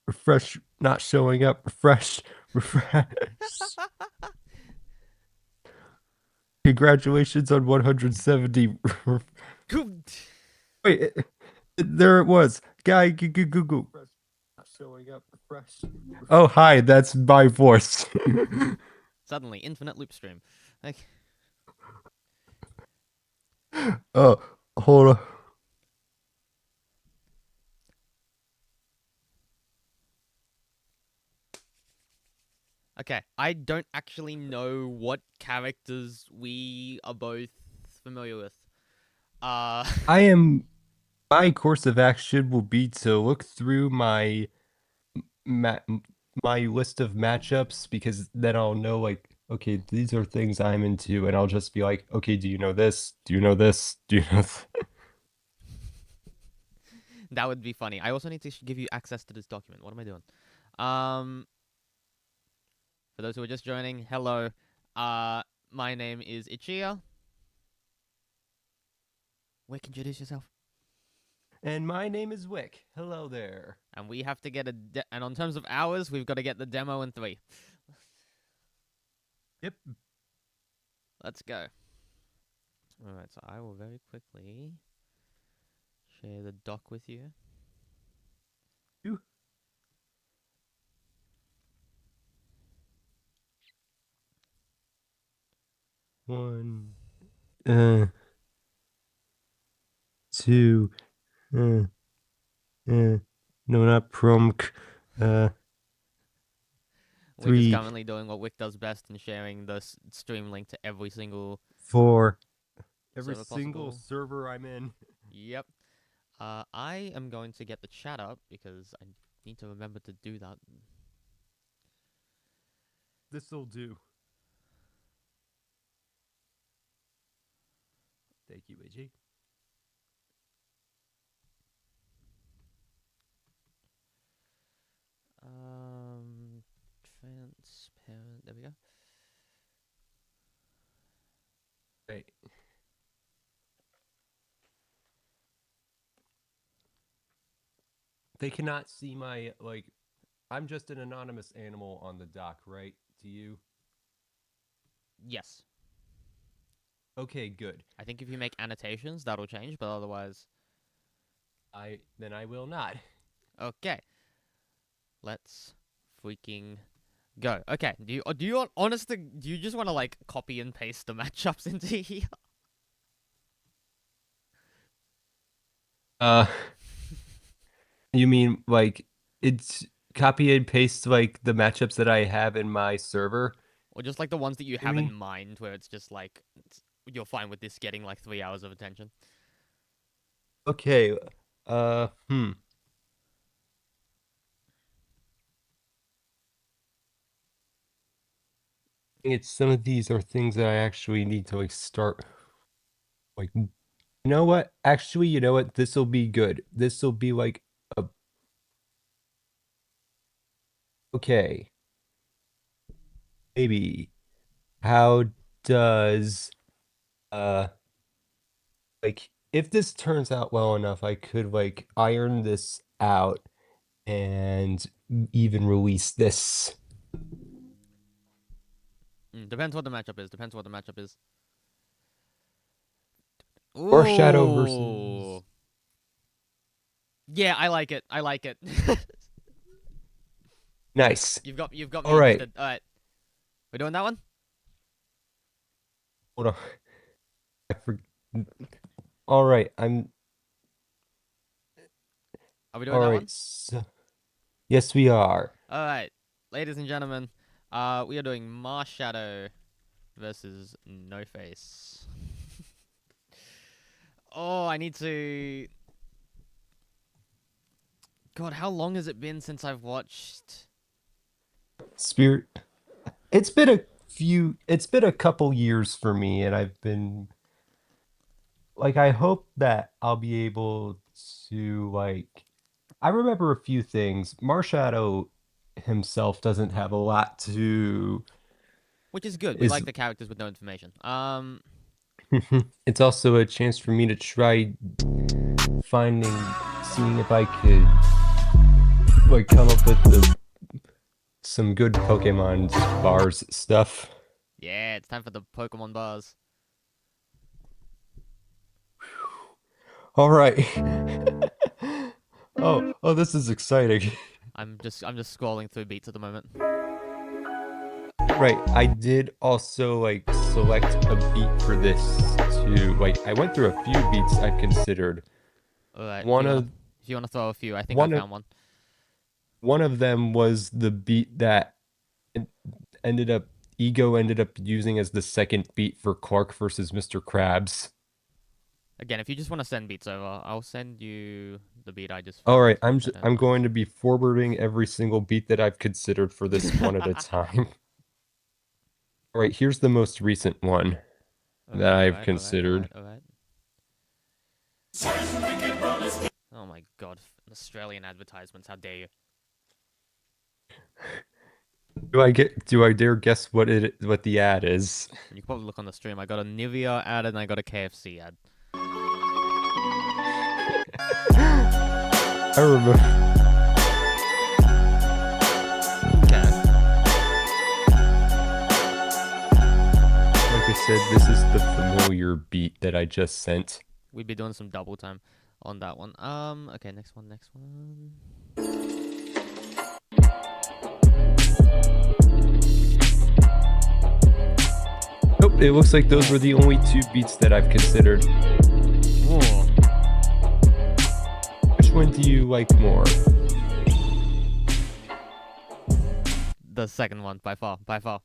refresh, not showing up, refresh, refresh. Congratulations on 170. Wait, there it was. Guy, Google. Not showing up, refresh. Oh, hi, that's my voice. Suddenly, infinite loop stream. Like, Oh, hold on. okay, I don't actually know what characters we are both familiar with. I am. My course of action will be to look through ma my list of matchups because then I'll know like, okay, these are things I'm into, and I'll just be like, okay, do you know this? Do you know this? Do you know this? that would be funny. I also need to give you access to this document. What am I doing? Um, for those who are just joining, hello. My name is Ichiya. Wick, introduce yourself. And my name is Wick. Hello there. And we have to get and on terms of hours, we've got to get the demo in 3. Yep. Let's go. Alright, so I will very quickly share the doc with you. You. One, two, no, not promk, Wick is 3, currently doing what Wick does best and sharing the stream link to every single 4, every server single possible. server I'm in. Yep. I am going to get the chat up because I need to remember to do that. This'll do. Thank you, AJ. Transparent. There we go. Right. They cannot see my, like, I'm just an anonymous animal on the dock, right? To you? Yes. Okay, good. I think if you make annotations, that'll change, but otherwise, Then I will not. okay. Let's freaking go. Okay. Do you want honestly? Do you just want to like copy and paste the matchups into here? Uh, you mean like it's copy and paste like the matchups that I have in my server? Or just like the ones that you You have in mean? mind, where it's just like you're fine with this getting like 3 hours of attention. Okay. It's some of these are things that I actually need to like start. Like, you know what? Actually, you know what? This will be good. This will be like a. Okay. Maybe. How does like if this turns out well enough, I could like iron this out and even release this. Depends what the matchup is. Depends what the matchup is. Or Shadow versus. Ooh. Yeah, I like it. I like it. Nice. You've got me All right. interested. All right, we're doing that one. Hold on. All right. Are we doing All that right. one? So, yes, we are. All right, ladies and gentlemen, we are doing Mars Shadow versus No Face. Oh, I need to. God, how long has it been since I've watched? Spirit. It's been a couple years for me, and I've been like, I hope that I'll be able to like. I remember a few things. Marshadow himself doesn't have a lot to. Which is good. We Is like the characters with no information. it's also a chance for me to try seeing if I could like come up with some good Pokemon bars stuff. Yeah, it's time for the Pokemon bars. All right. Oh, this is exciting. I'm just scrolling through beats at the moment. Right, I did also like select a beat for this too. Like I went through a few beats I've considered. All right, One of if you wanna throw a few, I think I one of found one. one of them was the beat that en- ended up Ego ended up using as the second beat for Clark versus Mr. Krabs. Again, if you just want to send beats over, I'll send you the beat I just All right, found, which I don't I'm like. going to be forwarding every single beat that I've considered for this one at a time. All right, here's the most recent one All that right, all I've right, all right, all right, considered. all right. Oh my god, Australian advertisements, how dare you? Do I dare guess what the ad is? You can probably look on the stream. I got a Nivea ad and I got a KFC ad. I remember. Okay. Like I said, this is the familiar beat that I just sent. We'd be doing some double time on that one. Okay, next one, next one. Nope, it looks like those were the only two beats that I've considered. Whoa. Which one do you like more? The second one, by far, by far.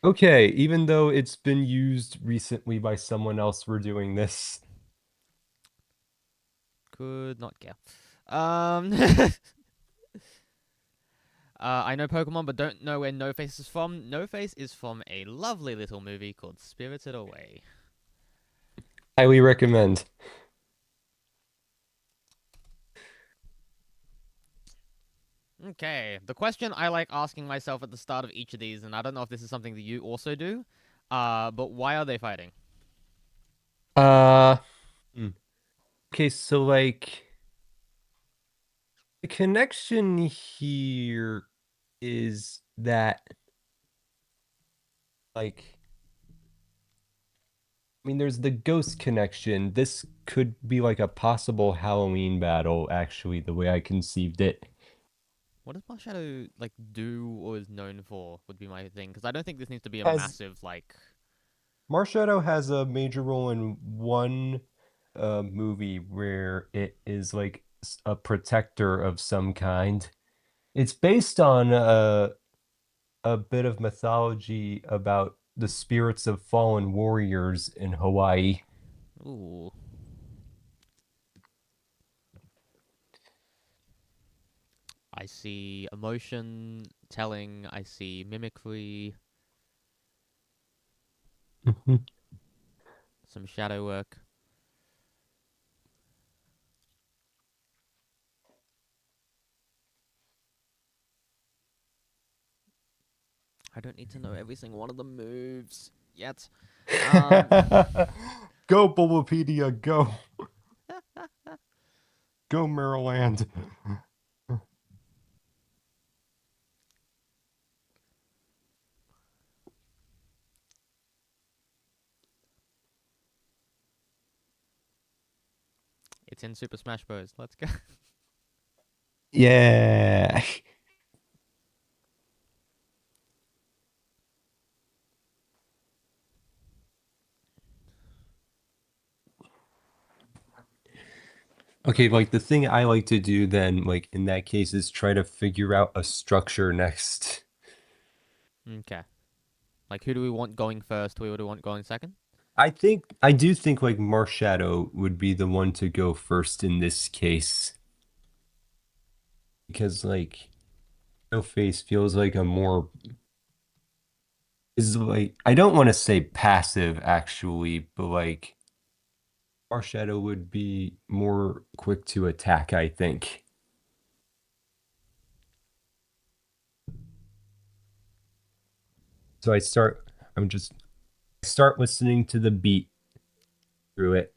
Okay, even though it's been used recently by someone else, we're doing this. Could not care. I know Pokemon, but don't know where No Face is from. No Face is from a lovely little movie called Spirited Away. Highly recommend. Okay, the question I like asking myself at the start of each of these, and I don't know if this is something that you also do, but why are they fighting? Uh, hmm. Okay, so like the connection here is that like I mean there's the ghost connection. This could be like a possible Halloween battle, actually, the way I conceived it. What does Marshadow like do or is known for? Would be my thing, because I don't think this needs to be a Has massive like. Marshadow has a major role in one movie where it is like a protector of some kind. It's based on a bit of mythology about the spirits of fallen warriors in Hawaii. Ooh, I see emotion telling. I see mimicry. Mhm. Some shadow work. I don't need to know every single one of the moves yet. Um, Go, Bulbapedia, go. Go, Maryland. it's in Super Smash Bros. Let's go. Yeah. Okay, like the thing I like to do then, like in that case, is try to figure out a structure next. Okay. Like, who do we want going first? Who do we want going second? I do think like Marshadow would be the one to go first in this case. Because like No Face feels like a more is like I don't want to say passive actually, but like Marshadow would be more quick to attack, I think. So I'm just start listening to the beat through it.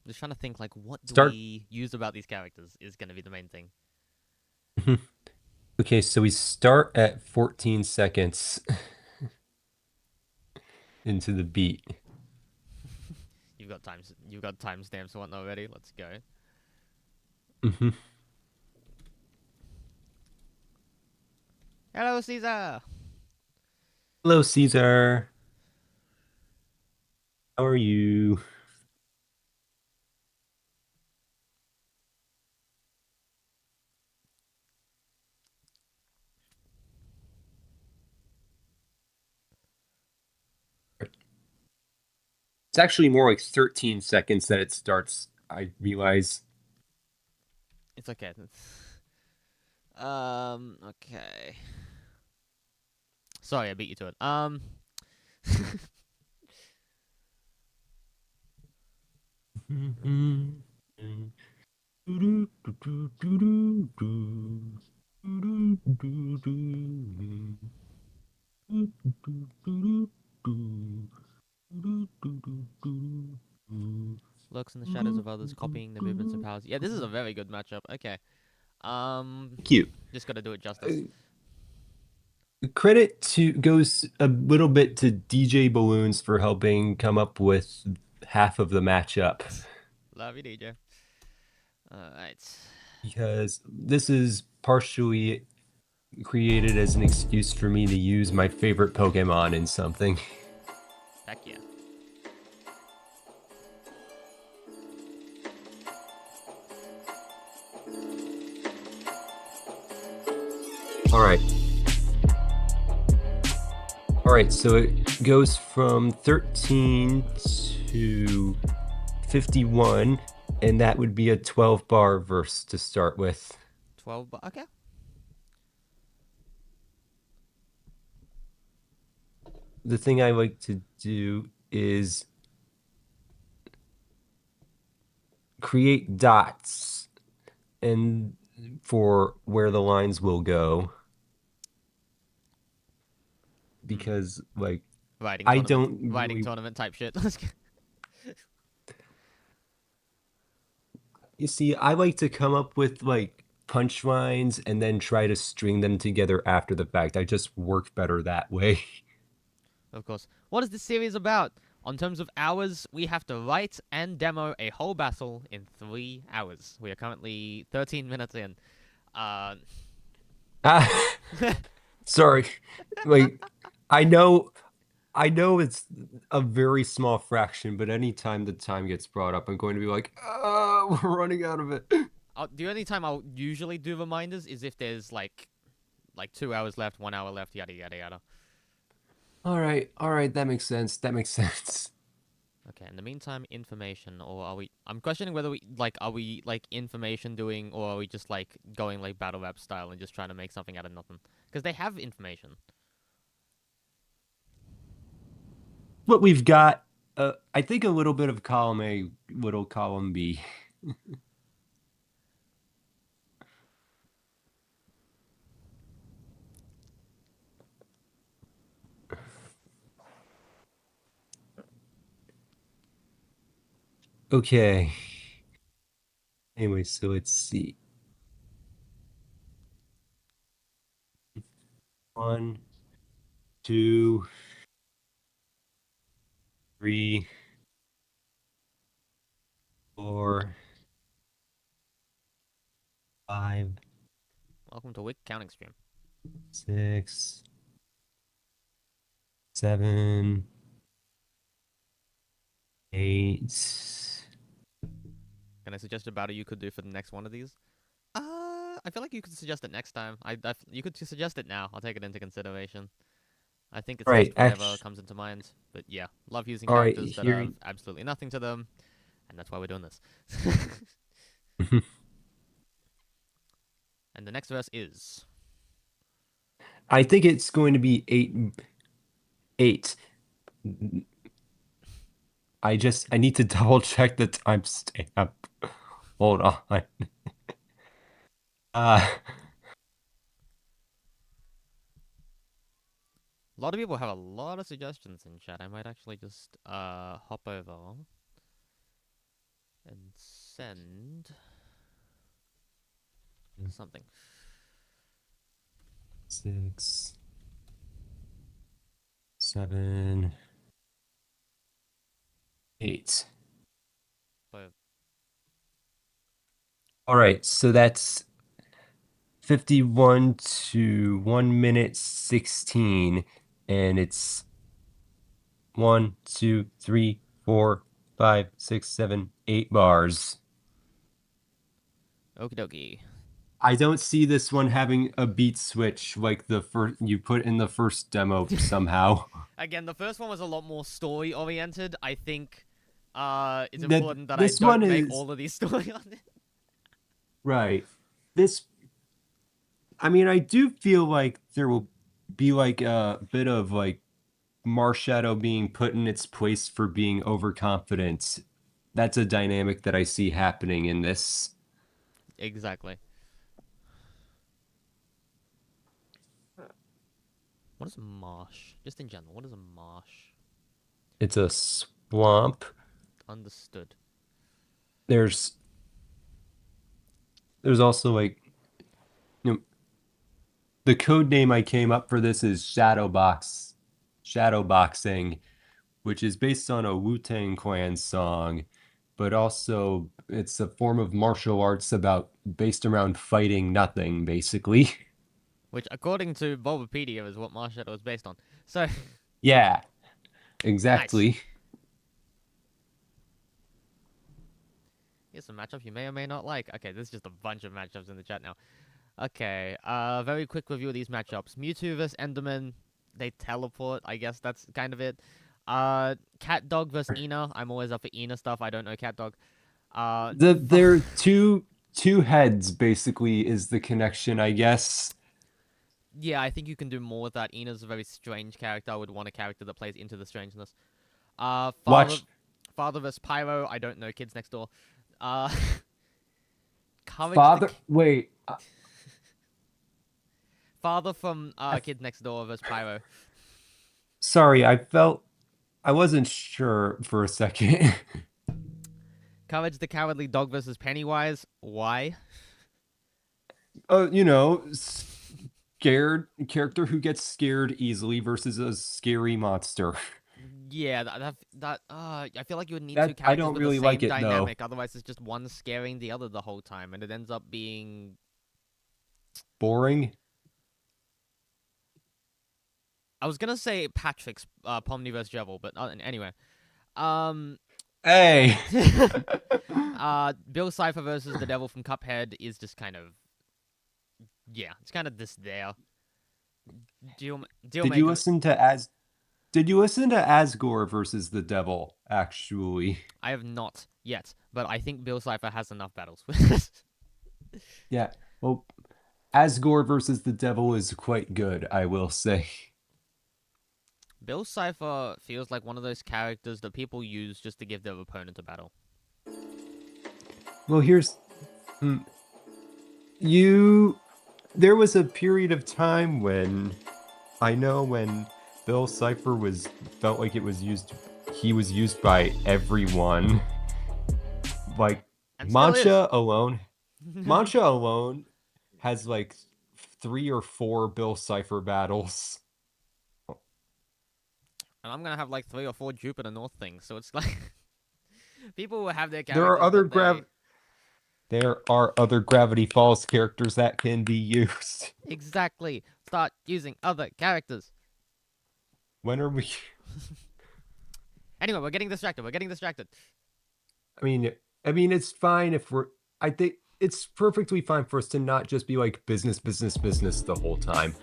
Just trying to think, like, what do Start. we use about these characters is going to be the main thing. Okay, so we start at 14 seconds into the beat. You've got timestamps and whatnot already. Let's go. Hmm. Hello, Caesar. Hello, Caesar. How are you? It's actually more like 13 seconds that it starts, I realize. It's okay. Okay. Sorry, I beat you to it. Lurks in the shadows of others, copying the movements and powers. Yeah, this is a very good matchup. Okay. Um, Cute. just gotta do it justice. Credit to goes a little bit to DJ Balloons for helping come up with half of the matchup Love you, DJ. All right. because this is partially created as an excuse for me to use my favorite Pokemon in something. Heck yeah. All right. All right, so it goes from 13 to 51, and that would be a 12 bar verse to start with. 12. Okay. The thing I like to do is create dots and for where the lines will go because like Writing I tournament. don't Writing really. tournament type shit. Let's go. You see, I like to come up with like punchlines and then try to string them together after the fact. I just work better that way. Of course. What is this series about? On terms of hours, we have to write and demo a whole battle in 3 hours. We are currently 13 minutes in. Uh, Ah, sorry. Like I know it's a very small fraction, but anytime the time gets brought up, I'm going to be like, oh, we're running out of it. the only time I'll usually do reminders is if there's like 2 hours left, 1 hour left, yada yada yada. All right, that makes sense. That makes sense. Okay, in the meantime, information, or are we... I'm questioning whether are we, like, information doing, or are we just, like, going, like, battle rap style and just trying to make something out of nothing? Because they have information. What we've got, I think a little bit of column A, little column B. Okay. Anyway, so let's see. 1, 2, 3, 4, 5, Welcome to Wick Counting Stream. 6, 7, 8. Can I suggest a battle you could do for the next one of these? I feel like you could suggest it next time. You could suggest it now. I'll take it into consideration. I think it's All right, just whatever actually, comes into mind. But yeah, love using all right, characters that here. have absolutely nothing to them, and that's why we're doing this. And the next verse is... I think it's going to be 8, 8. I need to double check the timestamp. Hold on. Uh, A lot of people have a lot of suggestions in chat. I might actually just hop over and send something. 6, 7, 8. But All right, so that's 51 to 1 minute 16, and it's 1, 2, 3, 4, 5, 6, 7, 8 bars. okie dokie. I don't see this one having a beat switch like the first you put in the first demo somehow. Again, the first one was a lot more story oriented. I think it's That important that I this don't one make is all of these story on it. right. This I mean, I do feel like there will be like a bit of like Marshadow being put in its place for being overconfident. That's a dynamic that I see happening in this. Exactly. What is a marsh? Just in general, what is a marsh? It's a swamp. Understood. There's also like you know, the code name I came up for this is Shadowboxing, which is based on a Wu-Tang Clan song, but also it's a form of martial arts about based around fighting nothing, basically. Which, according to Bulbapedia, is what Marshadow is based on. So, Yeah, nice. exactly. Here's some matchups you may or may not like. Okay, there's just a bunch of matchups in the chat now. Okay, very quick review of these matchups. Mewtwo vs Enderman. They teleport. I guess that's kind of it. Cat Dog vs Ina. I'm always up for Ina stuff. I don't know Cat Dog. There are two heads basically is the connection, I guess. Yeah, I think you can do more with that. Ina's a very strange character. I would want a character that plays into the strangeness. Uh, father, Watch father vs Pyro. I don't know. Kids next door. Uh, courage the Father. Wait, father from I, Kids Next Door vs Pyro. sorry, I wasn't sure for a second. Courage the Cowardly Dog versus Pennywise. Why? Oh, scared character who gets scared easily versus a scary monster. Yeah, I feel like you would need two That I characters don't with the really like same it though. dynamic. Otherwise, it's just one scaring the other the whole time, and it ends up being. Boring. I was gonna say Patrick's Pomni vs Jevil, but anyway. Um, Hey. Bill Cipher versus the Devil from Cuphead is just kind of it's kind of this there. Deal Did you maker. listen to as Did you listen to Asgore versus the Devil actually? I have not yet, but I think Bill Cipher has enough battles. Yeah. Well, Asgore versus the Devil is quite good, I will say. Bill Cipher feels like one of those characters that people use just to give their opponent a battle. Well, here's hmm, you there was a period of time when I know when Bill Cipher was felt like it was used he was used by everyone. Like And still is. Mancha alone Mancha alone has like 3 or 4 Bill Cipher battles. And I'm gonna have like 3 or 4 Jupiter North things, so it's like people will have their There are characters other that they Gravity Falls characters that can be used. exactly start using other characters. When are we Anyway, we're getting distracted. We're getting distracted. I mean it's fine if we're I think it's perfectly fine for us to not just be like business business business the whole time.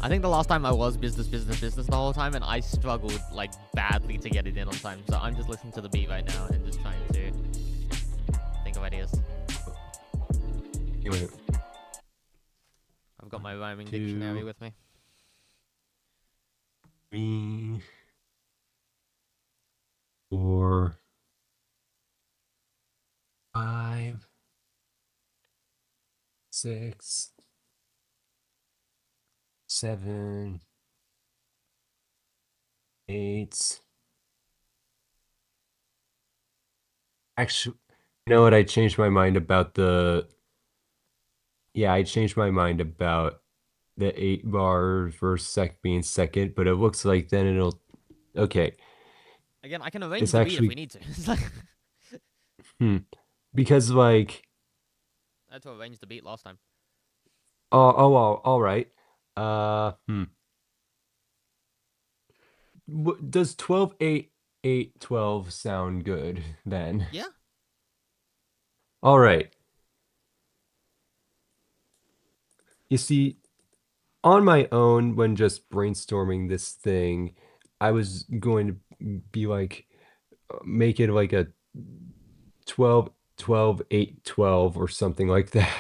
I think the last time I was business, business, business the whole time, and I struggled like badly to get it in on time. So I'm just listening to the beat right now and just trying to think of ideas. Anyway, I've got my rhyming 2, dictionary with me. 3, 4, 5, 6, 7, 8, Actually, you know what? I changed my mind about the. Yeah, I changed my mind about the 8 bar verse sec being second, but it looks like then it'll. Okay, Again, I can arrange it's the beat if we actually. need to. It's like Hmm. Because, like. I had to arrange the beat last time. All right. Hmm. Does 12 8 8 12 sound good then? Yeah. All right. You see, on my own, when just brainstorming this thing, I was going to be like, make it like a 12 12 8 12 or something like that.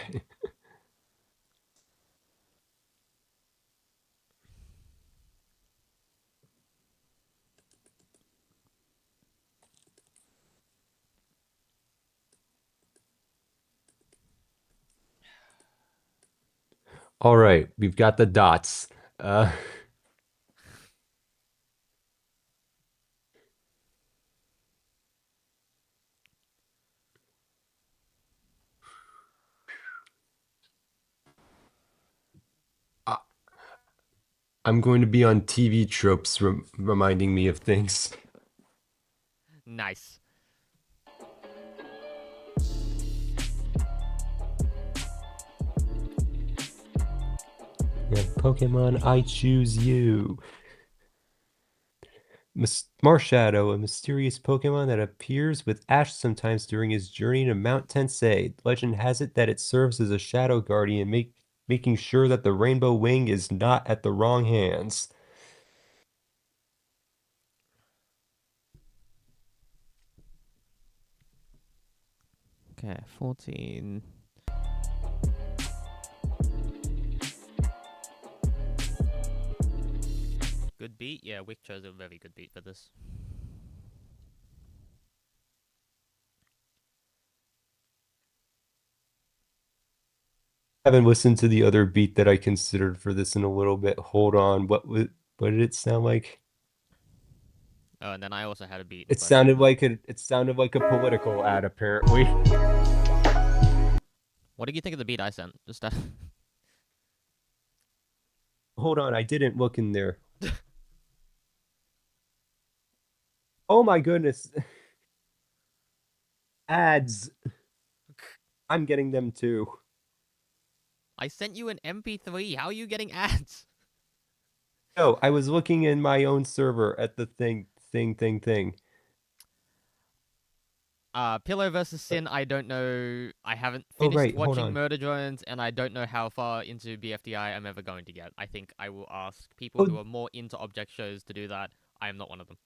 All right, we've got the dots. Uh, I- I'm going to be on TV tropes reminding me of things. Nice. Yeah, Pokemon, I choose you. Marshadow, a mysterious Pokemon that appears with Ash sometimes during his journey to Mount Tensei. Legend has it that it serves as a shadow guardian, making sure that the Rainbow Wing is not at the wrong hands. Okay, 14. Good beat? Yeah, Wick chose a very good beat for this. Haven't listened to the other beat that I considered for this in a little bit. Hold on, what did it sound like? Oh, and then I also had a beat, It but sounded like a political ad apparently. what did you think of the beat I sent? Just Hold on, I didn't look in there. Oh my goodness. Ads. I'm getting them too. I sent you an MP3. How are you getting ads? No, I was looking in my own server at the thing. Pillow versus Uh, Sin, I don't know. I haven't Oh, finished right, hold watching on. Murder Drones, and I don't know how far into BFDI I'm ever going to get. I think I will ask people Oh, who are more into object shows to do that. I am not one of them.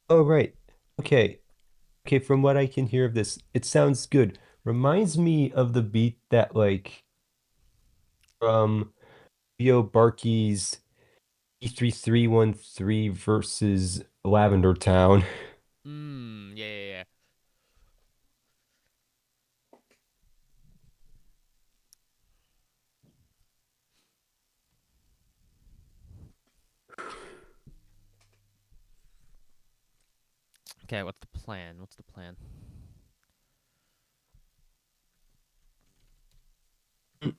oh, right. Okay. Okay, from what I can hear of this, it sounds good. Reminds me of the beat that, like, from Leo Barkey's E3313 versus Lavender Town. Yeah, yeah, yeah. Okay, what's the plan? What's the plan? I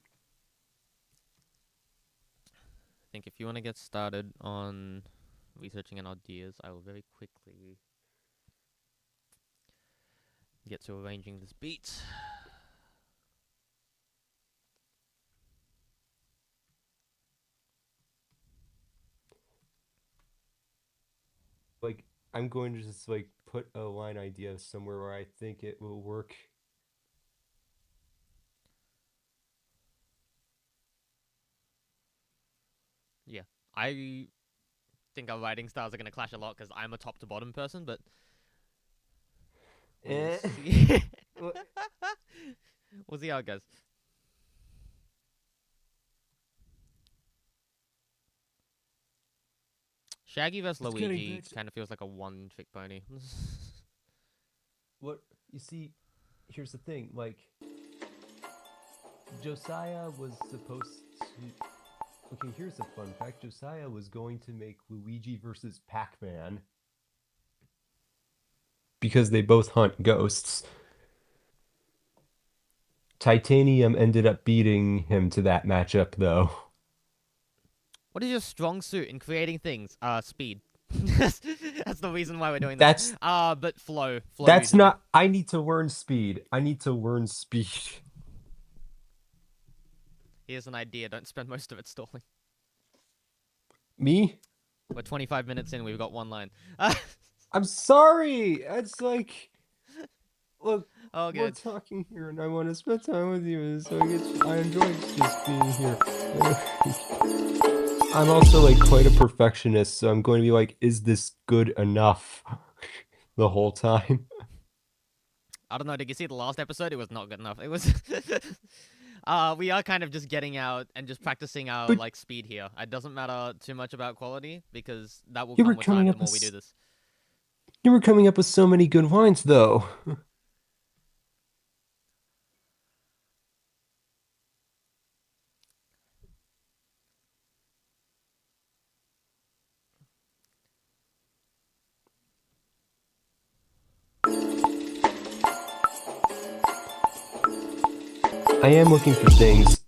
think if you want to get started on researching and ideas, I will very quickly get to arranging this beat. Like, I'm going to just, like, put a line idea somewhere where I think it will work. Yeah, I think our writing styles are going to clash a lot because I'm a top to bottom person, but we will Eh. see. We'll see how it goes. Shaggy vs It's getting Luigi bitch. kind of feels like a one-trick pony. What you see, here's the thing, like Josiah was supposed to. Okay, here's a fun fact. Josiah was going to make Luigi versus Pac-Man. because they both hunt ghosts. Titanium ended up beating him to that matchup, though. What is your strong suit in creating things? Speed. That's the reason why we're doing this. That's But flow that's usually. not. I need to learn speed. I need to learn speed. Here's an idea. Don't spend most of it stalling. Me? We're 25 minutes in. We've got one line. I'm sorry. It's like, look, Oh, we're good. talking here, and I want to spend time with you, so I enjoy just being here. I'm also like quite a perfectionist, so I'm going to be like, is this good enough the whole time? I don't know. Did you see the last episode? It was not good enough. It was. We are kind of just getting out and just practicing our But like speed here. It doesn't matter too much about quality because that will you were come with time. coming The up more we do with this. you were coming up with so many good lines, though. I am looking for things.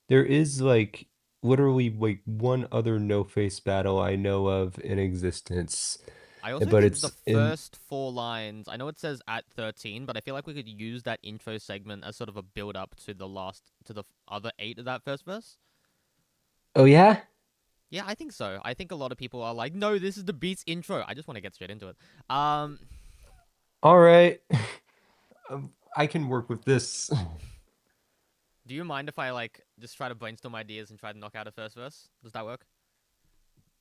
There is like literally like one other no-face battle I know of in existence, I also but think the it's in. first four lines. I know it says at 13, but I feel like we could use that intro segment as sort of a build up to the other eight of that first verse. Oh yeah? Yeah, I think so. I think a lot of people are like, no, this is the beats intro. I just want to get straight into it. Um, All right. I can work with this. do you mind if I like just try to brainstorm ideas and try to knock out a first verse? Does that work?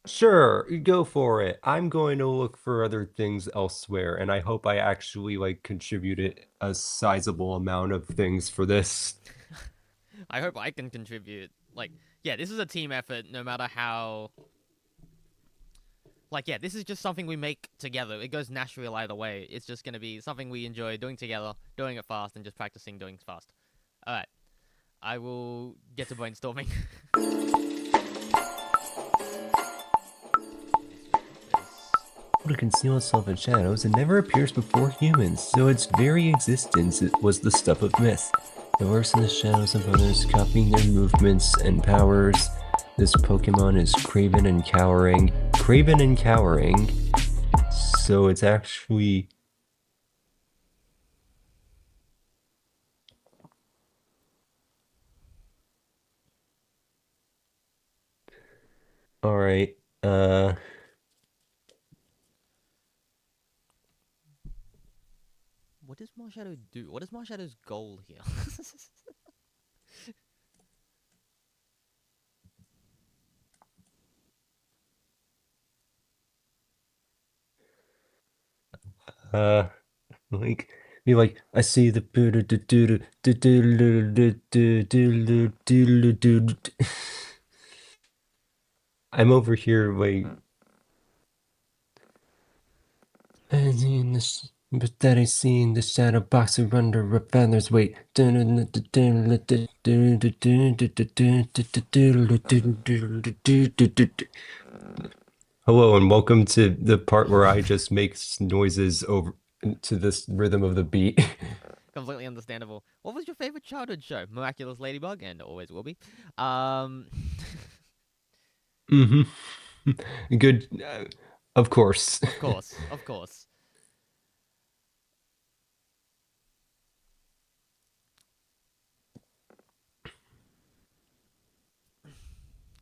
Sure, go for it. I'm going to look for other things elsewhere, and I hope I actually like contributed a sizable amount of things for this. I hope I can contribute. Like, yeah, this is a team effort. No matter how, like, yeah, this is just something we make together. It goes natural either way. It's just gonna be something we enjoy doing together, doing it fast, and just practicing doing it fast. All right, I will get to brainstorming. To conceal itself in shadows, it never appears before humans, so its very existence was the stuff of myth. It works in the shadows of others, copying their movements and powers. This Pokemon is craven and cowering. Craven and cowering. So it's actually. Alright. What does Marshadow do? What is Marshadow's goal here? Uh, like, be like, I see the. I'm over here, like. But that I see in the shadow boxer under a feather's weight. Hello and welcome to the part where I just make noises over to this rhythm of the beat. Completely understandable. What was your favorite childhood show? Miraculous Ladybug, and always will be. Um, hmm Good, of course. of course, of course.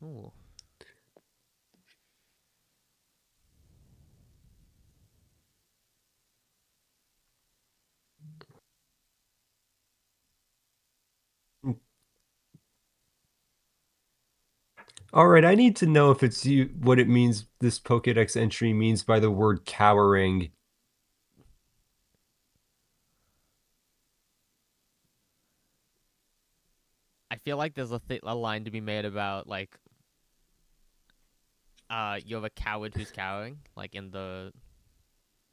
Ooh. All right, I need to know if it's you, what it means, this Pokédex entry means by the word cowering. I feel like there's a line to be made about like you're a coward who's cowering, like in the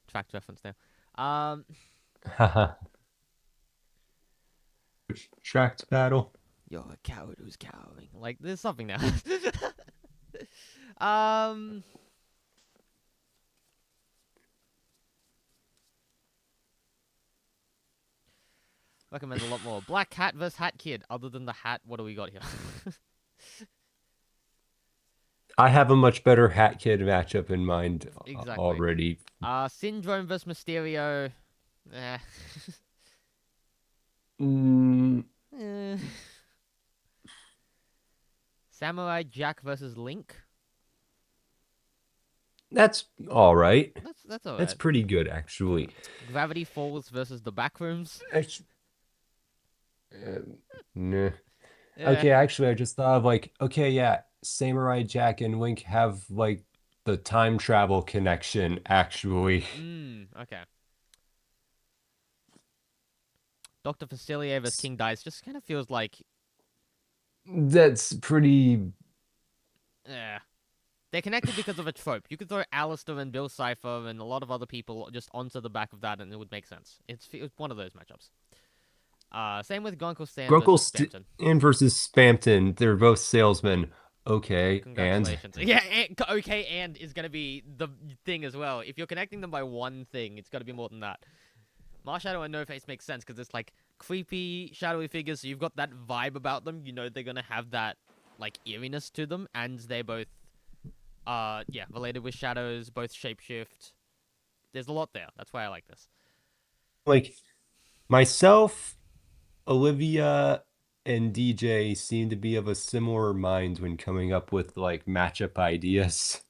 track reference there. Um Haha. Tracked battle. you're a coward who's cowering. Like there's something there. um Recommend a lot more. Black Cat versus Hat Kid. Other than the hat, what do we got here? I have a much better Hat Kid matchup in mind Exactly. already. Syndrome versus Mysterio. Eh. Mm, Eh. Samurai Jack versus Link. that's all right. That's That's alright. pretty good, actually. Gravity Falls versus the Backrooms. Actu- nah. Eh. Okay, actually, I just thought of like, okay, yeah, Samurai Jack and Link have like the time travel connection, actually. Okay. Dr. Facilier versus S- King Dice just kind of feels like, That's pretty. eh. They're connected because of a trope. You could throw Alistair and Bill Cipher and a lot of other people just onto the back of that and it would make sense. It's one of those matchups. Same with Grunkle Stan Grunkle versus St Spamton. versus Spamton. They're both salesmen. Okay, and Congratulations. Yeah, okay, and is going to be the thing as well. If you're connecting them by one thing, it's got to be more than that. Marshadow and No Face makes sense because it's like creepy, shadowy figures, so you've got that vibe about them. You know they're going to have that, like, eeriness to them, and they're both, yeah, related with shadows, both shapeshift. There's a lot there. That's why I like this. like myself, Olivia, and DJ seem to be of a similar mind when coming up with like matchup ideas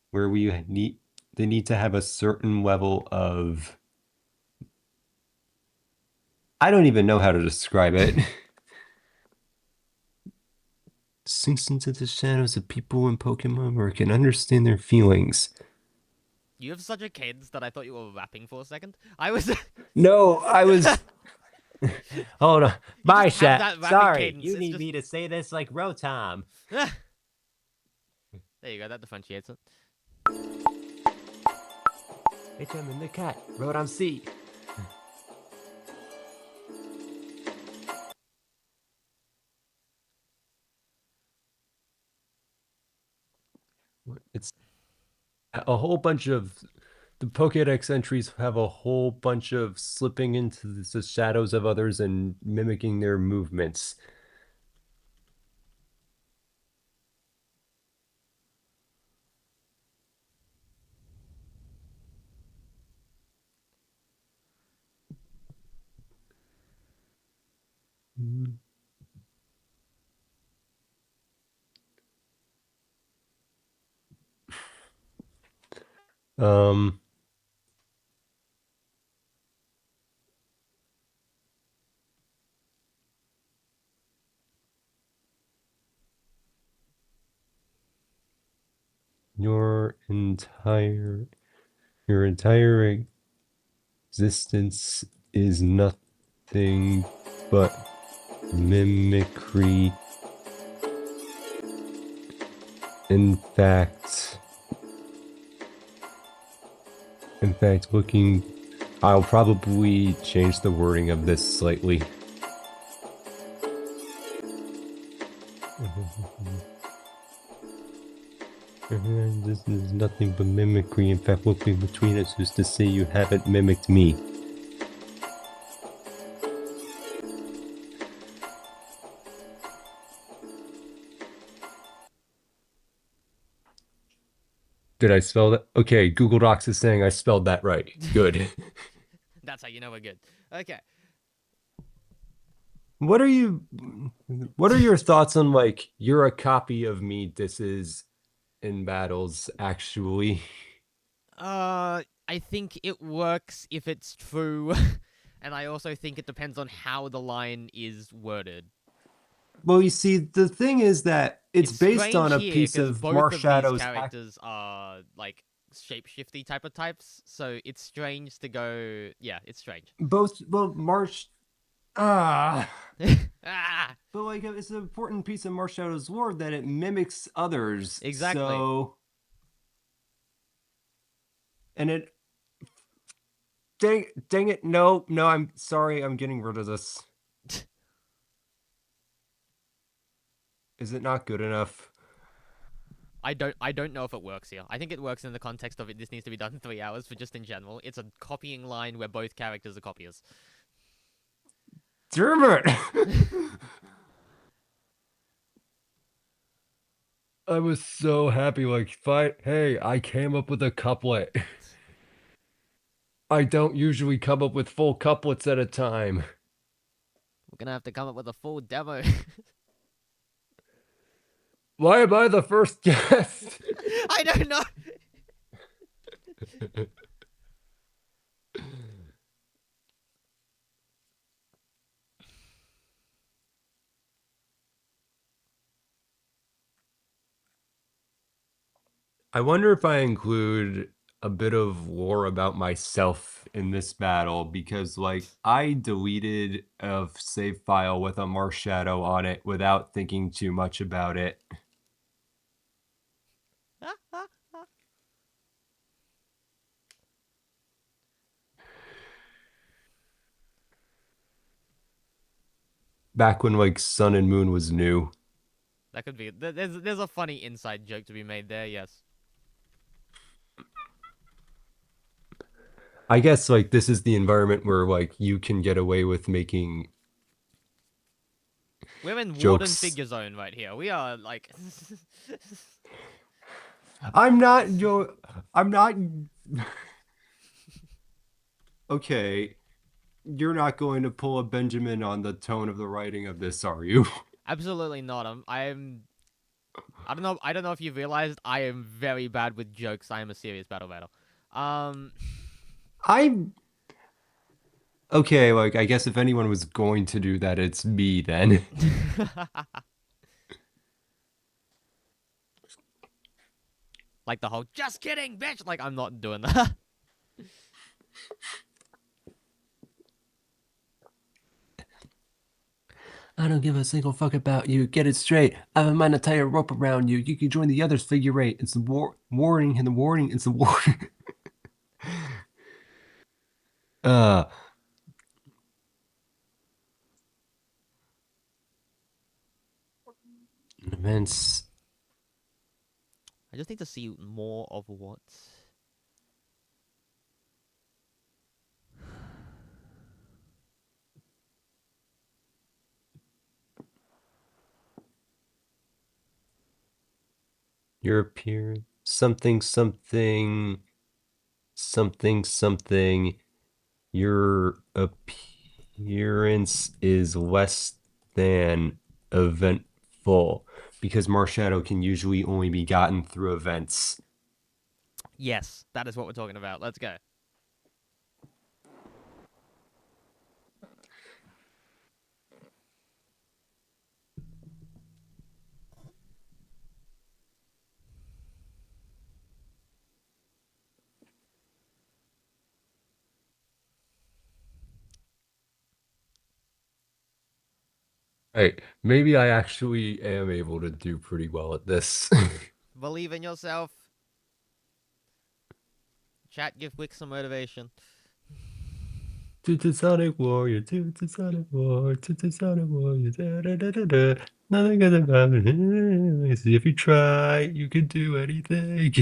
where we need they need to have a certain level of I don't even know how to describe it. Sinks into the shadows of people in Pokemon where it can understand their feelings. You have such a cadence that I thought you were rapping for a second. I was. No, I was. Hold on. You Bye, just have chat. that rapping Sorry, cadence. you It's need just. me to say this like Rotom. There you go. That differentiates it. It's in the cat. Rotom C. It's a whole bunch of the Pokédex entries have a whole bunch of slipping into the shadows of others and mimicking their movements. Um, your entire your entire existence is nothing but mimicry. In fact, looking, I'll probably change the wording of this slightly. This is nothing but mimicry. In fact, looking between us is to say you haven't mimicked me. Did I spell that? Okay, Google Docs is saying I spelled that right. Good. That's how you know we're good. Okay. What are you what are your thoughts on like you're a copy of me, this is in battles actually? I think it works if it's true, and I also think it depends on how the line is worded. Well, you see, the thing is that it's It's based on strange a here piece because of both of these Marshadow's act. characters are like shapeshifty type of types, so it's strange to go. Yeah, it's strange. Both, well, Marsh, ah, Ah, but like it's an important piece of Marshadow's lore that it mimics others. exactly. So, and it, dang it, no, no, I'm sorry, I'm getting rid of this. Is it not good enough? I don't know if it works here. I think it works in the context of it. This needs to be done in 3 hours, but just in general, it's a copying line where both characters are copiers. Damn it! I was so happy, like, hey, I came up with a couplet. I don't usually come up with full couplets at a time. We're gonna have to come up with a full demo. Why am I the first guest? I don't know. I wonder if I include a bit of lore about myself in this battle because, like, I deleted a save file with a Marsh Shadow on it without thinking too much about it. Back when, like, Sun and Moon was new. That could be. There's a funny inside joke to be made there. Yes. I guess, like, this is the environment where, like, you can get away with making We're in jokes. Warden Figure Zone right here. We are like. I'm not. Okay, you're not going to pull a Benjamin on the tone of the writing of this, are you? Absolutely not. I don't know. I don't know if you've realized I am very bad with jokes. I am a serious battle. I'm okay. Like, I guess if anyone was going to do that, it's me then. Like the whole "just kidding, bitch." Like I'm not doing that. I don't give a single fuck about you. Get it straight. I have a mind to tie a rope around you. You can join the others. Figure eight. It's a warning and the warning. It's a warning. uh. Events. I just need to see more of what. Your appearance. Something. Your appearance is less than eventful because Marshadow can usually only be gotten through events. Yes, that is what we're talking about. Let's go. Hey, maybe I actually am able to do pretty well at this. Believe in yourself. Chat, give Wick some motivation. Sonic Warrior, Sonic Warrior, Sonic Warrior, da da da da da. Nothing good about it. See, if you try, you can do anything.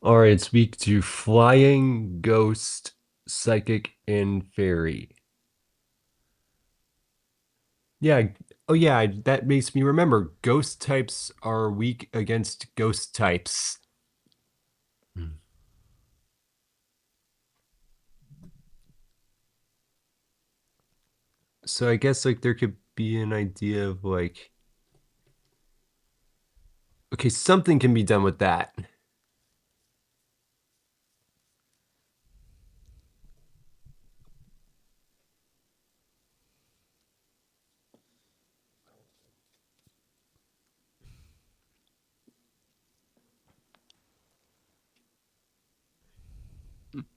All right, speak to Flying, Ghost, Psychic, and Fairy. Yeah. Oh, yeah. That makes me remember. Ghost types are weak against ghost types. So I guess like there could be an idea of like, okay, something can be done with that.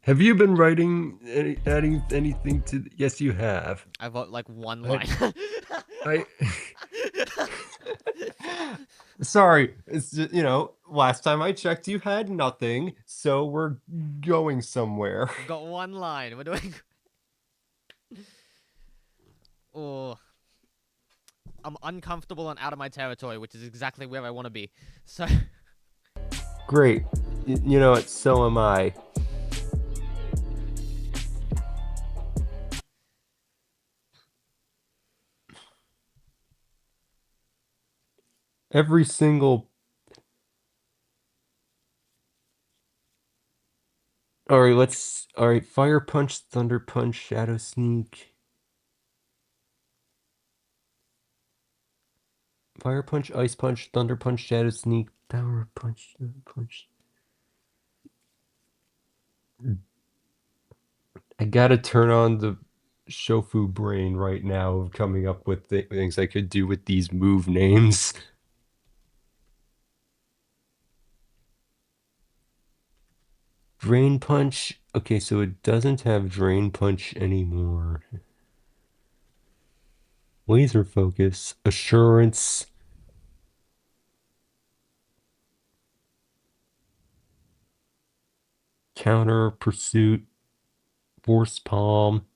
Have you been writing adding anything to? Yes, you have. I've got like one line. Sorry, it's just, last time I checked, you had nothing, so we're going somewhere. Got one line. We're doing. Oh, I'm uncomfortable and out of my territory, which is exactly where I want to be. So. Great. You know what? So am I. every single. All right, let's. All right, Fire Punch, Thunder Punch, Shadow Sneak. Fire Punch, Ice Punch, Thunder Punch, Shadow Sneak, Power Punch, Thunder Punch. I gotta turn on the Shofu brain right now of coming up with things I could do with these move names. Drain Punch. Okay, so it doesn't have Drain Punch anymore. Laser Focus, Assurance, Counter, Pursuit, Force Palm,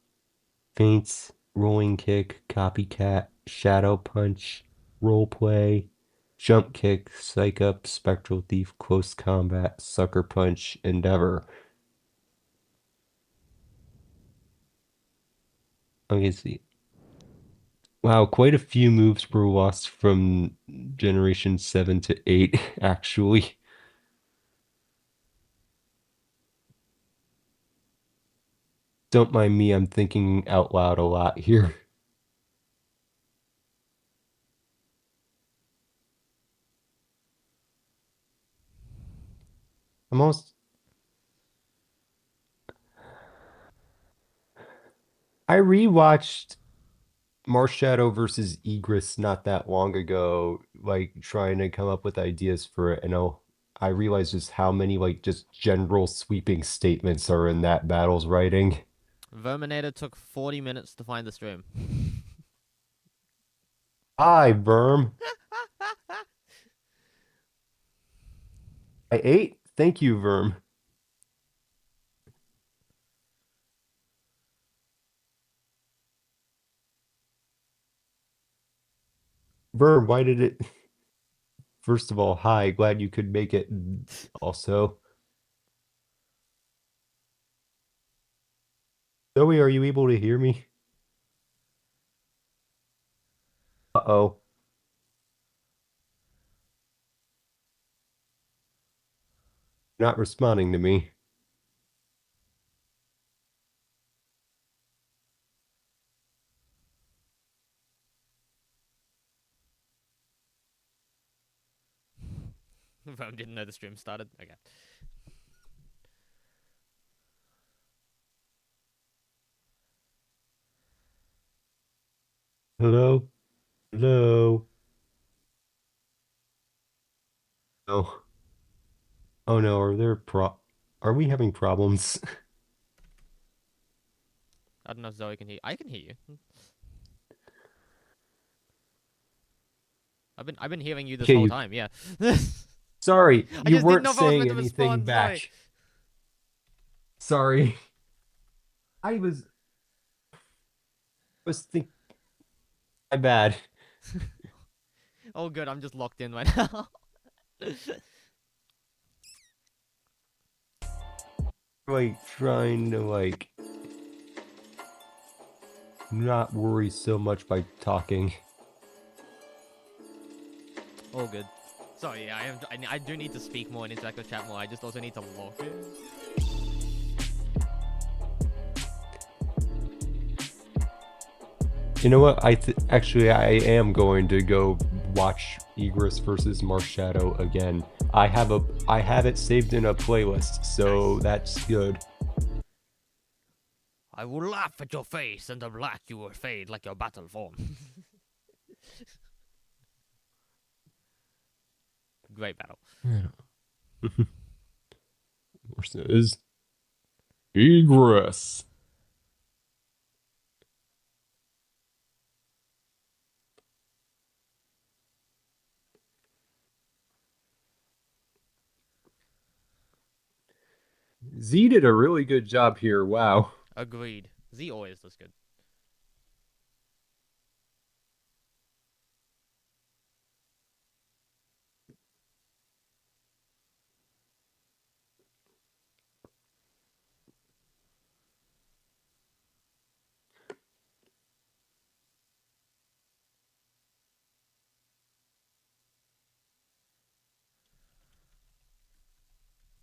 Feints, Rolling Kick, Copycat, Shadow Punch, Roleplay, Jump Kick, Psych Up, Spectral Thief, Close Combat, Sucker Punch, Endeavor. Okay, see. Wow, quite a few moves were lost from Generation 7 to 8, actually. Don't mind me, I'm thinking out loud a lot here. I'm almost... I rewatched Marshadow versus Egress not that long ago, like trying to come up with ideas for it, and I realized just how many like just general sweeping statements are in that battle's writing. Verminator took 40 minutes to find the stream. Hi, Verm. I ate? Thank you, Verm. Verm, why did it... First of all, hi, glad you could make it. Also, Zoe, are you able to hear me? Uh-oh. Not responding to me. Verm didn't know the stream started. Okay. Hello? Hello? Oh. Oh no, are we having problems? I don't know if Zoe can hear. I can hear you. I've been hearing you this Okay, whole you time. Yeah. sorry, I you just didn't weren't know if I was saying meant to anything respond. Sorry. back. Sorry. I was think my bad. Oh, good. I'm just locked in right now. Like trying to like not worry so much by talking. Oh, good. Sorry. Yeah, I do need to speak more and interact with chat more. I just also need to log in. You know what? Actually I am going to go watch Egress versus Marshadow again. I have it saved in a playlist, so Nice. that's good. I will laugh at your face, and the black you will fade like your battle form. Great battle. Versus Egress. Z did a really good job here. Wow. Agreed. Z always does good.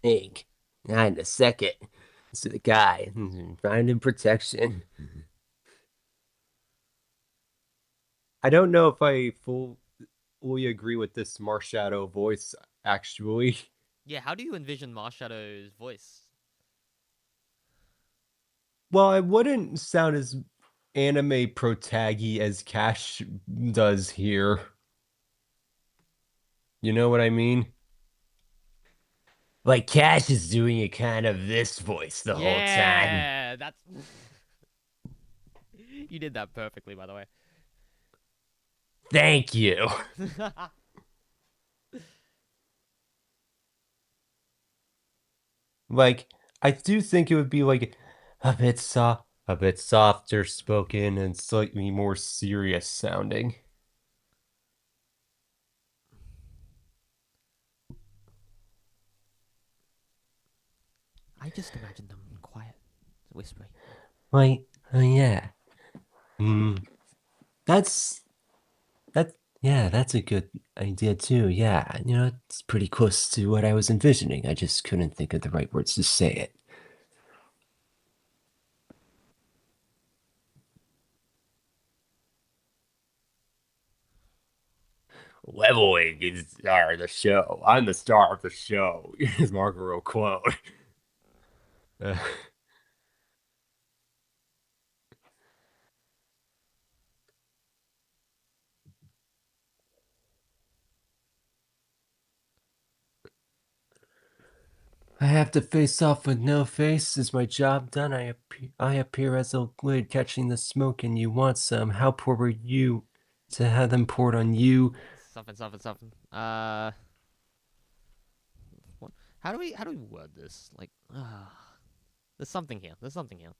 think. Not in a second. To the guy finding protection. I don't know if I fully agree with this Marshadow voice, actually. Yeah, how do you envision Marshadow's voice? Well, it wouldn't sound as anime protaggy as Cash does here. You know what I mean? Like Cash is doing a kind of this voice the whole time. Yeah, that's you did that perfectly, by the way. Thank you. Like, I do think it would be like a bit softer spoken and slightly more serious sounding. I just imagine them quiet, whispering. Like, yeah. Mm, that's that. Yeah, that's a good idea too. Yeah, it's pretty close to what I was envisioning. I just couldn't think of the right words to say it. Leveling is the star of the show. I'm the star of the show. Is Margaret quote. Uh, I have to face off with no face. Is my job done? I appear as a lid catching the smoke, and you want some. How poor were you to have them poured on you? Something. What? How do we word this? Like, there's something here. There's something here.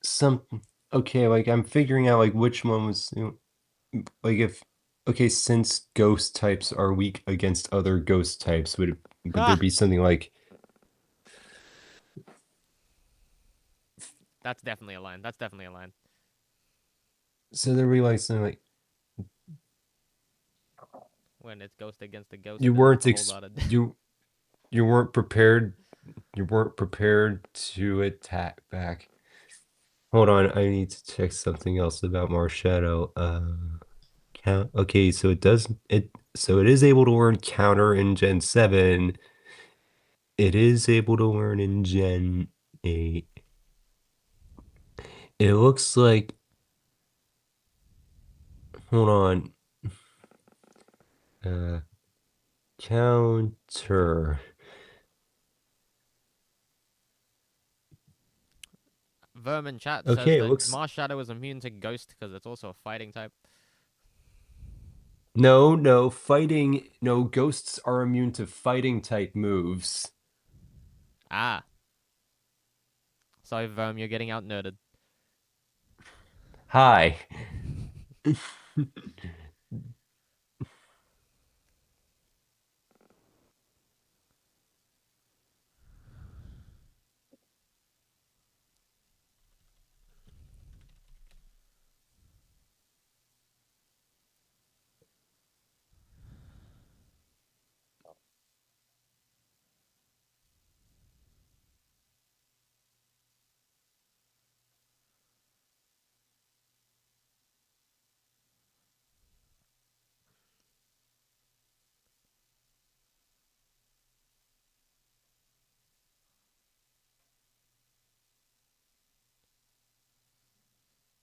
Some okay, like I'm figuring out like which one was like if okay, since ghost types are weak against other ghost types, would there Ha! be something like That's definitely a line. That's definitely a line. so there be like something like When it's ghost against a ghost, you there's a weren't whole ex lot of. you weren't prepared you weren't prepared to attack back. Hold on, I need to check something else about Marshadow. Count. Okay, so it is able to learn counter in Gen 7. It is able to learn in Gen 8. It looks like hold on. Uh counter. Vermin chat says Okay, it that looks Marshadow is immune to ghost because it's also a fighting type. no, fighting no ghosts are immune to fighting type moves. Ah, sorry, Verm, you're getting out nerded. Hi.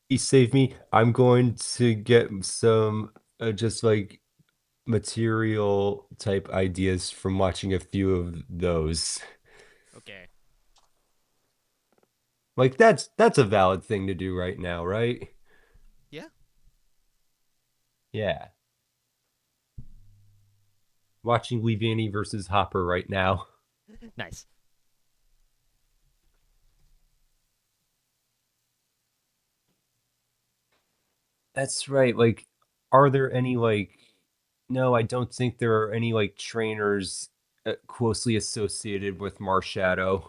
He saved me. I'm going to get some just like material type ideas from watching a few of those. Okay. Like that's a valid thing to do right now, right? Yeah. Yeah. Watching Leviani versus Hopper right now. Nice. That's right. Like, are there any like no, I don't think there are any like trainers closely associated with Marshadow.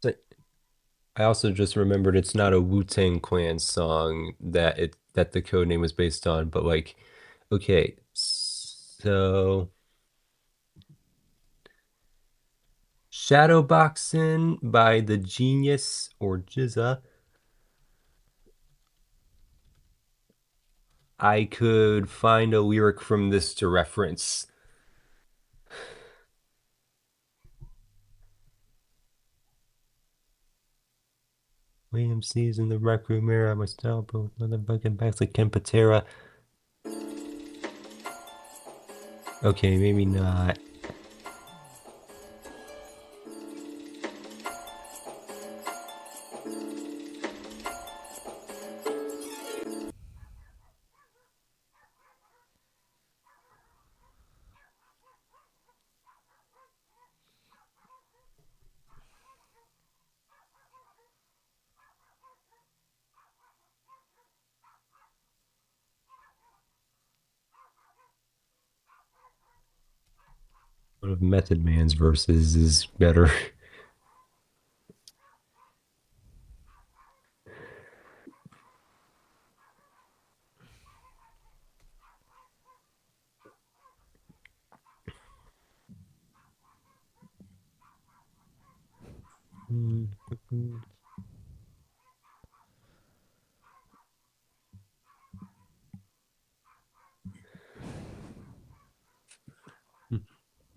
So I also just remembered it's not a Wu-Tang Clan song that the code name was based on, but like, okay, so Shadowboxing by the Genius or Jizza. I could find a lyric from this to reference. William C's in the rec room era, my style, bro. Motherfucking backs like Ken Patera. Okay, maybe not. One of Method Man's verses is better.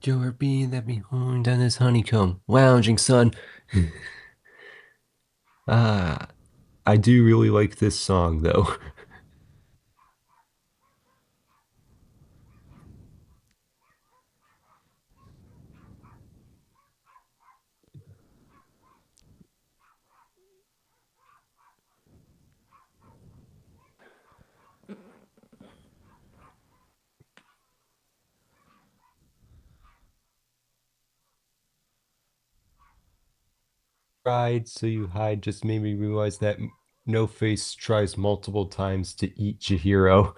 Your bee that be honed on this honeycomb, lounging son. Ah, I do really like this song though. Pride, so you hide just made me realize that No Face tries multiple times to eat Chihiro.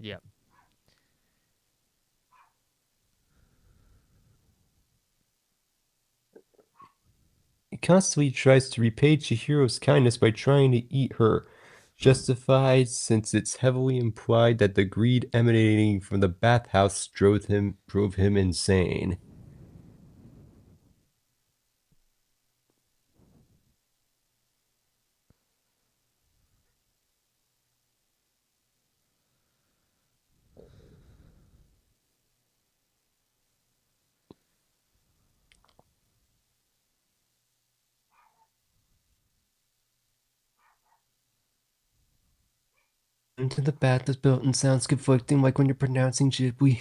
Yeah. He constantly tries to repay Chihiro's kindness by trying to eat her, justified since it's heavily implied that the greed emanating from the bathhouse drove him insane. Into the bath is built and sounds conflicting like when you're pronouncing Ghibli.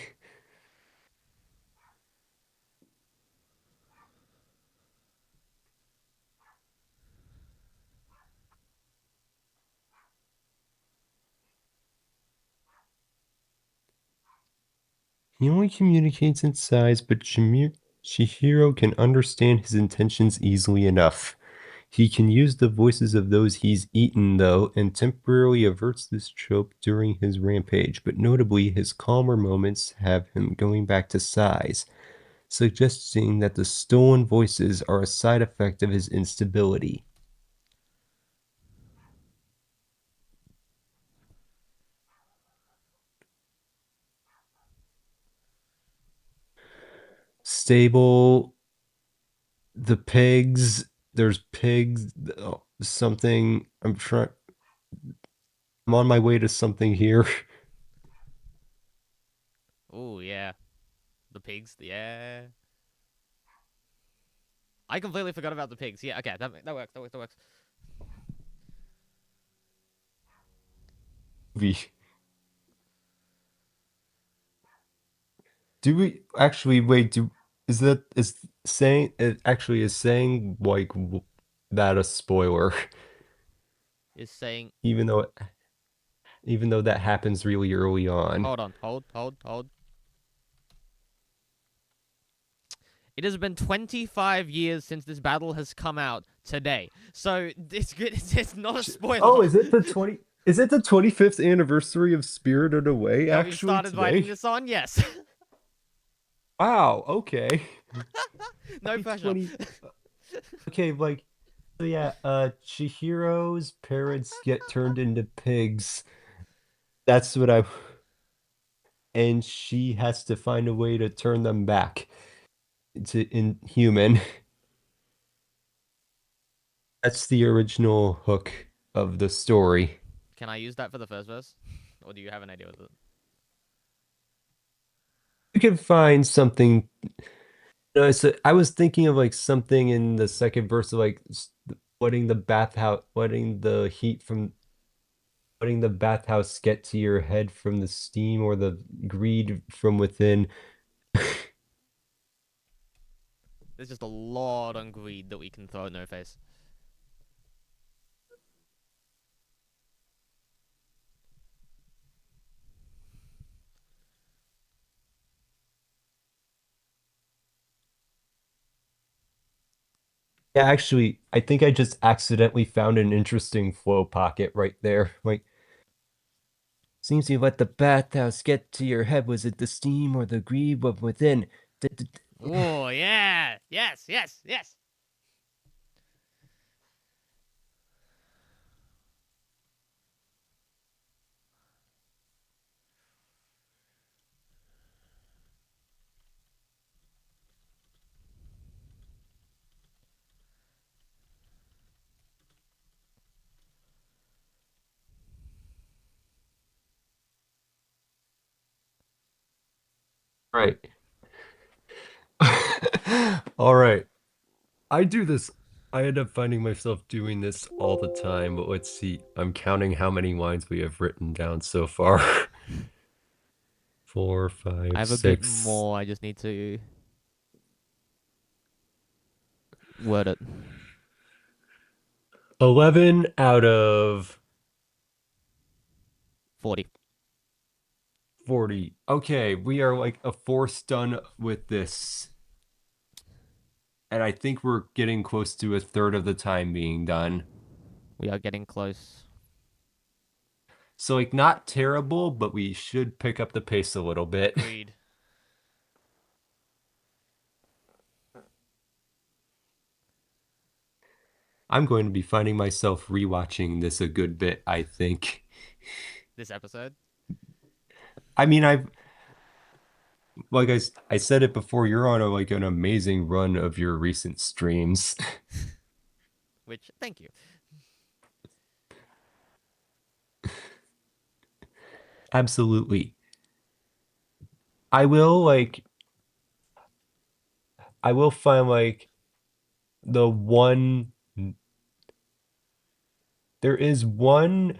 He only communicates in sighs, but Chihiro can understand his intentions easily enough. He can use the voices of those he's eaten, though, and temporarily averts this trope during his rampage, but notably, his calmer moments have him going back to sighs, suggesting that the stolen voices are a side effect of his instability. Stable, the pigs, there's pigs, something, I'm on my way to something here. Oh yeah. The pigs. Yeah. I completely forgot about the pigs. Yeah. Okay. That works. That works. That works. Do we actually wait? Is saying it actually is saying like that a spoiler? Is saying. Even though that happens really early on. Hold on. Hold. It has been 25 years since this battle has come out today. So it's good. It's not a Oh, spoiler. is it the 20? Is it the 25th anniversary of Spirited Away That we actually started writing today? this on? Yes. Wow, okay. No Happy pressure. 20. Okay, like, so yeah, Chihiro's parents get turned into pigs. That's what I, and she has to find a way to turn them back to in human. That's the original hook of the story. Can I use that for the first verse? Or do you have an idea with it? You can find something. No, so I was thinking of like something in the second verse of like letting the bathhouse, letting the bathhouse get to your head from the steam or the greed from within. There's just a lot on greed that we can throw at No Face. Yeah, actually, I think I just accidentally found an interesting flow pocket right there. Like, seems you let the bathhouse get to your head. Was it the steam or the greed from within? Oh, yeah. Yes, yes, yes. Right. All right. I do this. I end up finding myself doing this all the time, but let's see. I'm counting how many lines we have written down so far. Four, I five, have a bit six, more. I just need to word it. 11 out of 40. 40. Okay, we are like a fourth done with this. And I think we're getting close to a third of the time being done. We are getting close. So like not terrible, but we should pick up the pace a little bit. Agreed. I'm going to be finding myself rewatching this a good bit, I think. This episode, I mean, I said it before, you're on a like an amazing run of your recent streams. which, thank you. Absolutely. I will like I will find like the one there is one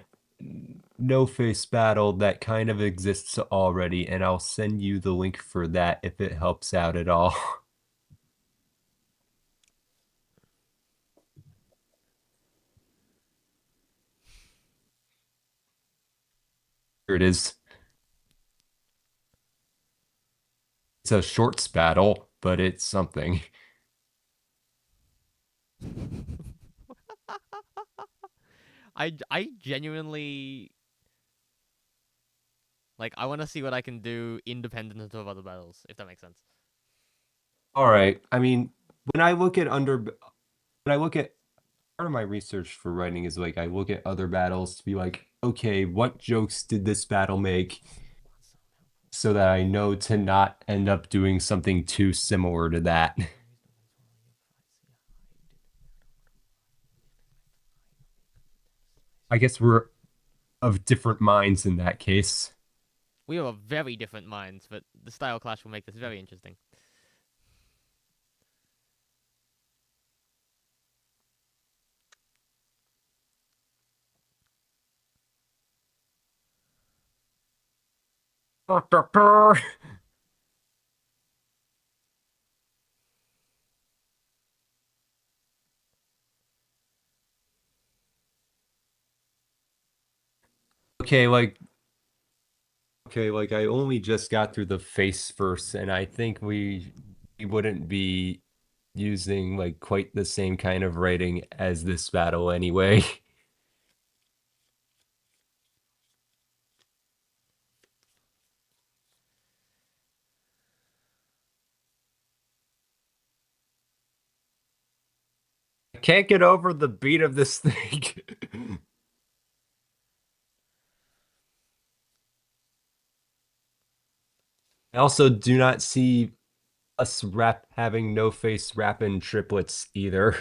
no face battle that kind of exists already, and I'll send you the link for that if it helps out at all. Here it is. It's a shorts battle, but it's something. I genuinely like. I want to see what I can do independent of other battles, if that makes sense. All right. I mean, when I look at under when I look at part of my research for writing is like I look at other battles to be like, okay, what jokes did this battle make so that I know to not end up doing something too similar to that. I guess we're of different minds in that case. We are of very different minds, but the style clash will make this very interesting. Okay, like I only just got through the face first, and I think we wouldn't be using like quite the same kind of writing as this battle anyway. can't get over the beat of this thing. I also do not see us having no face rap in triplets either.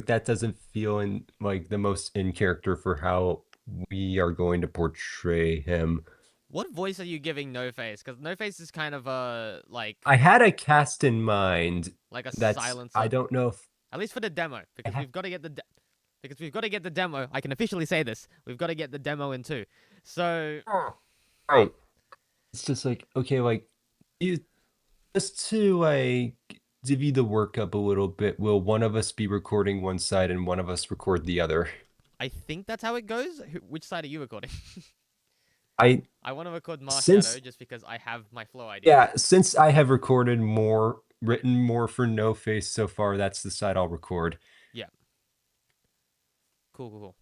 That doesn't feel in like the most in character for how we are going to portray him. What voice are you giving No Face? Because No Face is kind of a I had a cast in mind like a that's I silencer, don't know if at least for the demo, I because we've got to get because we've got to get the demo. I can officially say this. We've got to get the demo in too. So right. It's just like okay, like you just to like divvy the work up a little bit. Will one of us be recording one side and one of us record the other? I think that's how it goes. Which side are you recording? I I want to record Marshadow since just because I have my flow ideas. yeah, since I have recorded more, written more for No Face so far, that's the side I'll record. Yeah. Cool, cool, cool.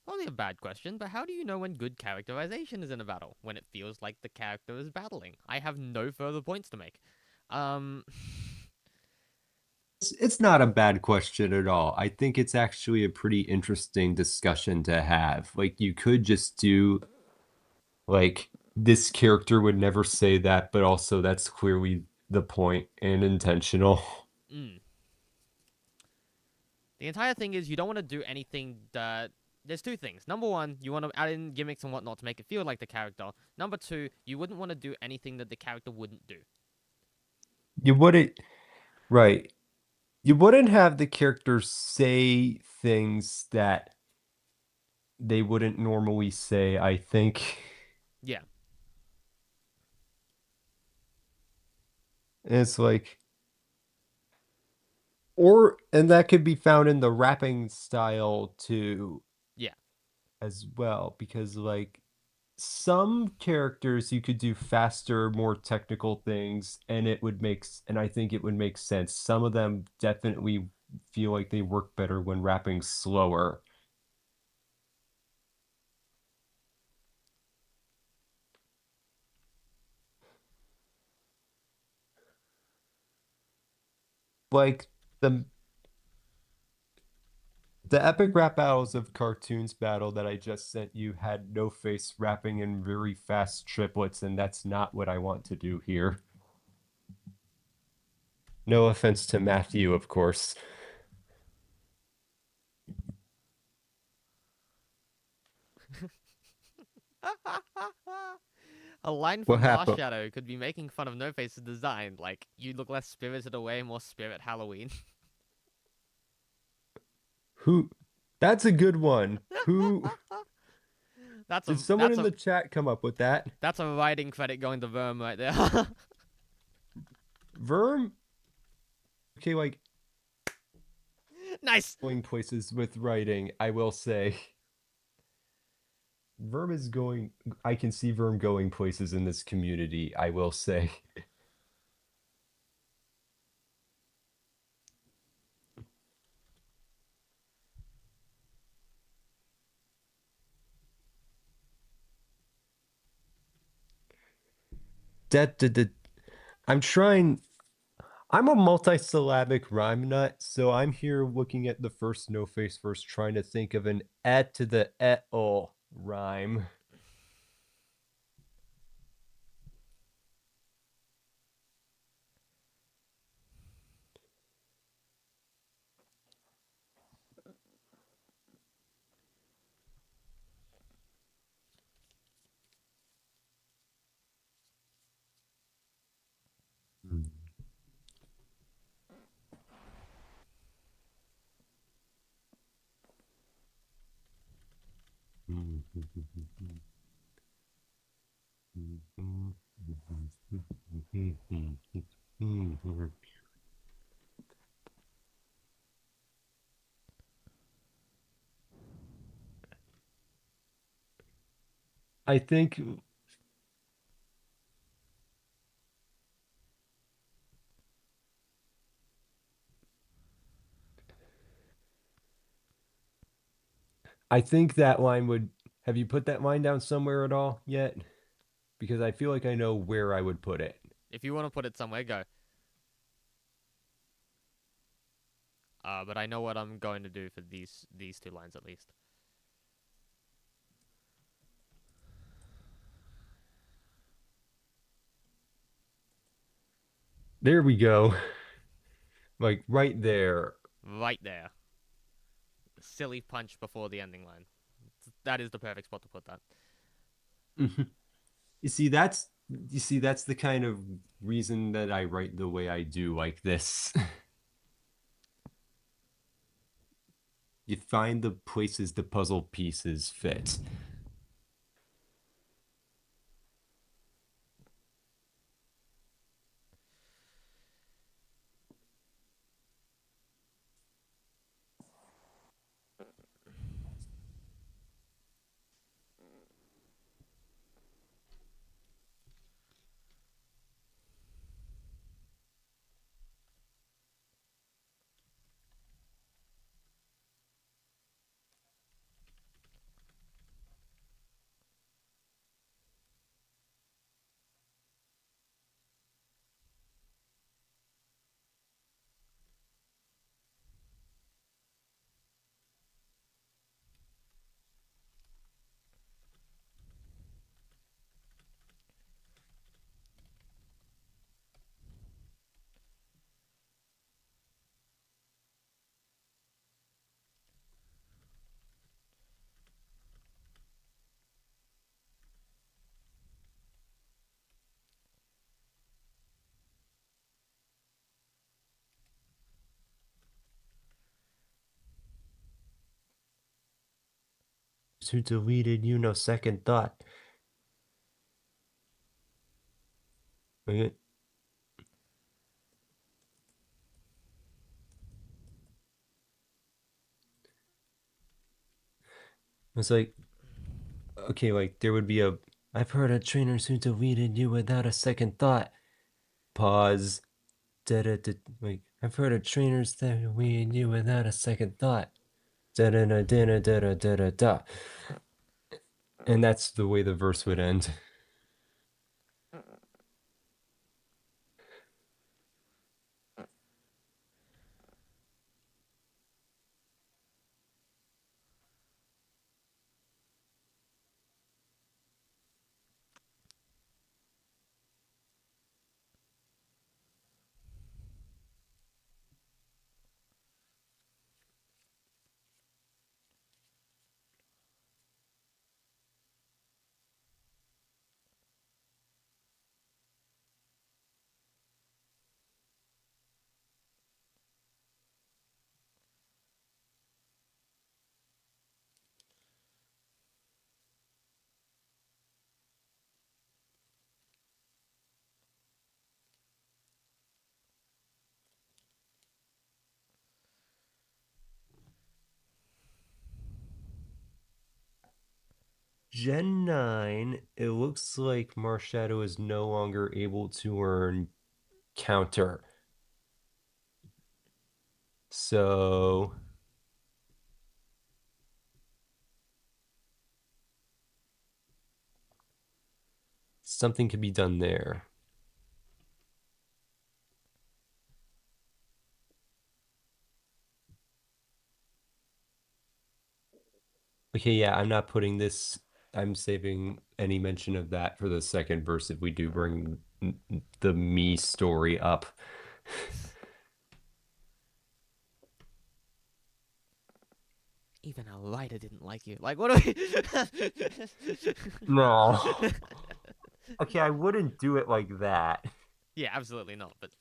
Probably a bad question, but how do you know when good characterization is in a battle? When it feels like the character is battling? I have no further points to make. Um, It's not a bad question at all. I think it's actually a pretty interesting discussion to have. Like you could just do like this character would never say that, but also that's clearly the point and intentional. mm. The entire thing is you don't want to do anything that. There's two things. Number one, you want to add in gimmicks and whatnot to make it feel like the character. Number two, you wouldn't want to do anything that the character wouldn't do. You wouldn't, right. You wouldn't have the characters say things that they wouldn't normally say, I think. Yeah, It's like, or, and that could be found in the rapping style too, yeah. as well, because like some characters you could do faster, more technical things, and it would make, and I think it would make sense. Some of them definitely feel like they work better when rapping slower. Like the The epic rap battles of cartoons battle that I just sent you had No Face rapping in very fast triplets, and that's not what I want to do here. No offense to Matthew, of course. A line What from happened? Marshadow could be making fun of No Face's design, like, you look less spirited away, more spirit Halloween. Who? That's a good one. Who? that's Did a someone that's in a the chat come up with that? that's a writing credit going to Verm right there. Verm? Okay, like Nice. going places with writing, I will say. Verm is going, I can see Verm going places in this community, I will say. That, I'm trying. I'm a multisyllabic rhyme nut, so I'm here looking at the first No Face verse, trying to think of an et to the et-ol rhyme. I think I think that line would have you put that line down somewhere at all yet? Because I feel like I know where I would put it. If you want to put it somewhere, go. But I know what I'm going to do for these two lines at least. There we go. Like right there. Right there. The silly punch before the ending line. That is the perfect spot to put that. You see that's the kind of reason that I write the way I do like this. You find the places the puzzle pieces fit. Who deleted you no second thought. Okay. It's like okay, like there would be a I've heard of trainers who deleted you without a second thought. Pause. Da da da. Like I've heard of trainers that deleted you without a second thought. Da da da da da da da da da. And that's the way the verse would end. Gen 9, it looks like Marshadow is no longer able to earn counter. So something could be done there. Okay, yeah, I'm not putting this. I'm saving any mention of that for the second verse if we do bring the me story up. Even a lighter didn't like you. Like, what are we? No. Okay, I wouldn't do it like that. Yeah, absolutely not. But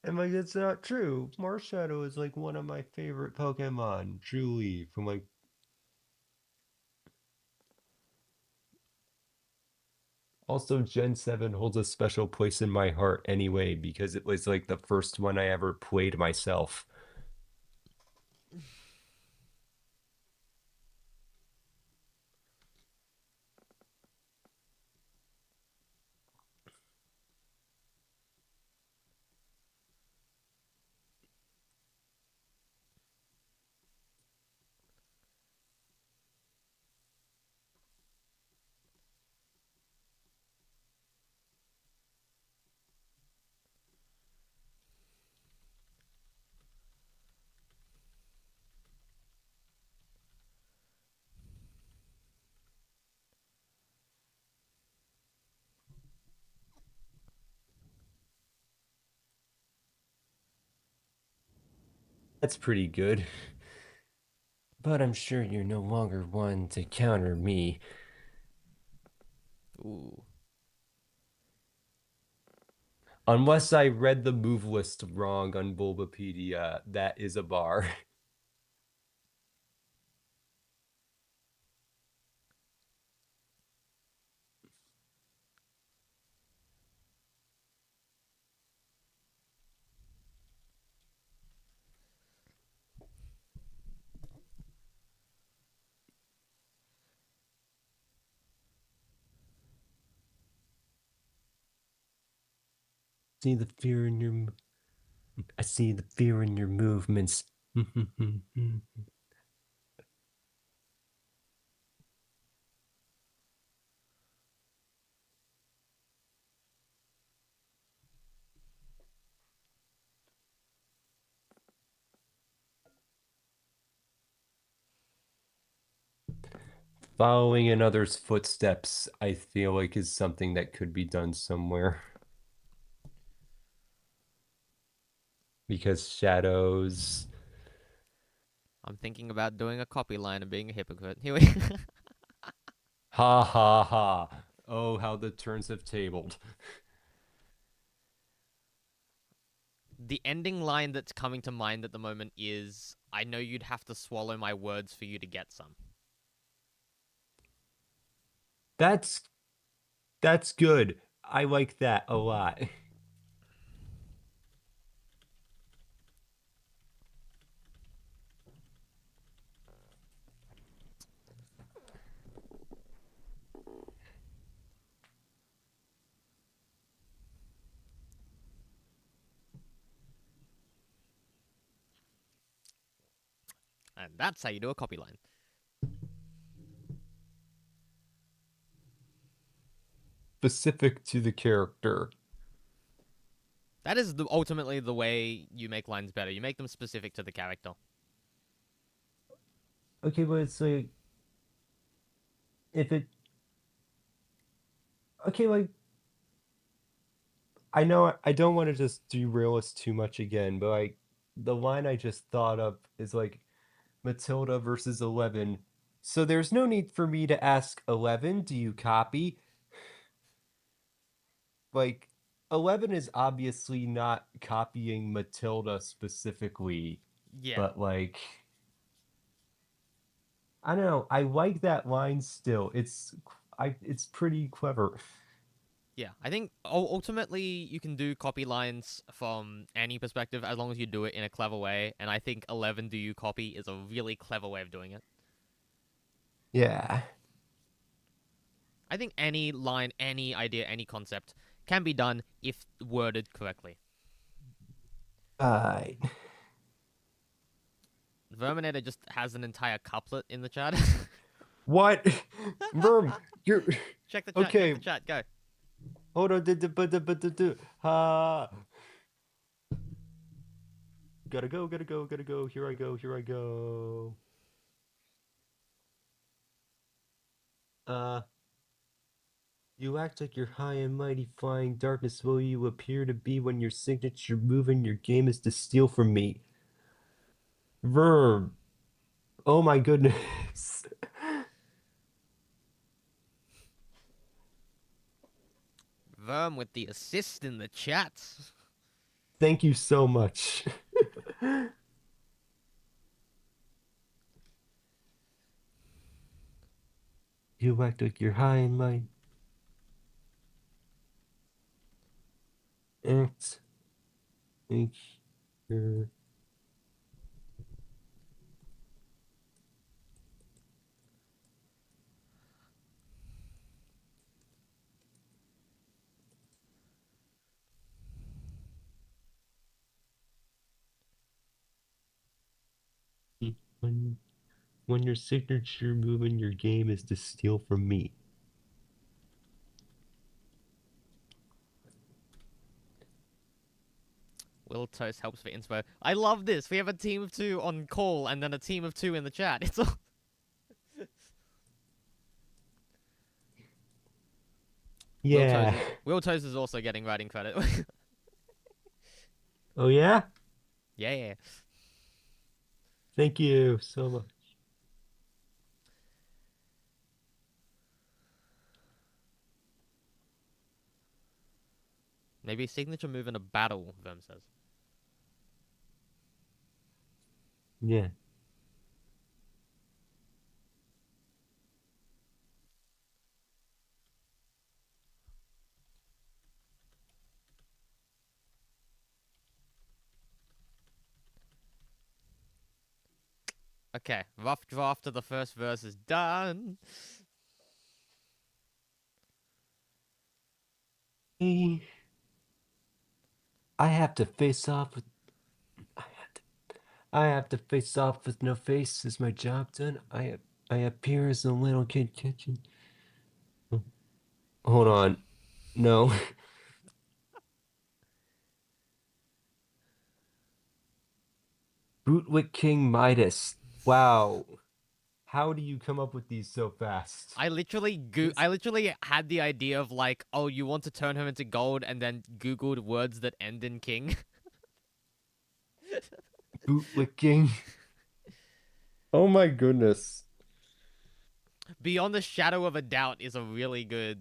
And like it's not true. Marshadow is like one of my favorite Pokemon, truly. From like also Gen 7 holds a special place in my heart anyway, because it was like the first one I ever played myself. That's pretty good. But I'm sure you're no longer one to counter me. Ooh. Unless I read the move list wrong on Bulbapedia, that is a bar. See the fear in your I see the fear in your movements. Following in others' footsteps, I feel like is something that could be done somewhere. Because shadows. I'm thinking about doing a copy line and being a hypocrite. Here we Ha ha ha. Oh, how the turns have tabled. The ending line that's coming to mind at the moment is I know you'd have to swallow my words for you to get some. That's that's good. I like that a lot. And that's how you do a copy line. Specific to the character. That is ultimately the way you make lines better. You make them specific to the character. Okay, but it's like if it okay, like I know I don't want to just derail us too much again, but like the line I just thought of is like Matilda versus 11. So there's no need for me to ask 11, do you copy? Like 11 is obviously not copying Matilda specifically, Yeah. but like I don't know, I like that line still. It's pretty clever. Yeah, I think ultimately you can do copy lines from any perspective as long as you do it in a clever way. And I think 11 do you copy is a really clever way of doing it. Yeah. I think any line, any idea, any concept can be done if worded correctly. Uh Verminator just has an entire couplet in the chat. what? Verm, you're Check the chat, check okay. the chat, go. Hold on. Ha. Gotta go, gotta go, gotta go. Here I go, here I go. Uh, you act like you're high and mighty flying darkness will you appear to be when your signature move in your game is to steal from me. Verb. Oh my goodness. Verm with the assist in the chat. Thank you so much. You act like you're high in my act like you're when your signature move in your game is to steal from me. Will Toast helps for inspo. I love this. We have a team of 2 on call and then a team of 2 in the chat. It's all. Yeah. Will Toast is also getting writing credit. Oh yeah? Yeah. Thank you so much. Maybe signature move in a battle, Verm says. Yeah. Okay, rough draft of the first verse is done. Hey, I have to face off with I have to face off with no face. Is my job done? I appear as a little kid kitchen. Hold on. No. Bootlick King Midas. Wow. How do you come up with these so fast? I literally had the idea of like, oh, you want to turn her into gold, and then Googled words that end in king. Bootlick King. Oh my goodness. Beyond the shadow of a doubt is a really good.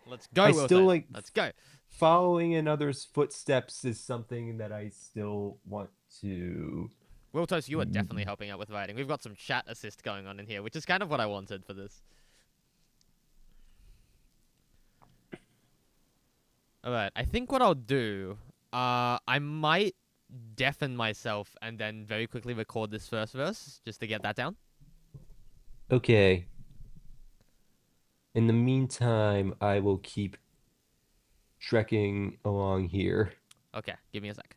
Let's I go, Will still Toast. like Let's go. following in others' footsteps is something that I still want to. Will Toast, you are definitely helping out with writing. We've got some chat assist going on in here, which is kind of what I wanted for this. Alright, I think what I'll do, I might deafen myself and then very quickly record this first verse just to get that down. Okay. In the meantime, I will keep trekking along here. Okay, give me a sec.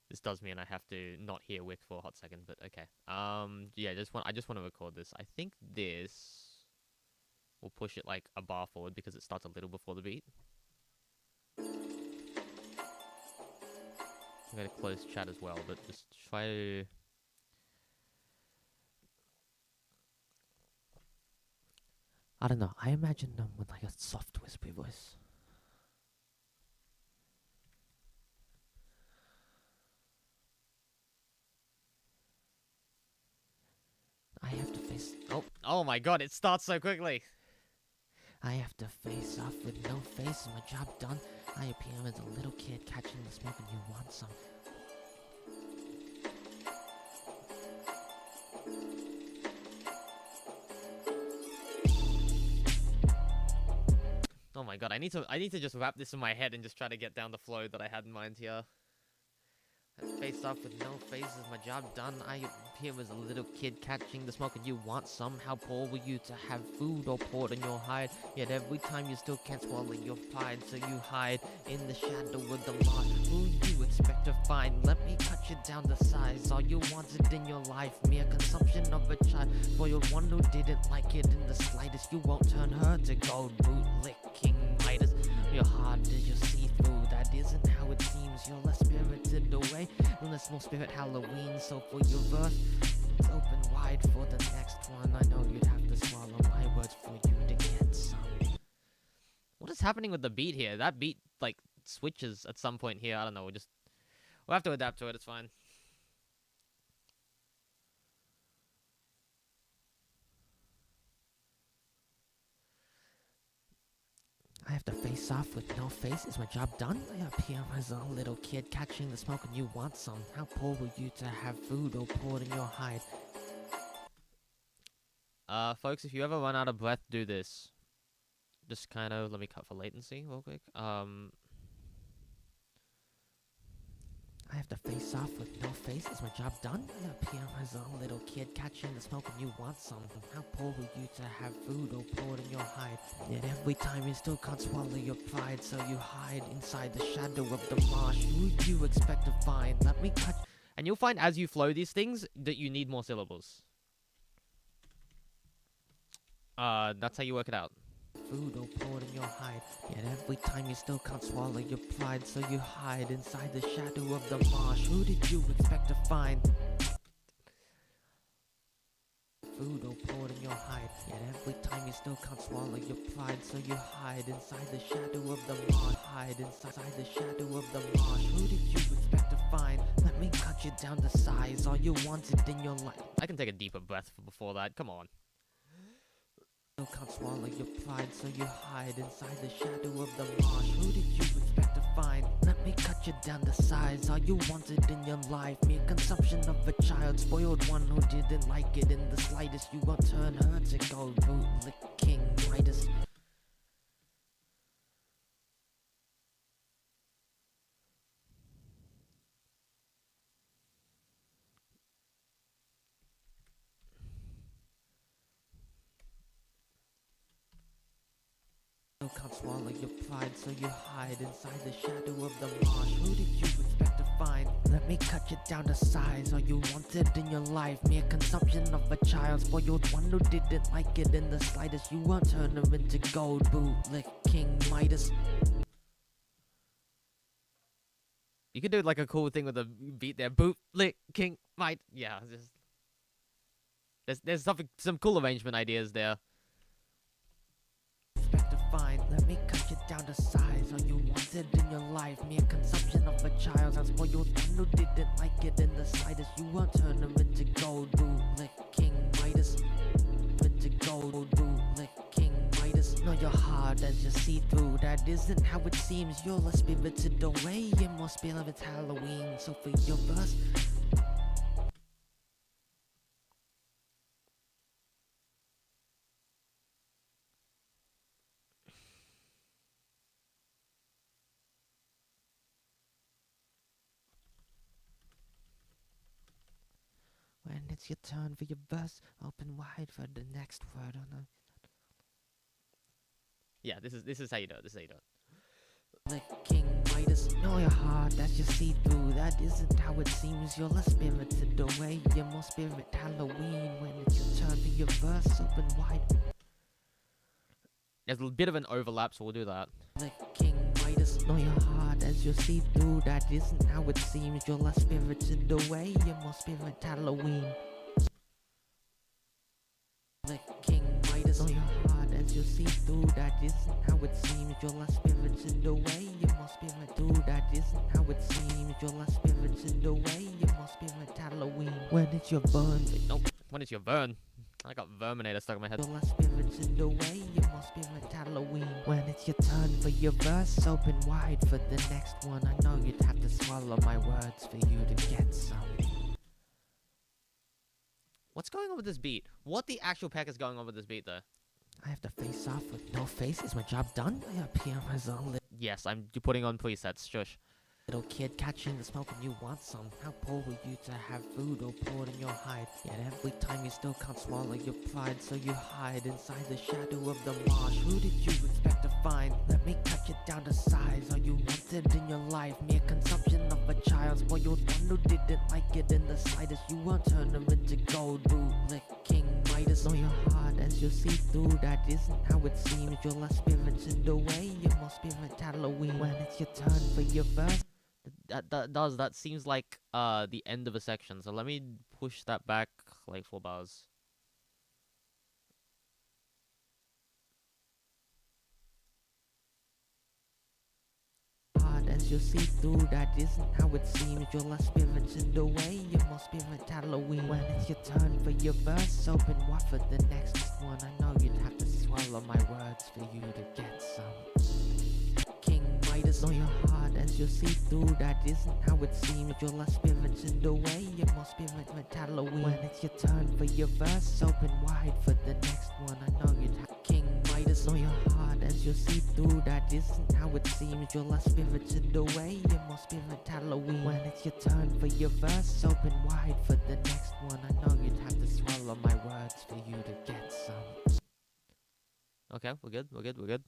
This does mean I have to not hear Wick for a hot second, but okay. Yeah, I just want to record this. I think this will push it like a bar forward because it starts a little before the beat. I'm gonna close chat as well, but just try to. I don't know. I imagine them with like a soft, whispery voice. I have to face. Oh my god! It starts so quickly. I have to face off with no face, and my job done. I appear as a little kid catching the smoke, and you want some. Oh my god! I need to just wrap this in my head and just try to get down the flow that I had in mind here. Face off with no face is my job done. I appear as a little kid catching the smoke, and you want some. How poor were you to have food all poured on your hide? Yet every time you still can't swallow your pride, so you hide in the shadow of the lot. Who you expect to find? Let me cut you down to size. All you wanted in your life, mere consumption of a child. For your one who didn't like it in the slightest, you won't turn her to gold. Boot-licking Midas. Your heart is your see-through. That isn't how it seems. You're less spirited away than a small spirit Halloween. So for your verse, it's open wide for the next one. I know you'd have to swallow my words for you to get some. What is happening with the beat here? That beat like switches at some point here. I don't know. We'll have to adapt to it. It's fine. I have to face off with no face. Is my job done? I appear as a little kid catching the smoke and you want some. How poor were you to have food all poured in your hide? Folks, if you ever run out of breath, do this. Just kind of, let me cut for latency real quick. I have to face off with no face. Is my job done? I appear as a little kid catching the smoke and you want some. How poor were you to have food all poured in your hide? Yet every time you still can't swallow your pride, so you hide inside the shadow of the marsh. Who do you expect to find? Let me cut. And you'll find as you flow these things that you need more syllables. That's how you work it out. Food all poured in your hide. Yet every time you still can't swallow your pride, so you hide inside the shadow of the marsh. Who did you expect to find? Food all poured in your hide. Yet every time you still can't swallow your pride, so you hide inside the shadow of the marsh. Hide inside the shadow of the marsh. Who did you expect to find? Let me cut you down to size. All you wanted in your life. I can take a deeper breath before that. Come on. You can't swallow your pride, so you hide inside the shadow of the marsh. Who did you expect to find? Let me cut you down to size. All you wanted in your life, mere consumption of a child, spoiled one who didn't like it in the slightest. You won't turn her to gold, bootlicking Midas. You can't swallow your pride, so you hide inside the shadow of the marsh. Who did you expect to find? Let me cut you down to size. All you wanted in your life, mere consumption of a child, spoiled one who didn't like it in the slightest. You won't turn her into gold, bootlicking Midas. You could do like a cool thing with a beat there, bootlicking Midas. Yeah, just there's some cool arrangement ideas there. Fine, let me cut you down to size. All you wanted in your life, mere consumption of a child, and spoiled one who didn't like it in the slightest. You won't turn her into gold, bootlicking Midas. Into gold, bootlicking Midas. Know your heart as you see through. That isn't how it seems. You're a spirited away, you're more spirit, it's Halloween. So for your verse, when it's your turn for your verse, open wide for the next word on the. Yeah, this is how you do it. This is how you do it. Licking Midas, know your heart as you see through. That isn't how it seems. You're less spirited away. You're more spirit Halloween. When it's your turn for your verse, open wide. There's a bit of an overlap, so we'll do that. Licking Midas, know your heart as you see through. That isn't how it seems. You're less spirited away. You're more spirit Halloween. Licking Midas, know your heart as you see through. That isn't how it seems. You're less spirited away. You're more spirit through. That isn't how it seems. You're less spirited away. You're more spirit Halloween. When it's your burn. Nope. When it's your burn. I got Verminator stuck in my head. You're less spirited away. You're more spirit Halloween. When it's your turn for your verse, open wide for the next one. I know you'd have to swallow my words for you to get some. What's going on with this beat? What the actual peck is going on with this beat, though? I have to face off with no face. Is my job done? I appear as a little. Yes, I'm putting on presets. Shush. Little kid catching the smoke and you want some. How poor were you to have food all poured in your hide? Yet every time you still can't swallow your pride, so you hide inside the shadow of the marsh. Who did you expect to find? Let me cut you down to size. All you wanted in your life, mere consumption of a child, spoiled one who didn't like it in the slightest. You won't turn her into gold, bootlicking Midas. Know your heart as you see through. That isn't how it seems. You're less spirited away. You're more spirit Halloween. When it's your turn for your verse. That seems like the end of a section, so let me push that back like 4 bars. as you see through. That isn't how it seems. Your last spirit's in the way. Your more spirit Halloween. When it's your turn for your verse, open wide for the next one. I know you'd have to swallow my words for you to get some. King Midas on your heart as you see through. That isn't how it seems. Your last spirit's in the way. Your more spirit Halloween. When it's your turn for your verse, open wide for the next one. I know you'd have King Midas on your heart as you see through. That isn't how it seems. Your last spirit's in the way. Your more spirit Halloween. When it's your turn for your verse, open wide for the next one. I know you'd have to swallow my words for you to get some. Okay, we're good. We're good. We're good.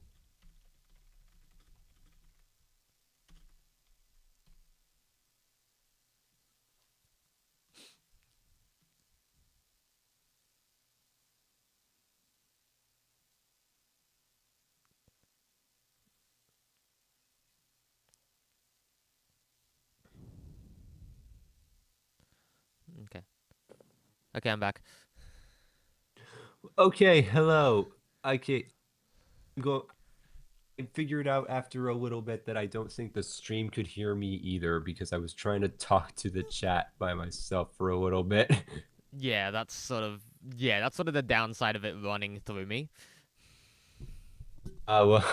Okay. Okay, I'm back. Okay, hello. Okay, go. I figured out after a little bit that I don't think the stream could hear me either because I was trying to talk to the chat by myself for a little bit. Yeah, that's sort of the downside of it running through me. Well,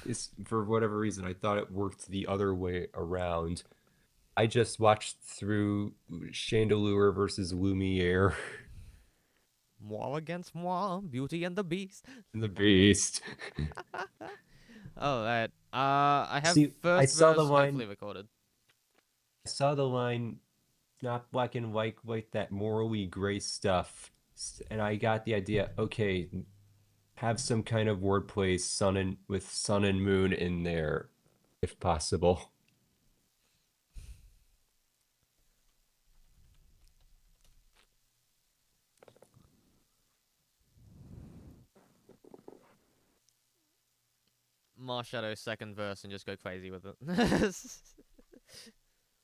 it's for whatever reason I thought it worked the other way around. I just watched through Chandelure versus Lumiere Moi against moi, Beauty and the Beast. and the Beast. All right. I have See, first verse hopefully recorded. I saw the line, not black and white like that morally gray stuff, and I got the idea. Okay, have some kind of wordplay, with sun and moon in there, if possible. Marshallow's second verse and just go crazy with it.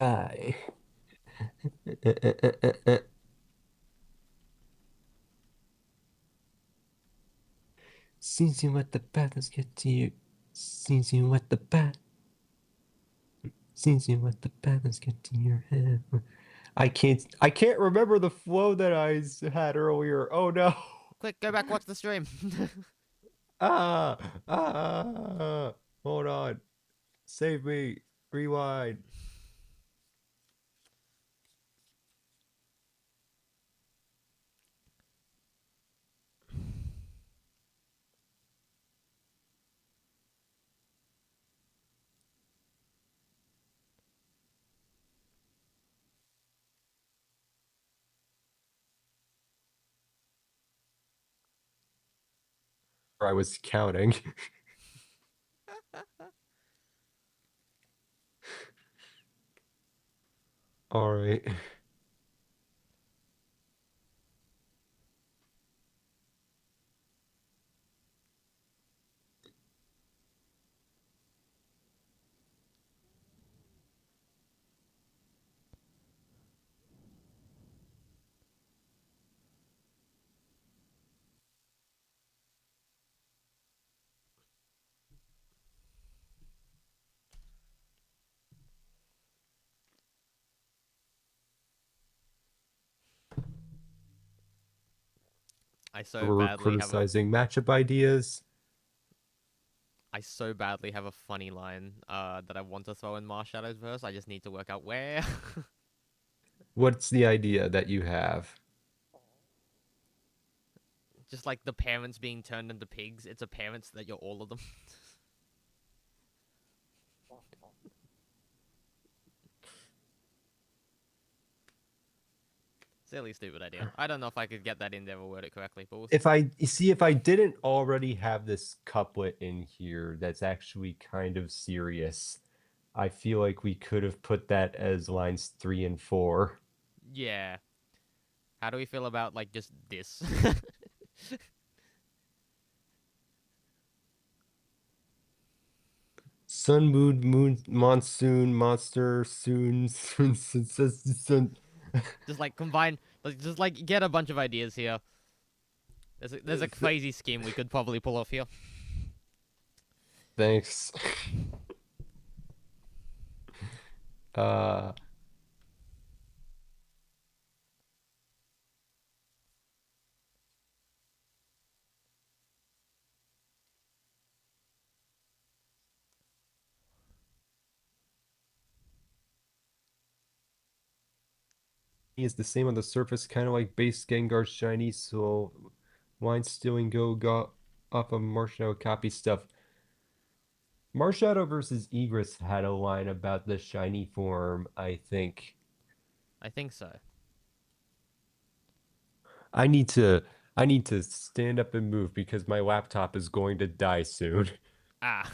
Aye. Sees you what the battles get to you. Sees you what the Sees you what the battles get to your head. I can't remember the flow that I had earlier. Oh no. Quick, go back, watch the stream. Ah, hold on. Save me. Rewind. Or I was counting. All right. I so We're badly have a criticizing matchup ideas. I so badly have a funny line that I want to throw in Marshallow's verse. I just need to work out where. What's the idea that you have? Just like the parents being turned into pigs. It's apparent that you're all of them. Silly, stupid idea. I don't know if I could get that in there or word it correctly, but If I didn't already have this couplet in here that's actually kind of serious, I feel like we could have put that as lines 3 and 4. yeah. How do we feel about like just this? Sun, moon, monsoon, monster, soon. Just like combine, just like get a bunch of ideas here. There's a crazy scheme we could probably pull off here. Thanks. Uh, is the same on the surface, kind of like base Gengar shiny, so wine stealing go off of Marshadow copy stuff. Marshadow versus Egress had a line about the shiny form, I think. I think so. I need to I need to stand up and move because my laptop is going to die soon. Ah,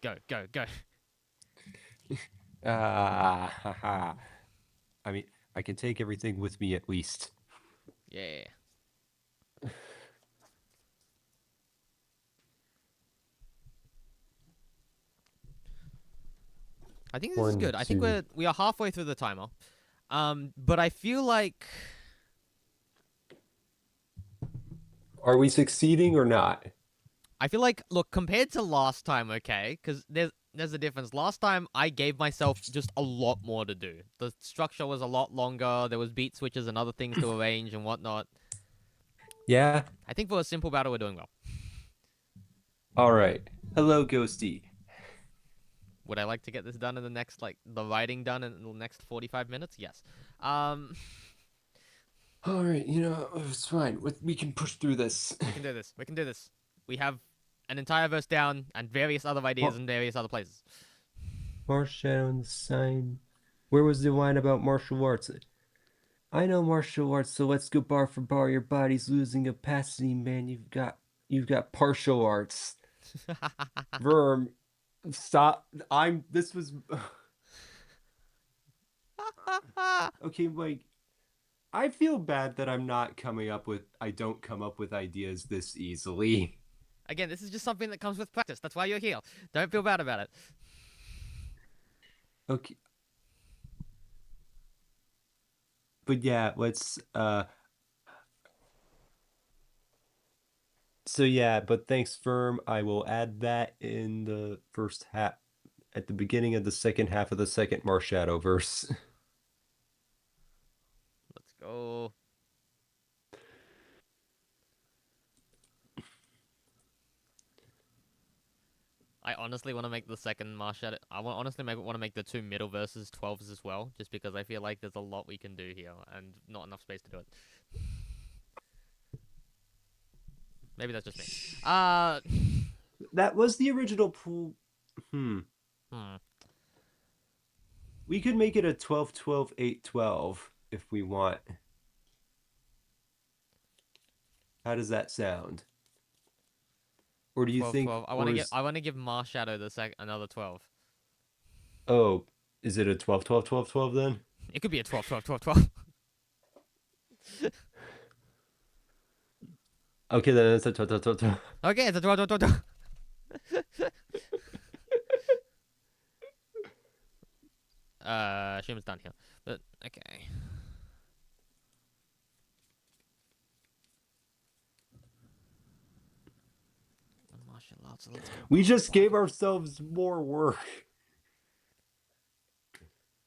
go, go, go. Ah, haha. I mean, I can take everything with me at least. Yeah. I think this is One, good. I think two. we are halfway through the timer. But I feel like Are we succeeding or not? look, compared to last time, okay, because there's a difference. Last time I gave myself just a lot more to do. The structure was a lot longer. There was beat switches and other things to arrange and whatnot. Yeah? I think for a simple battle, we're doing well. All right. Hello, Ghosty. Would I like to get this done in the next the writing done in the next 45 minutes? Yes. Um, All right, it's fine. We can push through this. we can do this. We can do this. We have an entire verse down and various other ideas Mar in various other places. Marshadow and the sign. Where was the line about martial arts? I know martial arts, so let's go bar for bar. Your body's losing capacity, man. You've got partial arts. Verm, stop. This was okay, like I feel bad that I don't come up with ideas this easily. Again, this is just something that comes with practice. That's why you're here. Don't feel bad about it. Okay, but yeah, let's so yeah, but thanks, Firm. I will add that in the first half at the beginning of the second half of the second Marshadow verse. Let's go. I honestly want to make the second Marshadow. Want to make the two middle verses 12s as well, just because I feel like there's a lot we can do here and not enough space to do it. Maybe that's just me. That was the original pool. Hmm. Hmm. We could make it a 12, 12, 8, 12 if we want. How does that sound? Or do you 12, think 12. or is I want to give Marshadow another 12. oh, is it a 12, 12, 12, 12 then? It could be a 12, 12, 12, 12. Okay, then it's a 12, 12, 12, 12. Okay, it's a 12, 12, 12, 12. Shuma's done here. But, okay. Martial arts, let's go. We just gave ourselves more work.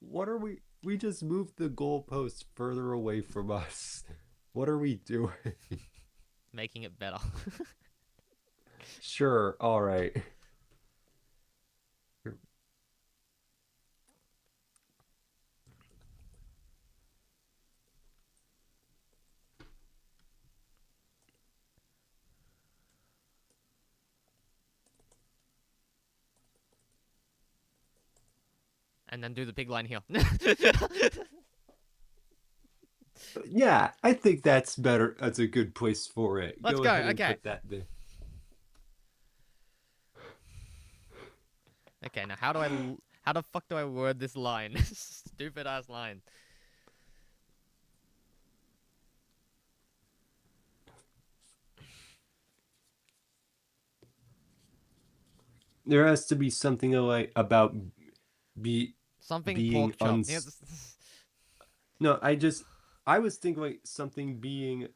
What are we just moved the goalpost further away from us. What are we doing? Making it better. Sure, all right. And then do the pig line here. Yeah, I think that's better. That's a good place for it. Let's Go go. ahead and Okay. put that there. Okay, now how the fuck do I word this line? Stupid ass line. There has to be something like about be Something being pork chop. Yeah, this- no, I was thinking like something being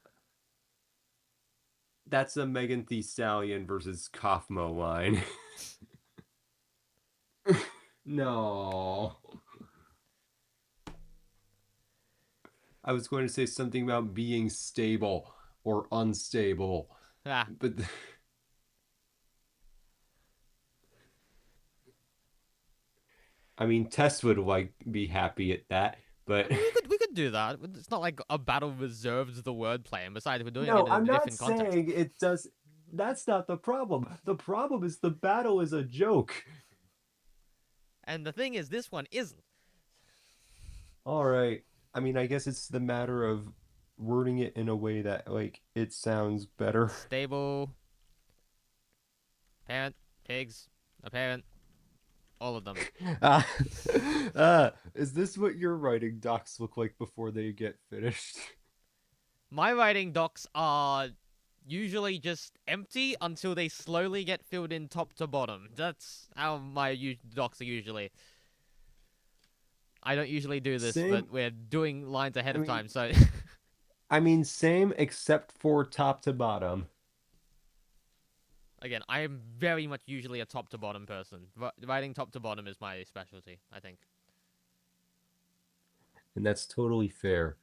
that's a Megan Thee Stallion versus Kaufmo line. No. I was going to say something about being stable or unstable, Ah, but I mean, Tess would like be happy at that, I but mean, we could do that. It's not like a battle reserves the wordplay, and besides, we're doing it no, in a I'm not different context. saying it does. That's not the problem. The problem is the battle is a joke. And the thing is, this one isn't. All right. I mean, I guess it's the matter of wording it in a way that like it sounds better. Stable, parent, pigs, a parent, all of them. Uh, is this what your writing docs look like before they get finished? My writing docs are usually just empty until they slowly get filled in top to bottom. That's how my docs are usually. I don't usually do this, Same. but we're doing lines ahead I of mean, time, so same except for top to bottom, again, I am very much usually a top to bottom person. Writing top to bottom is my specialty, I think. and that's totally fair.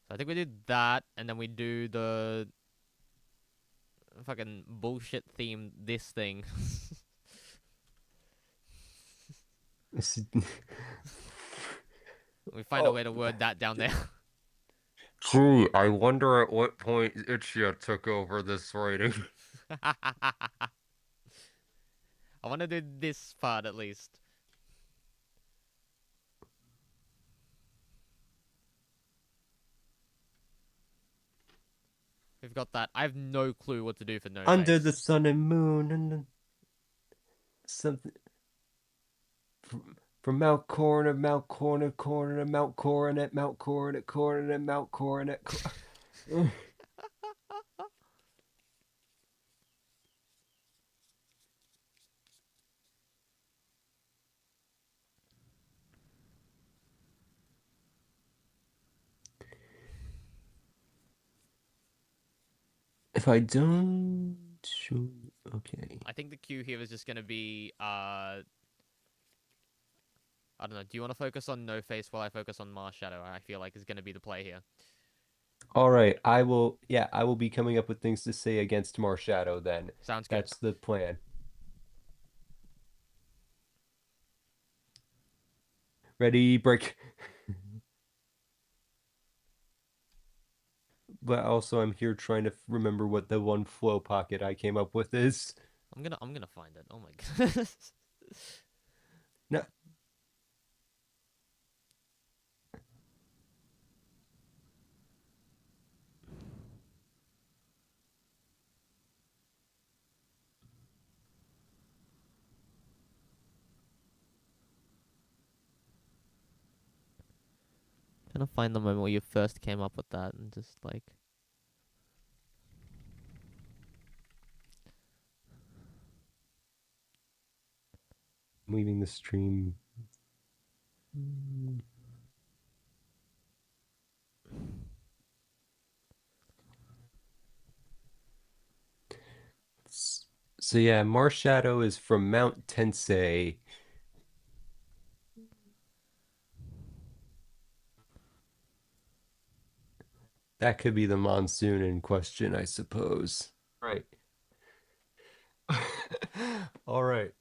So I think we do that, and then we do the fucking bullshit theme this thing. We find a Oh, way to word that down there. gee, I wonder at what point Ichia took over this writing. I want to do this part at least. We've got that. I have no clue what to do for no Under the face. sun and moon and something from Mount Coronet, Mount Coronet, Coronet, Mount Coronet, Mount Coronet, Coronet, Mount Coronet. If I don't show, okay. I think the cue here is just gonna be I don't know. Do you want to focus on no face while I focus on Mars Shadow? I feel like is gonna be the play here. All right, I will. Yeah, I will be coming up with things to say against Marshadow. Then Sounds good. that's the plan. Ready, break. But also, I'm here trying to remember what the one flow pocket I came up with is. I'm gonna find it. Oh my goodness. No, Trying to find the moment where you first came up with that and just like I'm leaving the stream. So yeah, Marshadow is from Mount Tensei. That could be the monsoon in question, I suppose. Right. All right.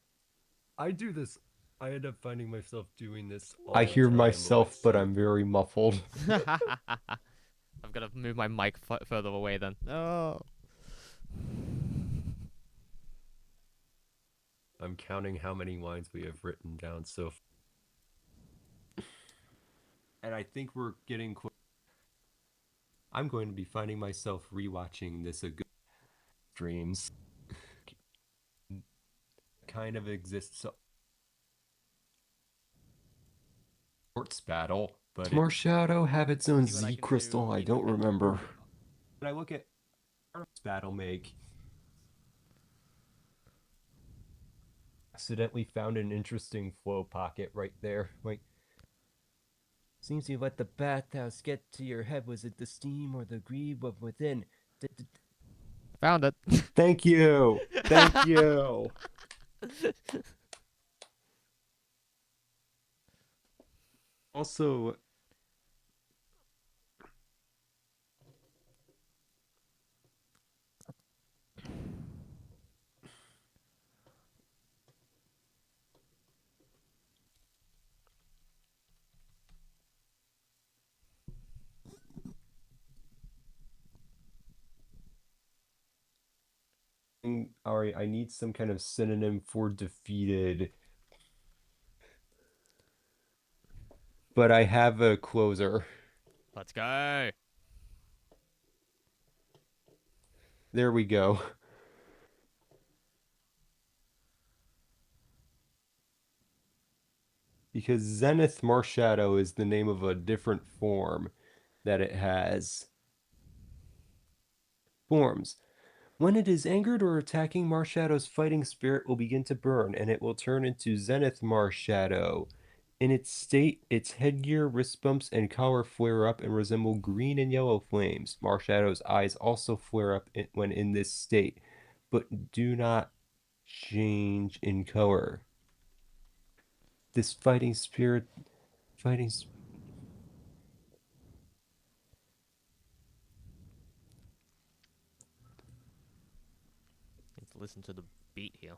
I do this. I end up finding myself doing this all I hear time, myself, but I'm very muffled. I've got to move my mic further away then. Oh. I'm counting how many lines we have written down so far. And I think we're getting close. I'm going to be finding myself rewatching this a good streams. Kind of exists sports battle, but Marshadow have its own Z crystal. I don't remember. When I look at battle make accidentally found an interesting flow pocket right there. Like, seems you let the bathhouse get to your head. Was it the steam or the greed of within? Found it. Thank you. Thank you. Also, all right, I need some kind of synonym for defeated, but I have a closer. Let's go. There we go. Because Zenith Marshadow is the name of a different form that it has. Forms. When it is angered or attacking, Marshadow's fighting spirit will begin to burn, and it will turn into Zenith Marshadow. In its state, its headgear, wrist bumps, and collar flare up and resemble green and yellow flames. Marshadow's eyes also flare up when in this state, but do not change in color. This fighting. Need to listen to the beat here.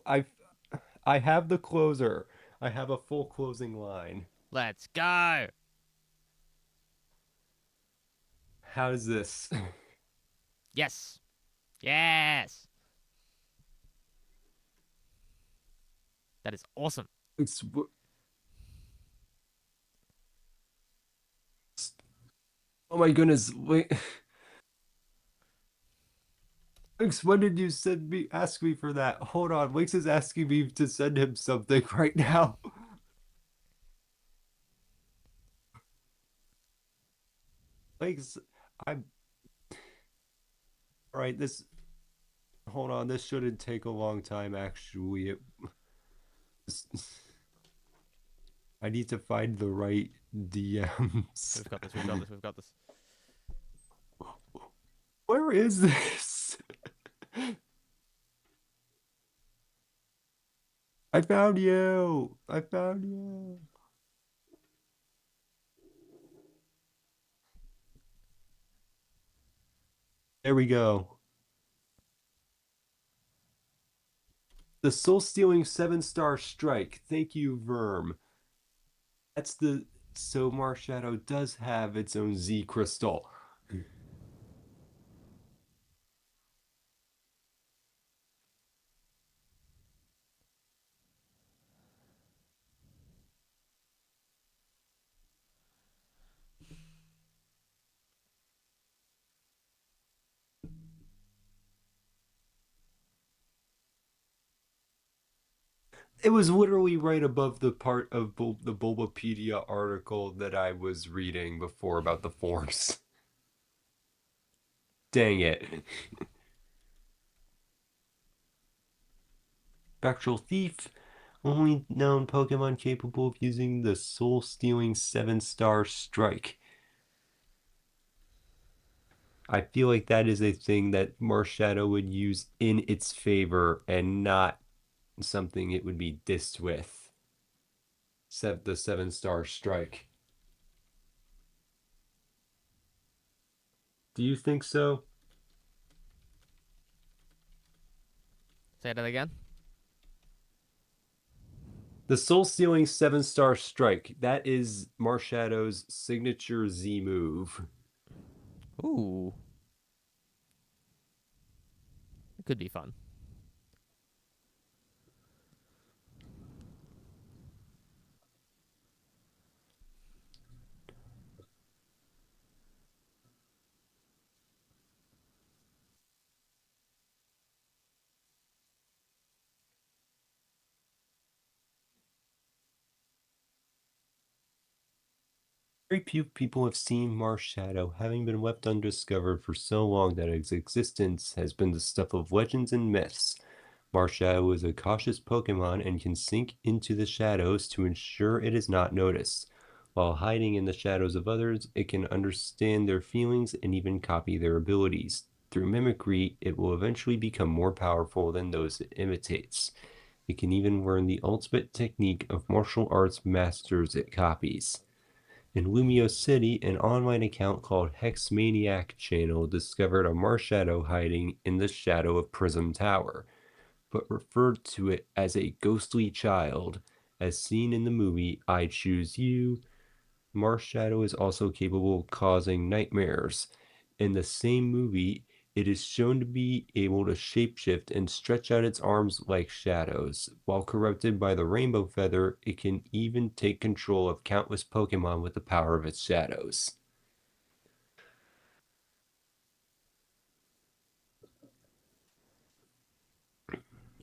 I I have the closer. I have a full closing line. Let's go. How's this? Yes. Yes. That is awesome. It's oh my goodness. Wait. Wix, when did you ask me for that? Hold on. Wix is asking me to send him something right now. Wix, I'm all right. Hold on. This shouldn't take a long time, actually. I need to find the right DMs. We've got this. We've got this. We've got this. Where is this? I found you. I found you. There we go. The soul stealing 7-star strike. Thank you, Verm. That's the so Marshadow does have its own Z crystal. It was literally right above the part of the Bulbapedia article that I was reading before about the forms. Dang it. Spectral Thief, only known Pokemon capable of using the soul stealing 7-star strike. I feel like that is a thing that Marshadow would use in its favor and not something it would be dissed with. The 7-star strike. Do you think so? Say that again. The soul stealing 7-star strike. That is Marshadow's signature Z move. Ooh. It could be fun. Very few people have seen Marsh Shadow, having been left undiscovered for so long that its existence has been the stuff of legends and myths. Marsh Shadow is a cautious Pokemon and can sink into the shadows to ensure it is not noticed. While hiding in the shadows of others, it can understand their feelings and even copy their abilities. Through mimicry, it will eventually become more powerful than those it imitates. It can even learn the ultimate technique of martial arts masters it copies. In Lumio City, an online account called Hexmaniac Channel discovered a Marshadow hiding in the shadow of Prism Tower, but referred to it as a ghostly child. As seen in the movie I Choose You, Marshadow is also capable of causing nightmares. In the same movie, it is shown to be able to shapeshift and stretch out its arms like shadows. While corrupted by the rainbow feather, it can even take control of countless Pokemon with the power of its shadows.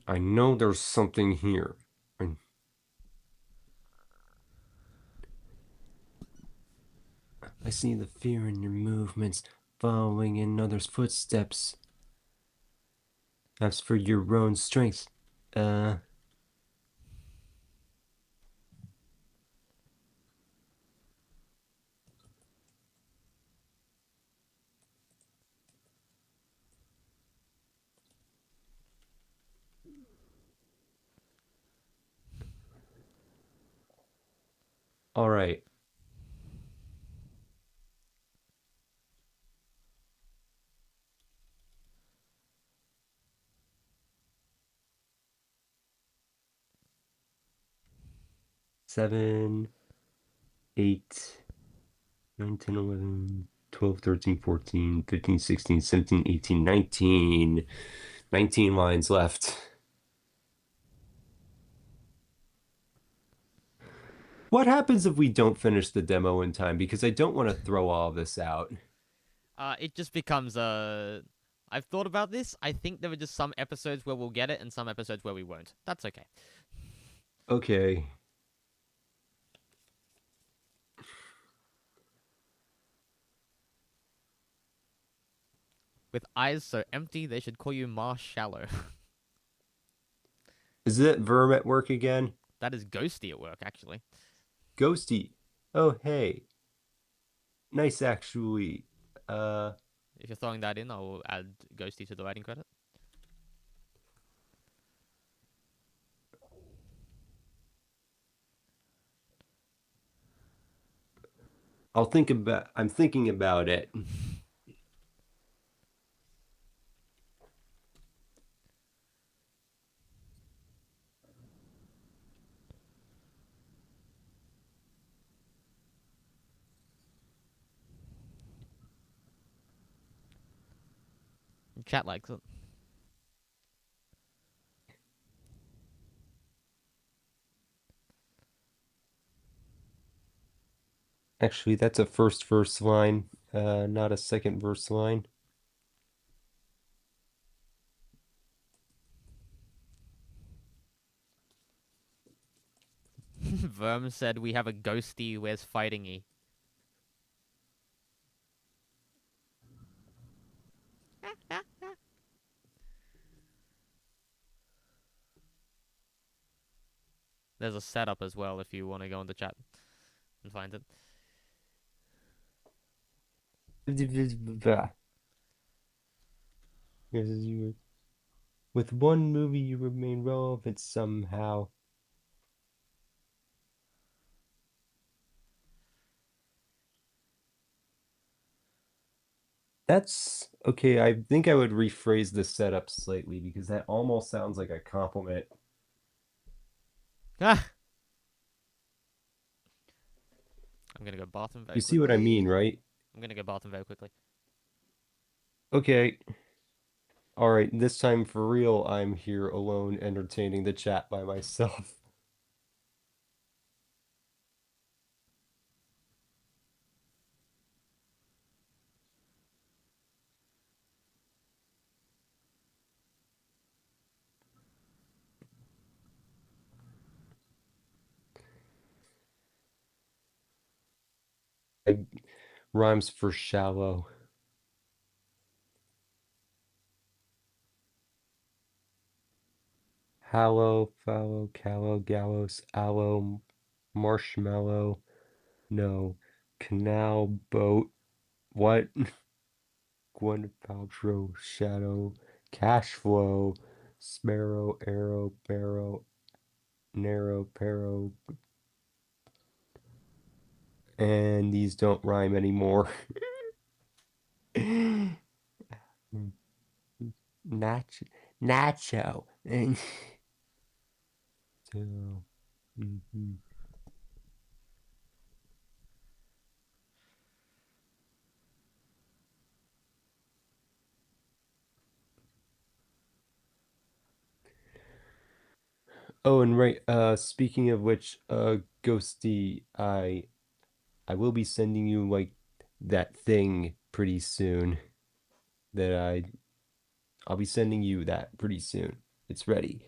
I know there's something here. I see the fear in your movements, following in others' footsteps. As for your own strength, uh, all right. Seven, 8, 9, 10, 11, 12, 13, 14, 15, 16, 17, 18, 19. 19 lines left. What happens if we don't finish the demo in time? Because I don't want to throw all of this out. It just becomes a. I've thought about this. I think there are just some episodes where we'll get it and some episodes where we won't. That's okay. Okay. With eyes so empty, they should call you Mar Shallow. Is it Verm at work again? That is ghosty at work, actually. Ghosty. Oh, hey. Nice, actually. Uh, If you're throwing that in, I'll add ghosty to the writing credit. I'm thinking about it. Chat likes it. Actually, that's a first verse line, not a second verse line. Verm said we have a ghosty. Where's fighting-y? There's a setup as well if you want to go in the chat and find it. With one movie, you remain relevant somehow. That's okay. I think I would rephrase the setup slightly because that almost sounds like a compliment. Ah! I'm gonna go bathroom very You see what I quickly. mean, right? I'm gonna go bathroom very quickly. Okay. All right. This time for real, I'm here alone entertaining the chat by myself. Like rhymes for shallow. Hallow, fallow, callow, gallows, aloe, marshmallow. No. Canal, boat. What? Gwyneth Paltrow, shadow, cash flow, sparrow, arrow, barrow, narrow, parrow, and these don't rhyme anymore. Nacho, nacho. So, mhm. Oh, and right, speaking of which, Ghosty, I will be sending you like that thing pretty soon that I'll be sending you that pretty soon. It's ready.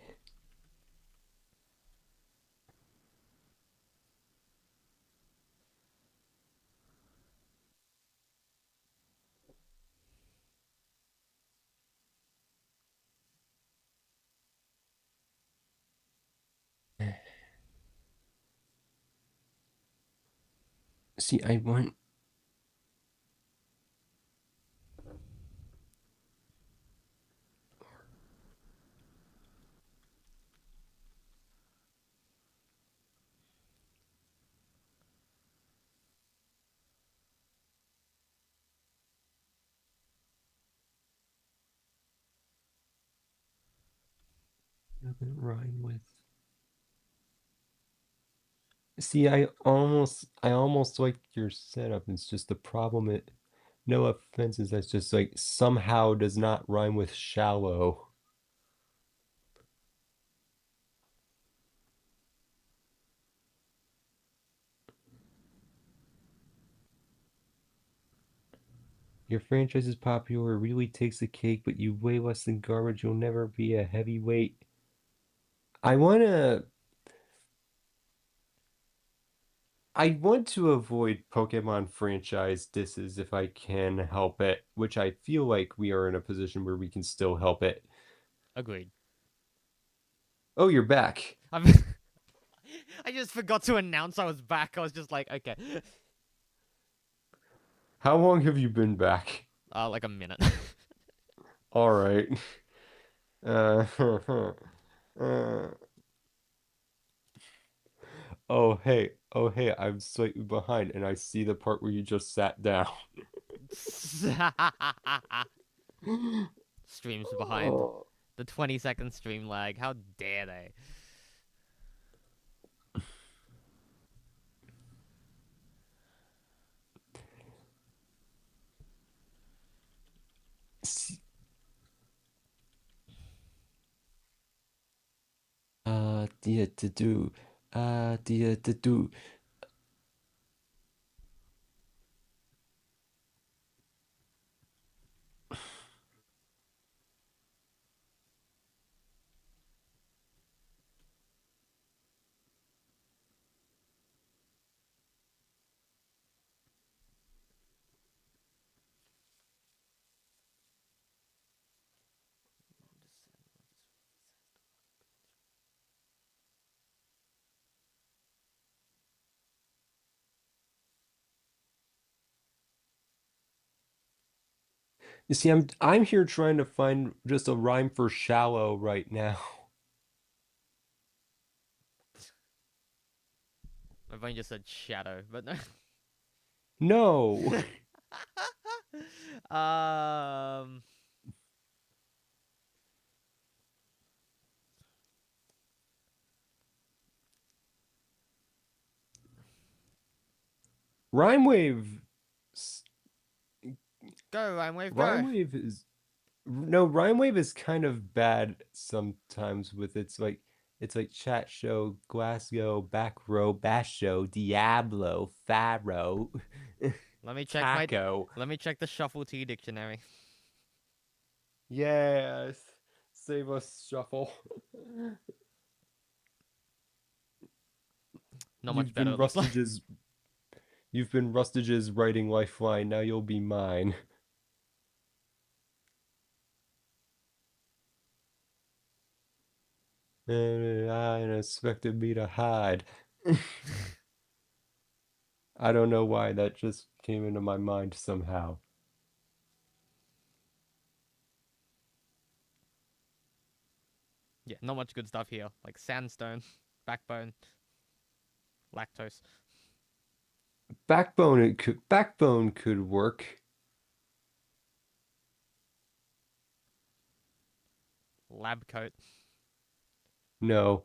See, I want doesn't rhyme with. See, I almost like your setup. It's just the problem. It, no offenses. That's just like somehow does not rhyme with shallow. Your franchise is popular, really takes the cake, but you weigh less than garbage. You'll never be a heavyweight. I wanna. I want to avoid Pokemon franchise disses if I can help it, which I feel like we are in a position where we can still help it. Agreed. Oh, you're back. I'm I just forgot to announce I was back. I was just like, okay. How long have you been back? Like a minute. All right. Uh, uh, oh, hey, I'm slightly behind, and I see the part where you just sat down. Streams behind. Oh. The 20-second stream lag. How dare they? Dear to do, dear to do. You see, I'm here trying to find just a rhyme for shallow right now. My brain just said shadow, but no. No. um. Rhyme wave. Go, Rhyme Wave, Rhyme go. wave is no, Rhyme wave is kind of bad sometimes with it's like chat show, Glasgow, back row, bash show, Diablo, Pharaoh, Let me check my. Taco. Let me check the Shuffle T dictionary. Yes. Save us, shuffle. Not much You've better. been It looks like. Rustage's You've been Rustage's writing lifeline, now you'll be mine. And I expected me to hide. I don't know why that just came into my mind somehow. Yeah, not much good stuff here. Like sandstone, backbone, lactose, Backbone could work. lab coat. No.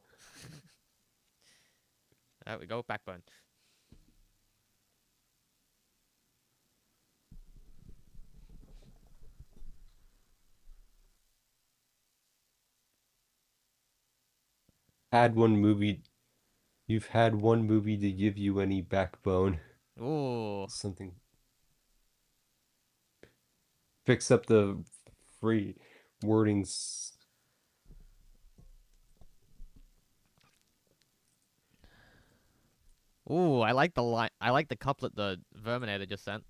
There we go, backbone. Had one movie You've had one movie to give you any backbone. Ooh. Something fix up the free wordings. Ooh, I like the line. I like the couplet the Verminator just sent.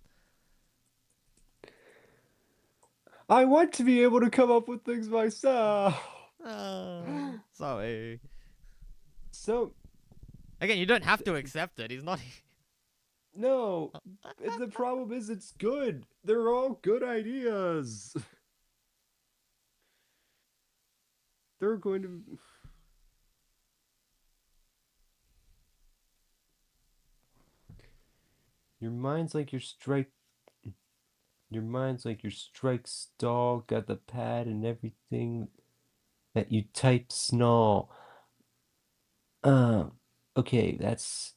I want to be able to come up with things myself. Sorry. So, Again, you don't have to accept it. He's not. no, the problem is it's good. They're all good ideas. They're going to. Your mind's like your strike. Your mind's like your strike stall. Got the pad and everything that you type snarl. Um, okay, that's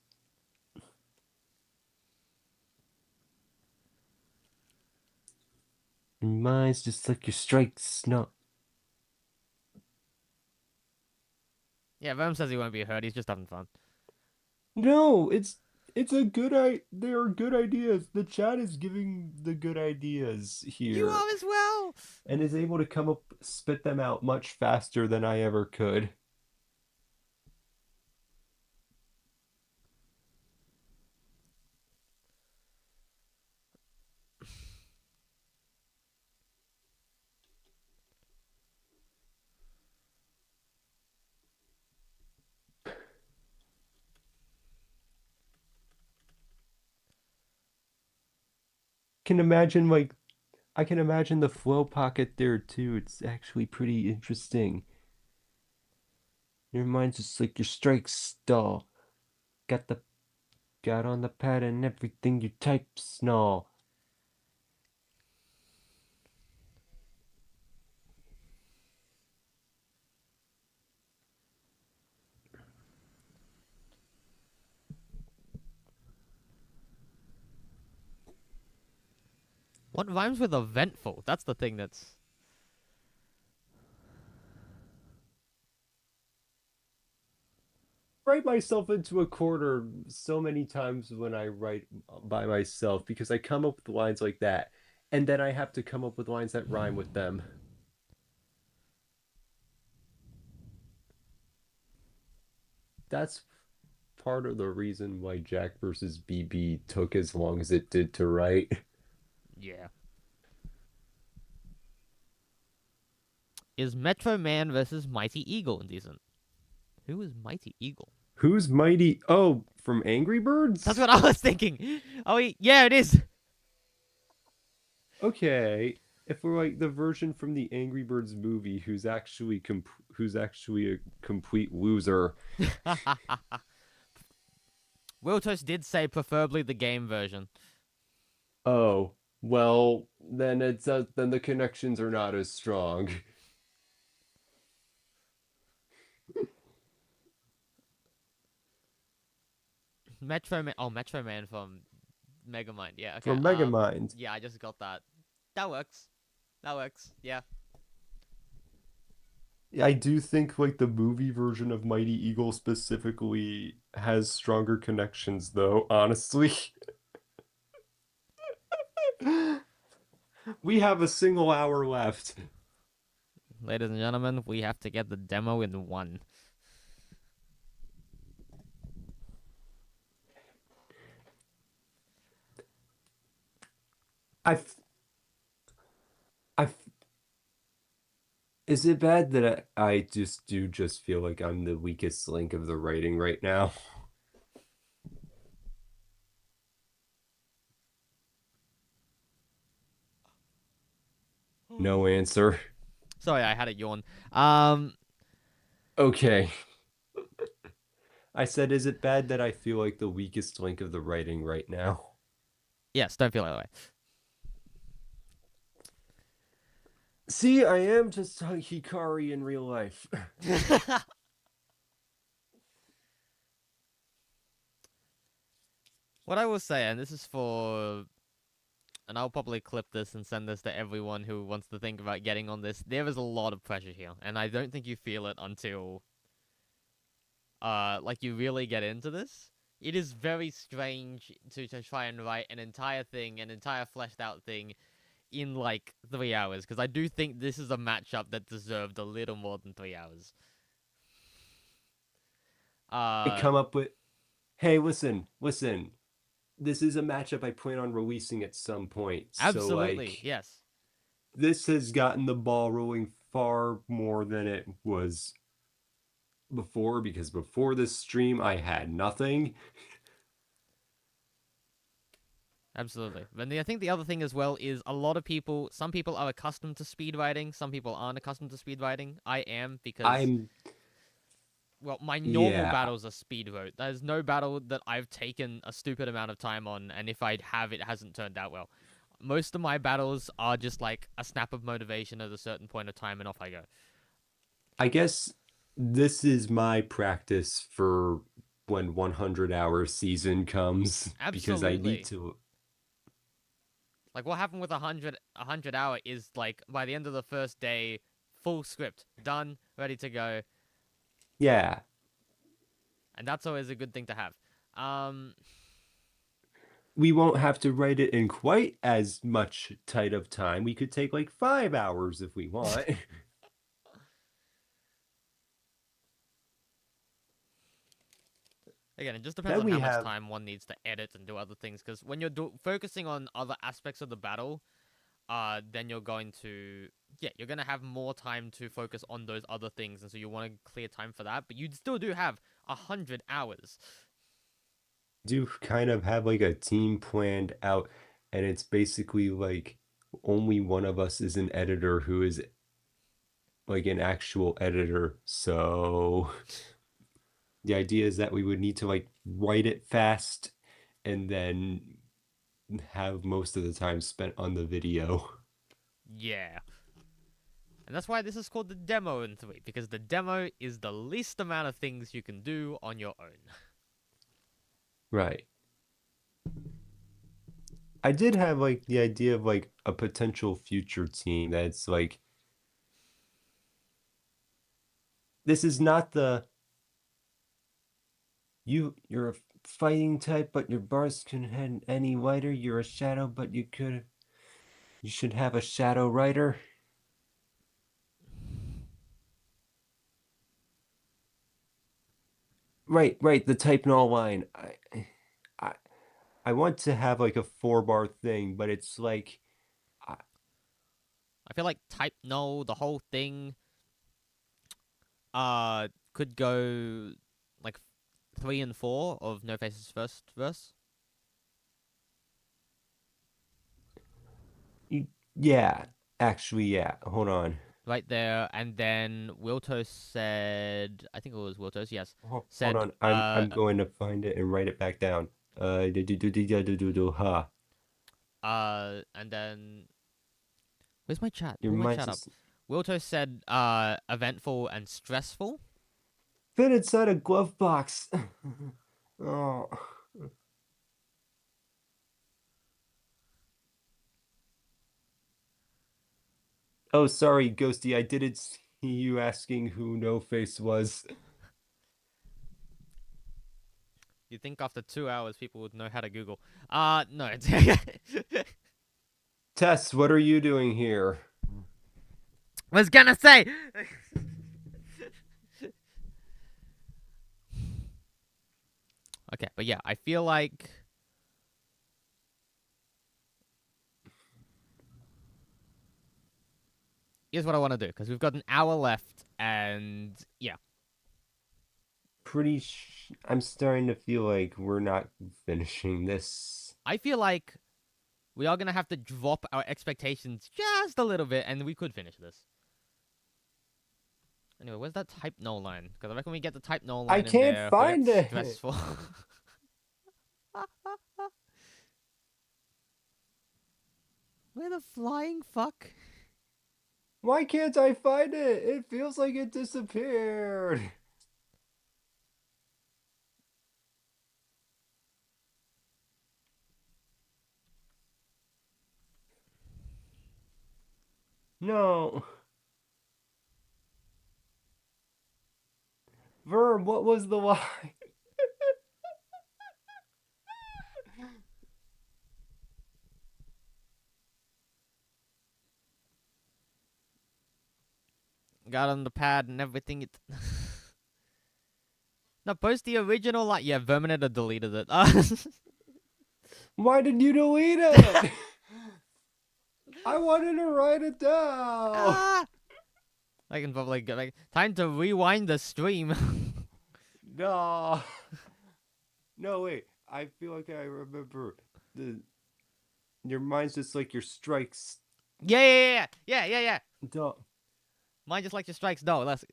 your mind's just like your strike snarl. Yeah, Verm says he won't be hurt. He's just having fun. No, it's a good they are good ideas. The chat is giving the good ideas You here are as well. and is able to spit them out much faster than I ever could. Can imagine like I can imagine the flow pocket there too. It's actually pretty interesting. Your mind's just like your strike stall. Got the got on the pad and everything you type snarl. What rhymes with eventful? That's the thing that's. Write myself into a corner so many times when I write by myself because I come up with lines like that, and then I have to come up with lines that rhyme with them. That's part of the reason why Jack versus BB took as long as it did to write. Yeah. Is Metro Man versus Mighty Eagle decent? Who is Mighty Eagle? Who's Mighty? Oh, from Angry That's Birds? what I was thinking. Oh, yeah, it is. Okay. If we're like the version from the Angry Birds movie who's actually a complete loser. Wiltos did say preferably the game version. Oh, well, then the connections are not as strong. Metro Man. Oh, Metro Man from Megamind. Yeah, okay. From Megamind. Yeah, I just got that. That works. That works. Yeah. I do think like the movie version of Mighty Eagle specifically has stronger connections though, honestly. We have a single hour left. Ladies and gentlemen, we have to get the demo in one. I, f- I, f- is it bad that I just do just feel like I'm the weakest link of the writing right now? No answer. Sorry, I had a yawn. Um, Okay. I said, is it bad that I feel like the weakest link of the writing right now? yes, don't feel that See, I am just Hikari in real life. way. What I will say, and this is for, and I'll probably clip this and send this to everyone who wants to think about getting on this. There is a lot of pressure here, and I don't think you feel it until, like you really get into this. It is very strange to try and write an entire thing, an entire fleshed out thing in like 3 hours, because I do think this is a matchup that deserved a little more than 3 hours. I Uh, come up with, hey, listen. This is a matchup I plan on releasing at some point. So, absolutely, like, yes. this has gotten the ball rolling far more than it was before, because before this stream, I had nothing. Absolutely. And I think the other thing as well is a lot of people, some people are accustomed to speed writing, some people aren't accustomed to speed writing. I am because, I'm, well, my normal yeah, battles are speed wrote. There's no battle that I've taken a stupid amount of time on, and if I have, it hasn't turned out well. Most of my battles are just like a snap of motivation at a certain point of time, and off I go. I guess this is my practice for when 100-hour season comes, because I need Absolutely. to, Like what happened with a hundred hour is like by the end of the first day, full script done, ready to go, yeah. and that's always a good thing to have. Um, We won't have to write it in quite as much tight of time. We could take like 5 hours if we want. Again, it just depends Then on we how much have, time one needs to edit and do other things. Because when you're focusing on other aspects of the battle, then you're going to, yeah, you're gonna have more time to focus on those other things, and so you want to clear time for that. But you still do have 100 hours. do kind of have like a team planned out, and it's basically like only one of us is an editor who is like an actual editor. So the idea is that we would need to like write it fast and then have most of the time spent on the video. Yeah, and that's why this is called the demo in 3, because the demo is the least amount of things you can do on your own. Right. I did have like the idea of like a potential future team that's like, this is not the you're a fighting type, but your bars can head any wider. You're a shadow, but you should have a shadow rider. Right, the type null line. I I want to have like a 4 bar thing, but it's like I, I feel like type null, the whole thing, could go like 3 and 4 of No Face's first verse. yeah, actually yeah. Hold on. Right there, and then Wiltos said, I think it was Wiltos, yes, Hold said, on. I'm going to find it and write it back down. Ha. and then where's my chat? Your Pull my mind chat up. just Wiltos said, eventful and stressful. fit inside a glove box. Oh. Oh, sorry, Ghosty. I didn't see you asking who No Face was. You think after 2 hours people would know how to Google? No. Tess, what are you doing here? Was gonna say. Okay, but yeah, I feel like here's what I want to do because we've got an hour left, and yeah, I'm starting to feel like we're not finishing this. I feel like we are gonna have to drop our expectations just a little bit, and we could finish this. Anyway, where's that type no line? Because I reckon we get the type no I line in can't there, we get find it. stressful. Where the flying fuck? Why can't I find it? It feels like it disappeared. No. Verb, what was the line? Got on the pad and everything. It. No, post the original line. Yeah, Verminator deleted it. Why did you delete it? I wanted to write it down. Ah! I can probably get like time to rewind the stream. No. No, wait. I feel like I remember the. Your mind's just like your strikes. Yeah. Duh. Mine just like your strikes. No, less.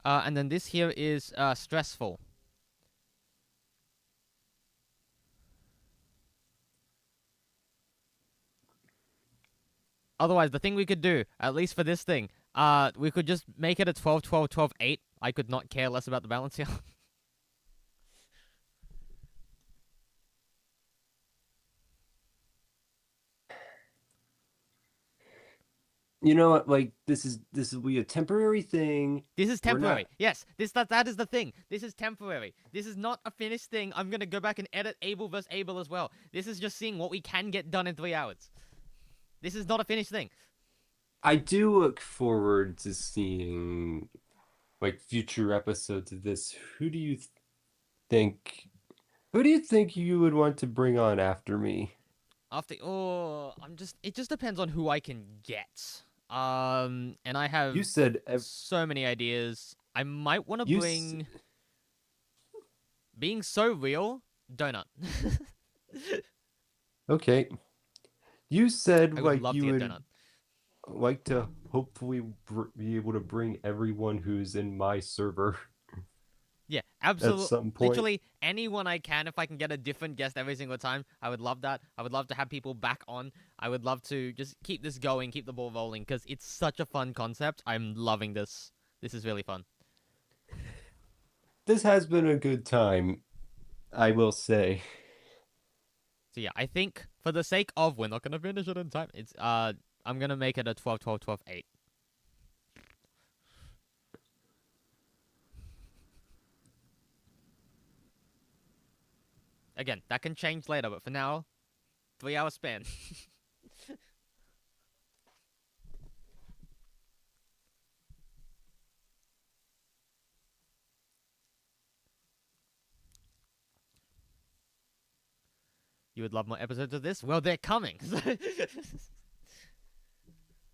And then this here is stressful. Otherwise, the thing we could do, at least for this thing, we could just make it a 12, 12, 12, 8. I could not care less about the balance here. You know what? Like this will be a temporary thing. This is We're temporary. not. Yes, that is the thing. This is temporary. This is not a finished thing. I'm gonna go back and edit Able vs. Able as well. This is just seeing what we can get done in 3 hours. This is not a finished thing. I do look forward to seeing like future episodes of this. Think? Who do you think you would want to bring on after me? It just depends on who I can get. And I have You said so many ideas. I might want to you. bring being so real donut. Okay. You said I would like love you to get would donut. like to hopefully be able to bring everyone who's in my server Yeah, at absolutely. some point. Literally anyone I can. If I can get a different guest every single time, I would love that. I would love to have people back on. I would love to just keep this going, keep the ball rolling, because it's such a fun concept. I'm loving this. This is really fun. This has been a good time, I will say. So yeah, I think for the sake of we're not gonna finish it in time. I'm gonna make it a 12, 12, 12, 8. Again, that can change later, but for now, 3 hour span. You would love more episodes of this? Well, they're coming.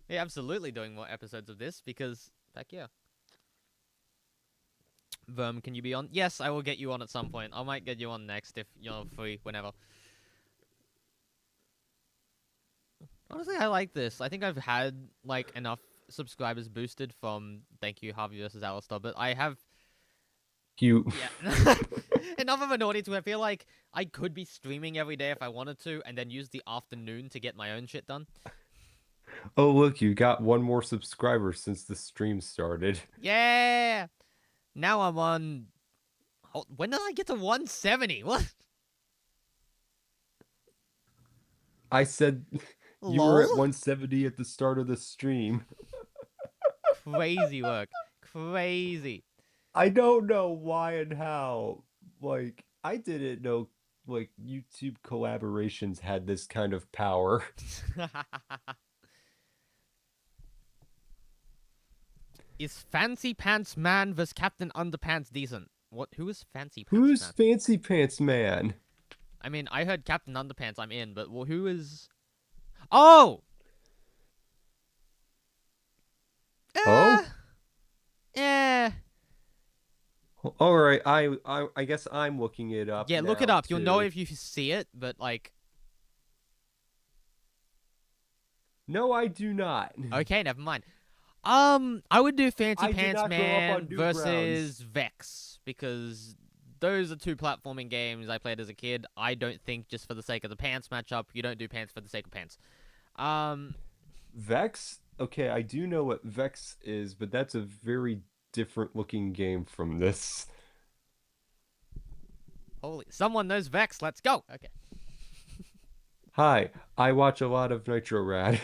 Yeah, absolutely doing more episodes of this because, heck yeah. Verm, can you be on? Yes, I will get you on at some point. I might get you on next if you're free, whenever. Honestly, I like this. I think I've had, like, enough subscribers boosted from Thank You, Harvey vs. Alistar, but I have... You. Yeah. Enough of an audience where I feel like I could be streaming every day if I wanted to, and then use the afternoon to get my own shit done. Oh, look, you got one more subscriber since the stream started. Yeah! Now I'm on... When did I get to 170? What? I said you were at 170 at the start of the stream. Crazy work. Crazy. I don't know why and how. Like, I didn't know like YouTube collaborations had this kind of power. Is Fancy Pants Man vs. Captain Underpants decent? What? Who is Fancy Pants Who's Man? Fancy Pants Man? I mean, I heard Captain Underpants, I'm in, but who is... Oh! Eh, Oh, eh. all right. I guess I'm looking it up Yeah, look it now up. You'll know too. if you see it, but like, No, I do not. okay, never mind. I would do Fancy I did Pants not grow up on Man Newgrounds. versus Vex because those are two platforming games I played as a kid. I don't think just for the sake of the pants matchup, you don't do pants for the sake of pants. Um, Vex? Okay, I do know what Vex is, but that's a very different looking game from this. holy, someone knows Vex. Let's go. Okay. Hi, I watch a lot of Nitro Rad.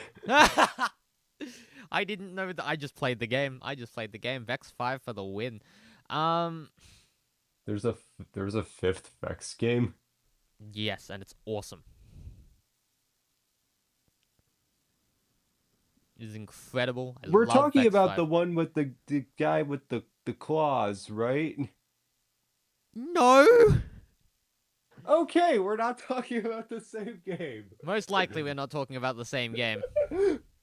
I didn't know that. I just played the game. I just played the game. Vex 5 for the win. Um, There's a fifth Vex game. yes, and it's awesome. It is incredible. I We're love talking Vex about 5. the one with the guy with the claws, right? No! Okay, we're not talking about the same game. Most likely we're not talking about the same game.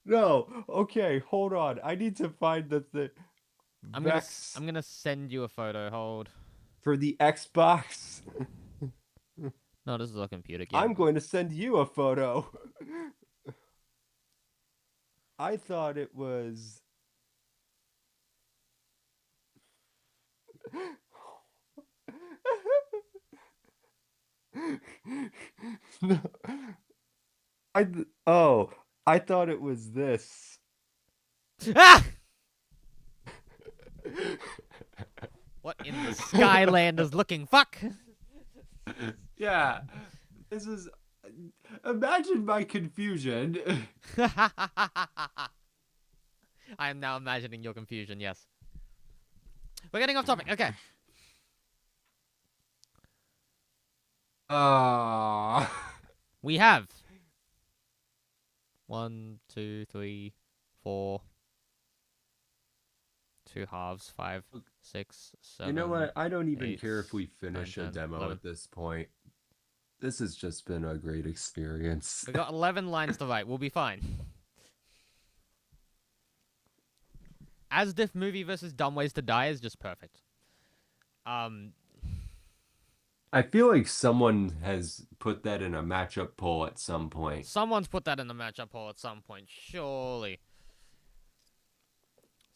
No, okay, hold on. I need to find the I'm Vex gonna send you a photo. Hold. for the Xbox. No, this is a computer game. I'm going to send you a photo. I thought it was. No, oh, I thought it was this. Ah! What in the Skyland is looking fuck? Yeah, this is. Imagine my confusion. I am now imagining your confusion. Yes. We're getting off topic. Okay. Ah. We have 1, 2, 3, 4, 2 halves, 5, 6, You know 7, what? I don't even 8, care if we 9, finish a 10, demo 11. at this point. This has just been a great experience. We got 11 lines to write. We'll be fine. As Diff Movie versus Dumb Ways to Die is just perfect. Um, I feel like someone has put that in a matchup poll at some point. Someone's put that in the matchup poll at some point, surely.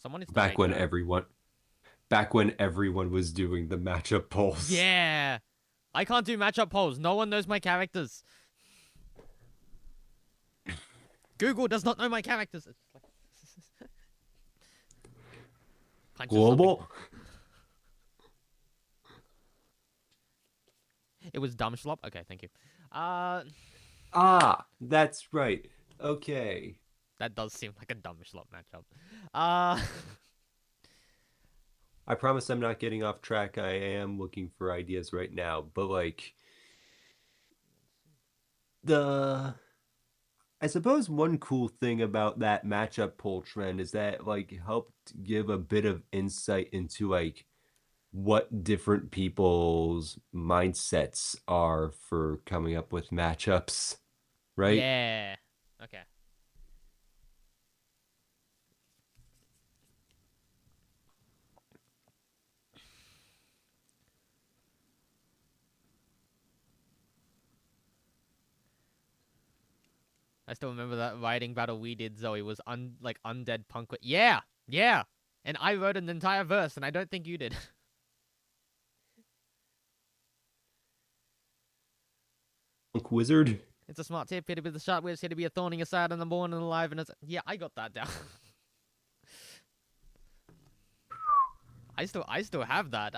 Someone needs to Back make when that. everyone was doing the matchup polls. Yeah! I can't do matchup polls. No one knows my characters. Google does not know my characters. Global? It was dumb schlop? Okay, thank you. That's right. Okay. That does seem like a dumb schlop matchup. I promise I'm not getting off track. I am looking for ideas right now, but like the I suppose one cool thing about that matchup poll trend is that like helped give a bit of insight into like what different people's mindsets are for coming up with matchups, right? Yeah. Okay. I still remember that writing battle we did, Zoe, was like undead punk. Yeah! Yeah! And I wrote an entire verse, and I don't think you did. Punk Wizard. It's a smart tip, here to be the sharp wits, here to be a thorn in your side, and the born and alive, and it's... Yeah, I got that down. I still have that.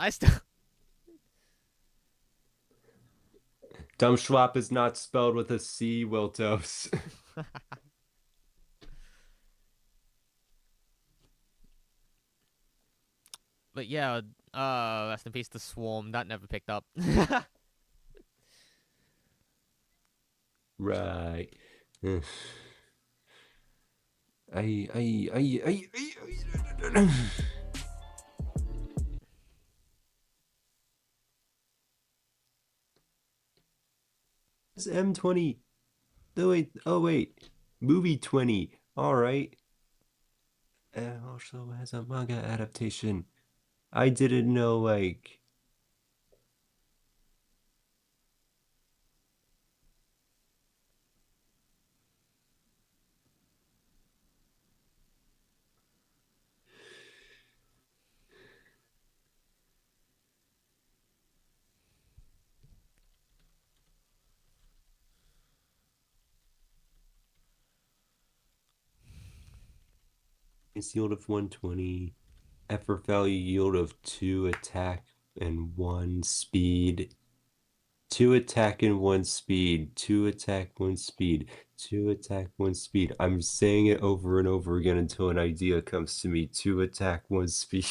Dumbschwap is not spelled with a C, Wiltos. But yeah, rest in peace to Swarm. That never picked up. Right. I. It's M20. Oh wait. Movie 20. All right. and also has a manga adaptation. I didn't know like its yield of 120, effort value yield of 2 attack and 1 speed. 2 attack and 1 speed. 2 attack, 1 speed. 2 attack, 1 speed. I'm saying it over and over again until an idea comes to me. 2 attack, 1 speed.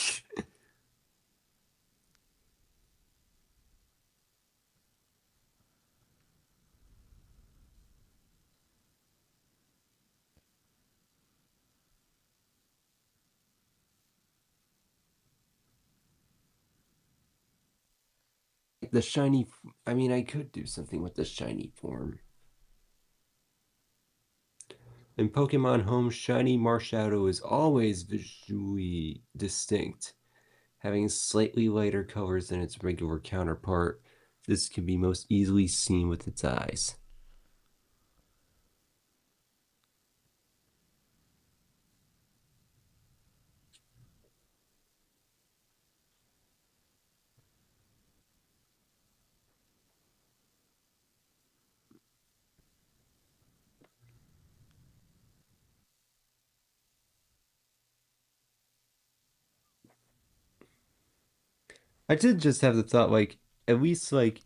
The shiny, I mean, I could do something with the shiny form. In Pokemon Home, shiny Marshadow is always visually distinct, having slightly lighter colors than its regular counterpart. This can be most easily seen with its eyes. I did just have the thought, like, at least, like,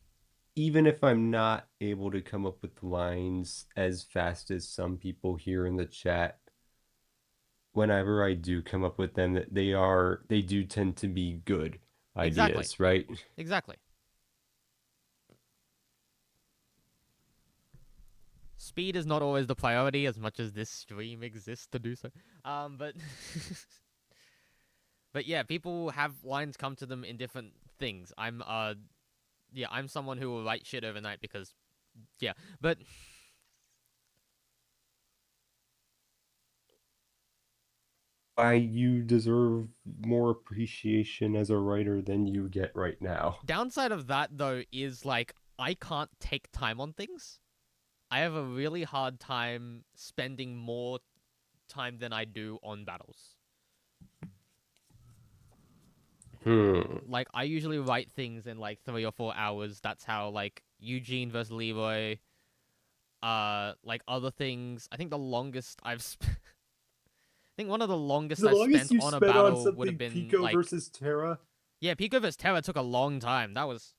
even if I'm not able to come up with lines as fast as some people here in the chat, whenever I do come up with them, that they do tend to be good Exactly. ideas, right? Exactly. Speed is not always the priority as much as this stream exists to do so. But but yeah, people have lines come to them in different things. I'm someone who will write shit overnight because yeah, but Why you deserve more appreciation as a writer than you get right now. downside of that though is like I can't take time on things. I have a really hard time spending more time than I do on battles. Hmm. Like I usually write things in like 3 or 4 hours. That's how like Eugene versus Leroy, like other things. I think the longest I think one of the longest The I've longest spent you on a spent on battle would have something been Pico like versus Terra, yeah, Pico vs Terra took a long time. That was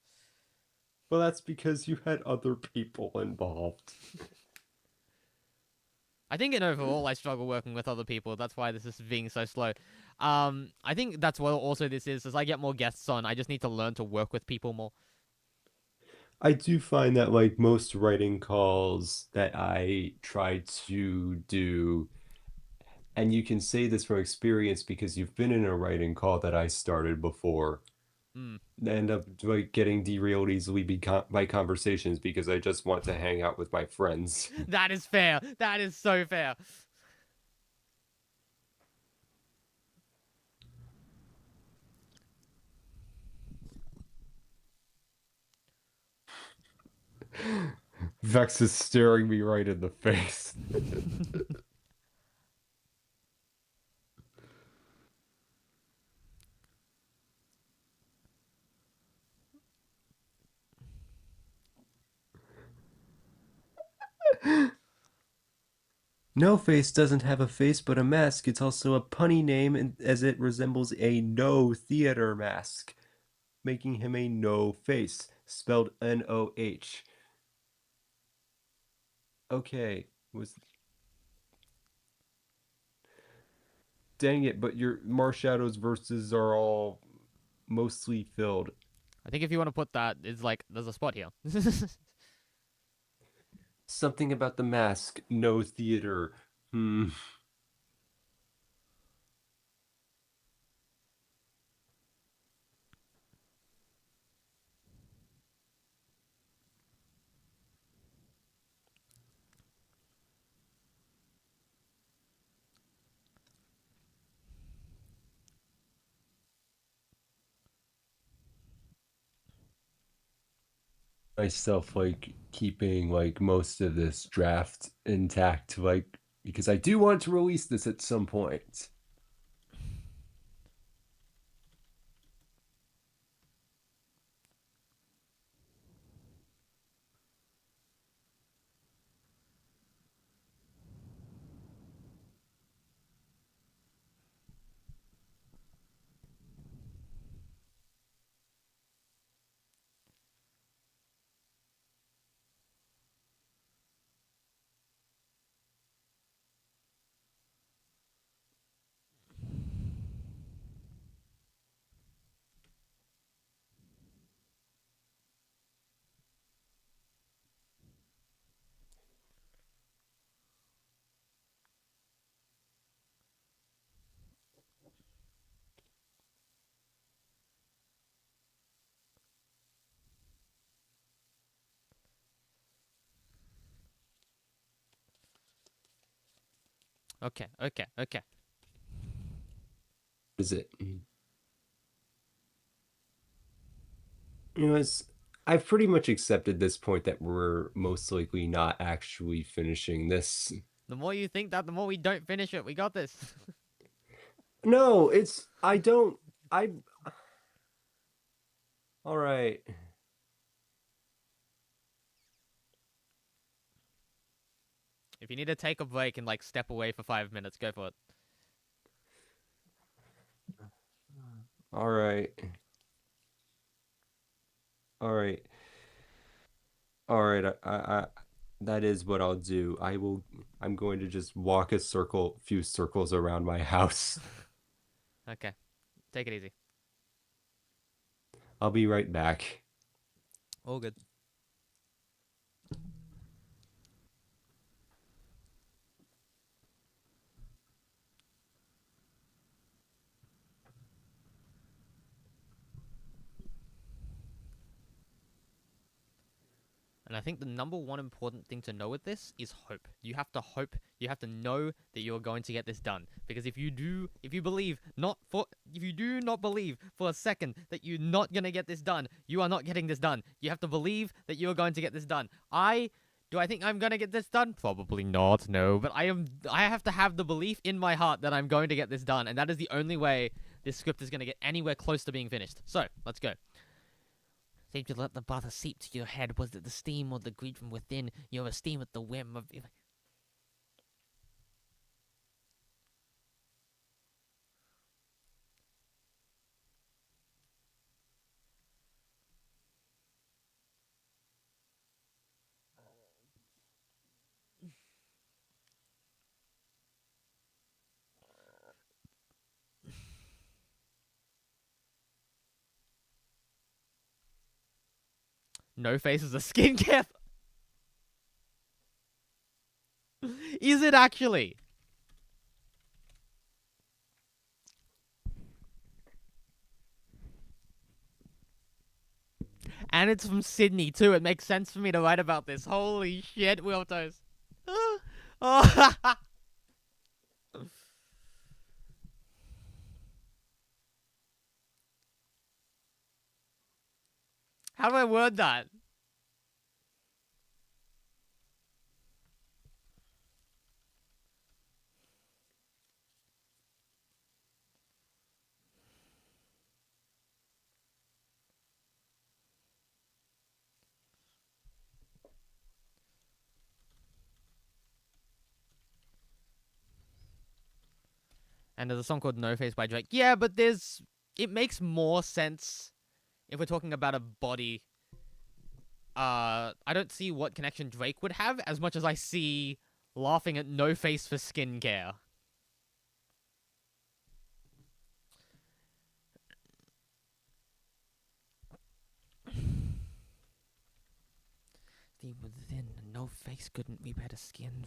well, that's because you had other people involved. I think in overall I struggle working with other people. That's why this is being so slow. I think that's what also this is. As I get more guests on, I just need to learn to work with people more. I do find that like most writing calls that I try to do, and you can say this from experience because you've been in a writing call that I started before, Mm. end up like getting derailed easily by conversations because I just want to hang out with my friends. That is fair. That is so fair. Vex is staring me right in the face. No Face doesn't have a face but a mask. It's also a punny name as it resembles a no theater mask, making him a no face, spelled N-O-H. Okay, was dang it, but your Marshadow's verses are all mostly filled. I think if you want to put that, it's like there's a spot here. Something about the mask, no theater. Hmm. myself like keeping like most of this draft intact, like because I do want to release this at some point. Okay, okay, okay. Is it? You know, it's I've pretty much accepted this point that we're most likely not actually finishing this. The more you think that, the more we don't finish it. We got this. No, it's I don't I all right. If you need to take a break and like step away for 5 minutes, go for it. All right. All right. All right. I that is what I'll do. I'm going to just walk few circles around my house. Okay, take it easy. I'll be right back. All good. And I think the number one important thing to know with this is hope. You have to hope, you have to know that you're going to get this done. Because if you do not believe for a second that you're not going to get this done, you are not getting this done. You have to believe that you're going to get this done. Do I think I'm going to get this done? Probably not, no. But I have to have the belief in my heart that I'm going to get this done. And that is the only way this script is going to get anywhere close to being finished. So, let's go. Seemed to let the butter seep to your head. Was it the steam or the greed from within? Your esteem at the whim of... No face is a skincare... Is it actually? And it's from Sydney, too. It makes sense for me to write about this. Holy shit, Wheel Toast. Oh. How do I word that? And there's a song called No Face by Drake. Yeah, but it makes more sense if we're talking about a body. I don't see what connection Drake would have as much as I see laughing at No Face for skincare. Deep within, no face couldn't be better skin.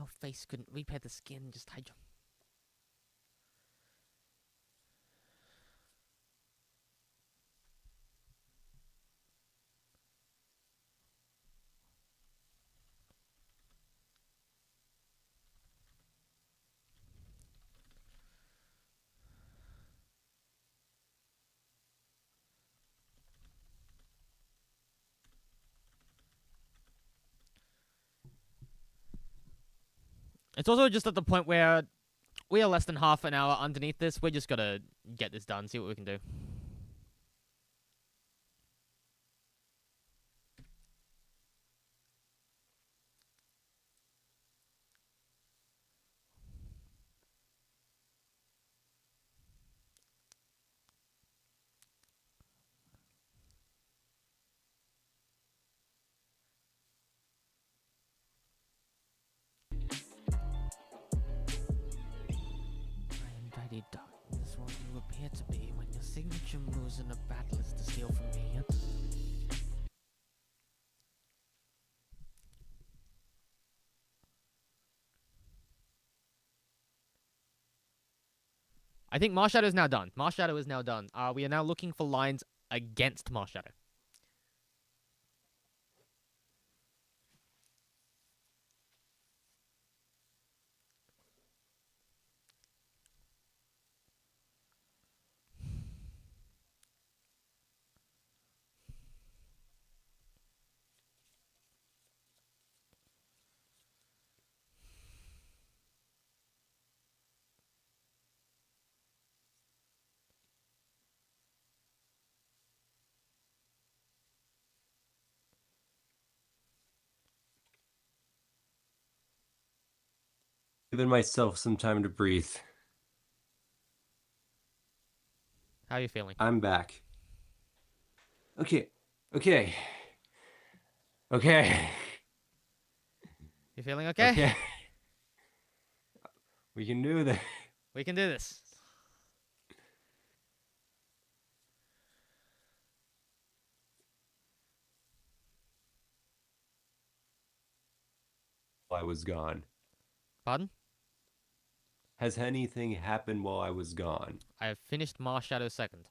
No Face couldn't repair the skin, just hide your... It's also just at the point where we are less than half an hour underneath this. We're just gotta get this done, see what we can do. I am very dark. This is what you appear to be when your signature moves in a battle is to steal from me. I think Marshadow is now done. Marshadow is now done. We are now looking for lines against Marshadow. Giving myself some time to breathe. How are you feeling? I'm back. Okay. Okay. Okay. You feeling okay? Okay. We can do this. We can do this. I was gone. Pardon? Has anything happened while I was gone? I have finished Marshadow second.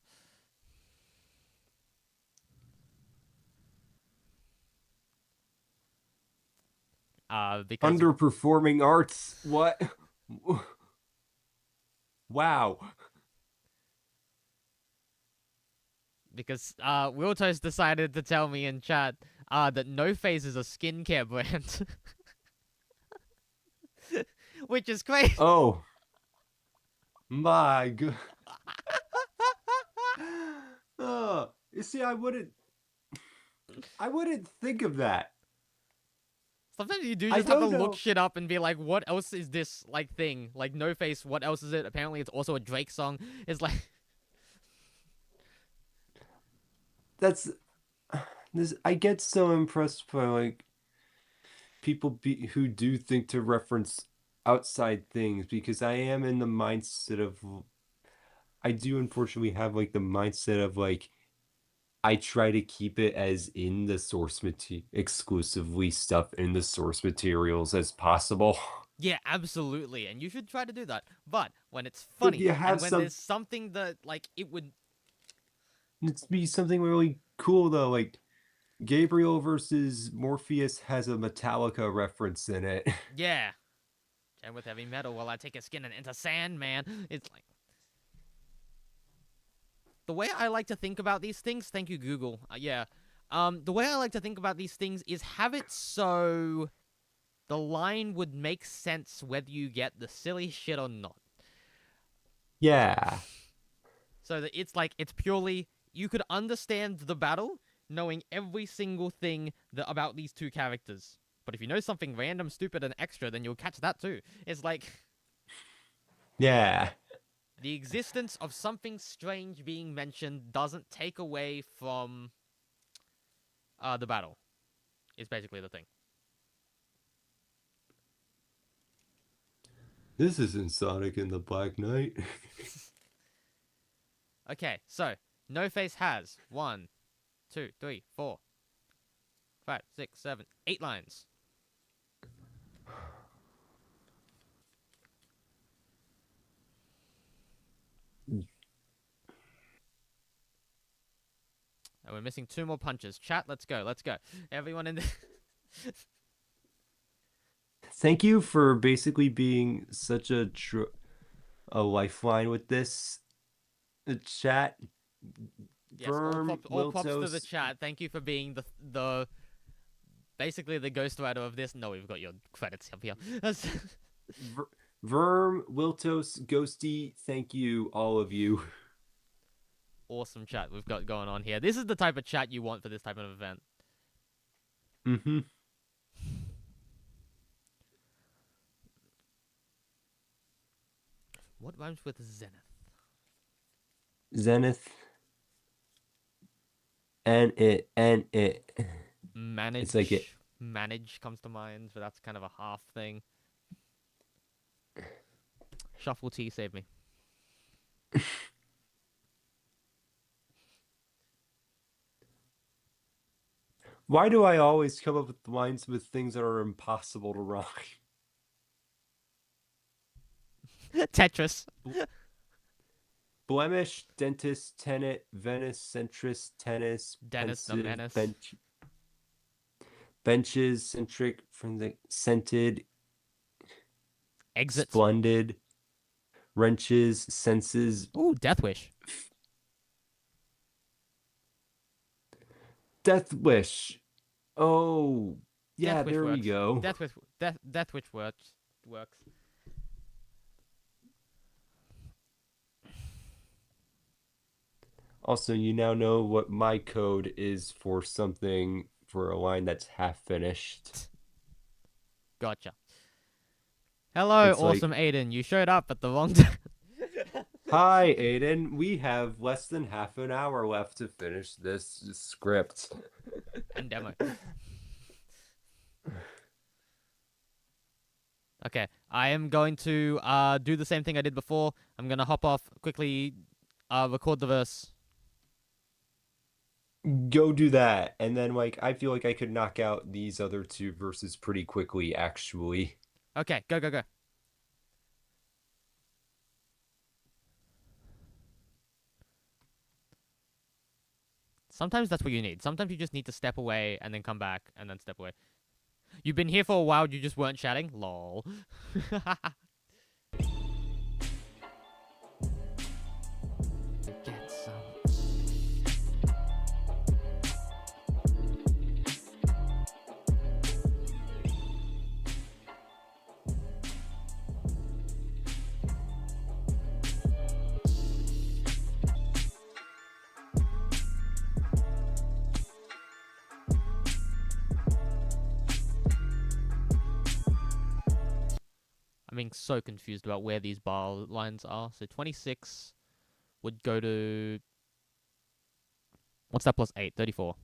Because Underperforming arts. What? Wow. because Wilto's decided to tell me in chat that No Face is a skincare brand. Which is crazy. Oh. My god. You see, I wouldn't think of that. Sometimes you do I just have to don't look know. shit up and be like, what else is this like thing? Like No Face, what else is it? Apparently it's also a Drake song. It's like That's this. I get so impressed by like people who do think to reference outside things because I am in the mindset of I do unfortunately have like the mindset of like I try to keep it as in the source material exclusively stuff in the source materials as possible. yeah, absolutely. And you should try to do that. But when it's But funny you and have when there's something that like it would it's be something really cool though, like Gabriel versus Morpheus has a Metallica reference in it. yeah. Jam with heavy metal while I take a skin and enter sand, man. It's like the way I like to think about these things, thank you, Google. Yeah. The way I like to think about these things is have it so the line would make sense whether you get the silly shit or not. Yeah. So that it's like, it's purely, you could understand the battle knowing every single thing about these two characters. But if you know something random, stupid, and extra, then you'll catch that too. It's like Yeah. the existence of something strange being mentioned doesn't take away from the battle. Is basically the thing. This isn't Sonic and the Black Knight. Okay, so No Face has 1, 2, 3, 4, 5, 6, 7, 8 lines. And we're missing 2 more punches. Chat, let's go. Let's go. Everyone in the... Thank you for basically being such a lifeline with this chat. Yes, Verm, all props to the Wiltos, chat. Thank you for being the basically the ghostwriter of this. No, we've got your credits up here. Verm, Wiltos, Ghosty, thank you, all of you. Awesome chat we've got going on here. This is the type of chat you want for this type of event. Mm-hmm. What rhymes with Zenith? Zenith. And it. Manage. It's like it. Manage comes to mind, but that's kind of a half thing. Shuffle T, save me. Why do I always come up with lines with things that are impossible to rhyme? Tetris. Blemish, dentist, tenet, Venice, centrist, tennis, Dennis the pensive, Menace. benches, centric, from the scented, Exit. splendid, wrenches, senses. Ooh, Death Wish. Death wish. Oh, yeah, Death Wish there we works. go. Death Wish works. Also, you now know what my code is for something for a line that's half finished. Gotcha. Hello, It's awesome like, Aiden. You showed up at the wrong time. hi, Aiden. We have less than half an hour left to finish this script. And demo. Okay, I am going to do the same thing I did before. I'm gonna hop off quickly, record the verse. Go do that. And then, like, I feel like I could knock out these other 2 verses pretty quickly, actually. Okay, go. Sometimes that's what you need. Sometimes you just need to step away and then come back and then step away. You've been here for a while, you just weren't chatting? Lol. Get some. I'm being so confused about where these bar lines are. So 26 would go to... What's that plus 8? 34.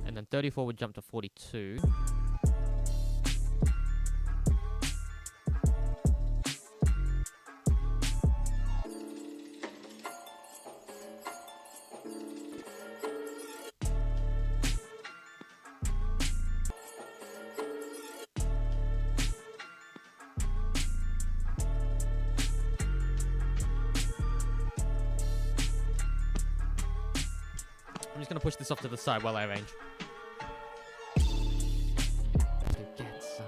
And then 34 would jump to 42. I'm just gonna push this off to the side while I arrange. Get some.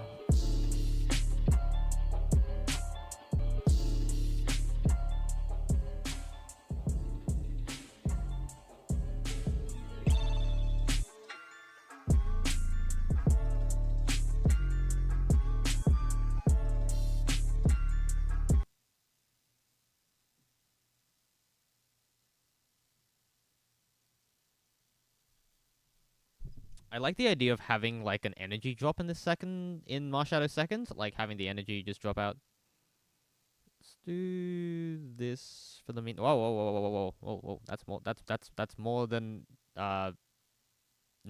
I like the idea of having like an energy drop in this second in Marshadow second, like having the energy just drop out. Let's do this for the mean. Whoa! That's more. That's more than. No,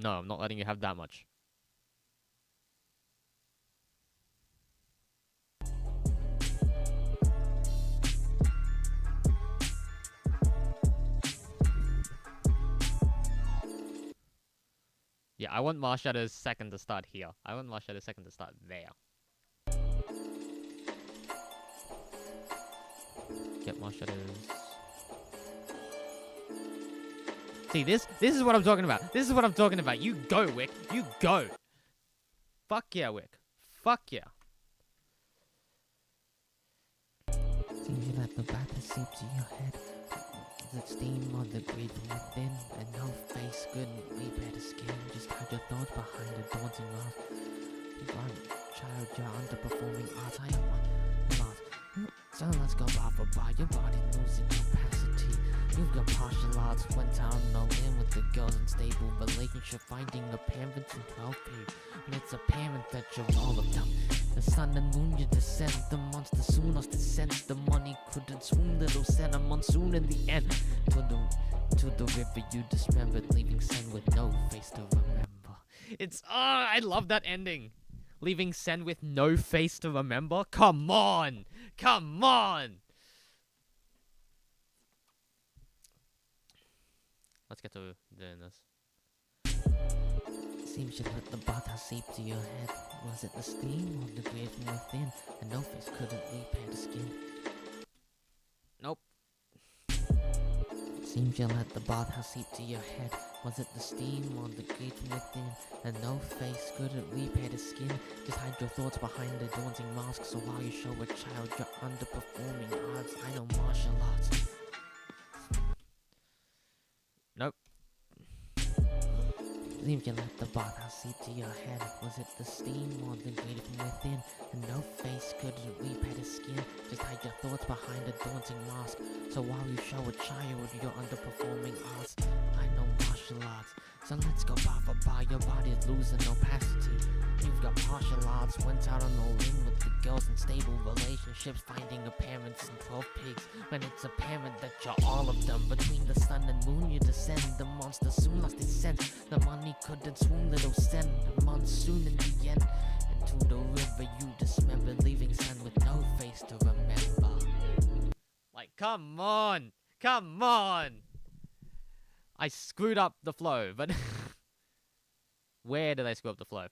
I'm not letting you have that much. Yeah, I want Marshadow's second to start here. I want Marshadow's second to start there. Get Marshadow's... See, this is what I'm talking about. This is what I'm talking about. You go, Wick. You go. Fuck yeah, Wick. Fuck yeah. Seems you let the bath has seeped to your head. The steam on the grave from within, and no face couldn't weep at a skin. Just hide your thoughts behind a daunting mask. Child, you're underperforming arts. I am lost. So let's go bar for bar. Your body losing capacity. You've got partial arts. Went out and all in with the girls. Unstable relationship. Finding a parent in 12 feet. And it's apparent that you're all of them. The sun and moon you descend. The monster soon lost its sense. The money couldn't swoon. Little sent a monsoon in the end. To the river you dismembered. Leaving Sen with no face to remember. It's I love that ending. Leaving Sen with no face to remember. Come on. Come on. Let's get to doing this. Seems you let the bath seep to your head. Was it the steam or the grave from within? And no face couldn't repair the skin. Nope. Seems you let the bathhouse seep to your head. Was it the steam or the grave from within? And no face couldn't repair the skin. Just hide your thoughts behind a daunting mask. So while you show a child your underperforming odds, I know martial arts. Nope. Seems you let the bathhouse seep to your head. Was it the steam or the grave from within? And no face couldn't repair the skin. Just hide your thoughts behind a daunting mask. So while you show a child your underperforming odds, I know martial arts. So let's go bar for bar. Your body is losing opacity. You've got partial arts. Went out on all in with the girls in stable relationships. Finding a parents and 12 pigs. When it's apparent that you're all of them. Between the sun and moon you descend. The monster soon lost its sense. The money couldn't swoon, little Sen. A monsoon in the end. And to the river you dismember. Leaving Sen with no face to remember. Like, come on. Come on. I screwed up the flow, but where did I screw up the flow?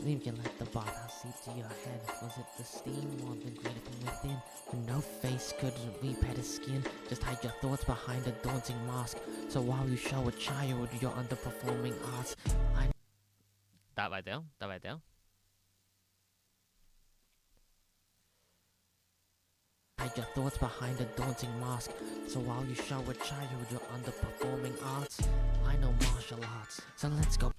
Seems you let the bathhouse seep to your head. Was it the steam or the grave from within? And no face couldn't repair the skin. Just hide your thoughts behind a daunting mask. So while you show a child your underperforming arts, I That right there. That right there. hide your thoughts behind a daunting mask. So while you show a child your underperforming arts, I know martial arts. So let's go.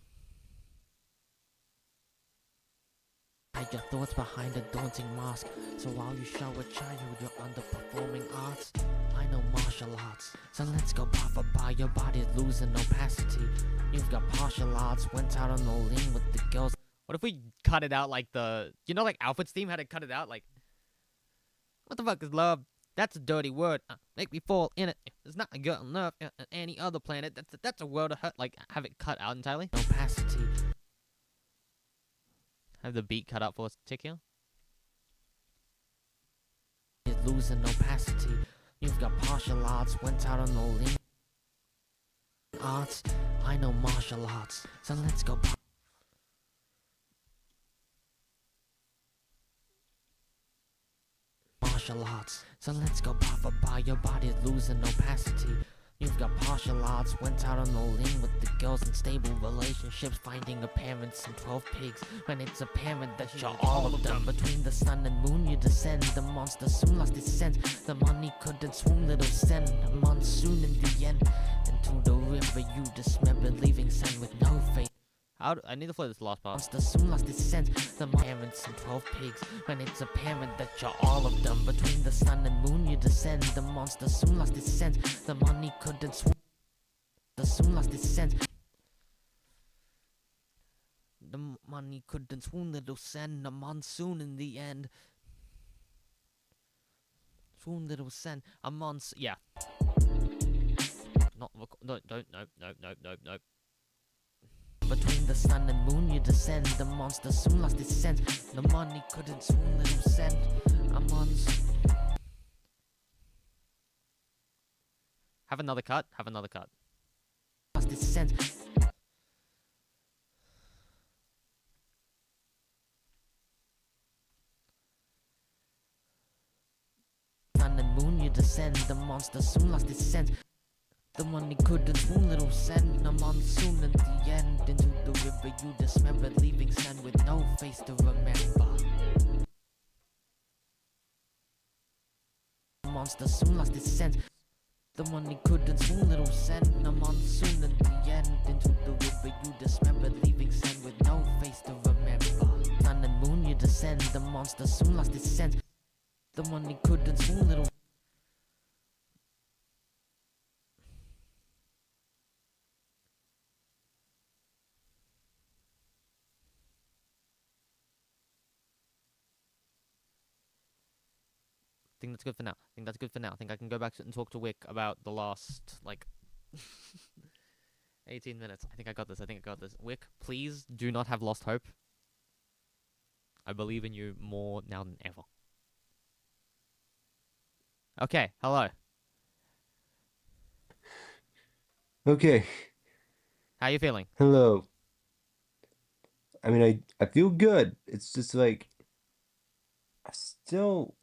Hide your thoughts behind a daunting mask. So while you show a child your underperforming arts, I know martial arts. So let's go bar for bar. Your body is losing opacity. You've got partial arts. Went out on all in with the girls. What if we cut it out like the... You know, like Alfred's theme had to cut it out like... What the fuck is love? That's a dirty word. Make me fall in it. It's not good enough on any other planet. That's a world of hurt. Like, have it cut out entirely. Opacity. Have the beat cut out for a tick here. Is losing opacity. You've got partial arts. Went out on all in arts. I know martial arts. So let's go. Martial arts. So let's go bar for bar. Your body is losing opacity. You've got partial arts. Went out on all in with the girls in stable relationships. Finding a parents and 12 pigs. When it's apparent that you're all of them. Between the sun and moon you descend. The monster soon lost its sense. The money couldn't swoon, little Sen. A monsoon in the end. And to the river you dismember. Leaving Sen with no face. I need to play this last part. Monster soon lost its sense. The parents and 12 pigs. When it's apparent that you're all of them. Between the sun and moon you descend. The monster soon lost its sense. The money couldn't swoon. The soon lost its sense. The money couldn't swoon, little Sen. A monsoon in the end. Swoon, little Sen. A monsoon. Yeah. Not. No. Nope. Between the sun and moon you descend. The monster soon lost its sense. The money couldn't swoon, little Sen. A monsoon. Have another cut. Have another cut. Lost its sense. Sun and moon you descend. The monster soon lost its sense. The money couldn't swim, little send a monsoon at the end into the river you dismembered, leaving sand with no face to remember. The monster soon lost its sense. The money couldn't swim, little send a monsoon at the end into the river you dismembered, leaving sand with no face to remember. Sun and moon you descend, the monster soon lost its sense. The money couldn't swim, little. I think that's good for now. I think that's good for now. I think I can go back and talk to Wick about the last, like, 18 minutes. I think I got this. I think I got this. Wick, please do not have lost hope. I believe in you more now than ever. Okay, hello. Okay, How you feeling? hello. I mean, I feel good. It's just like I still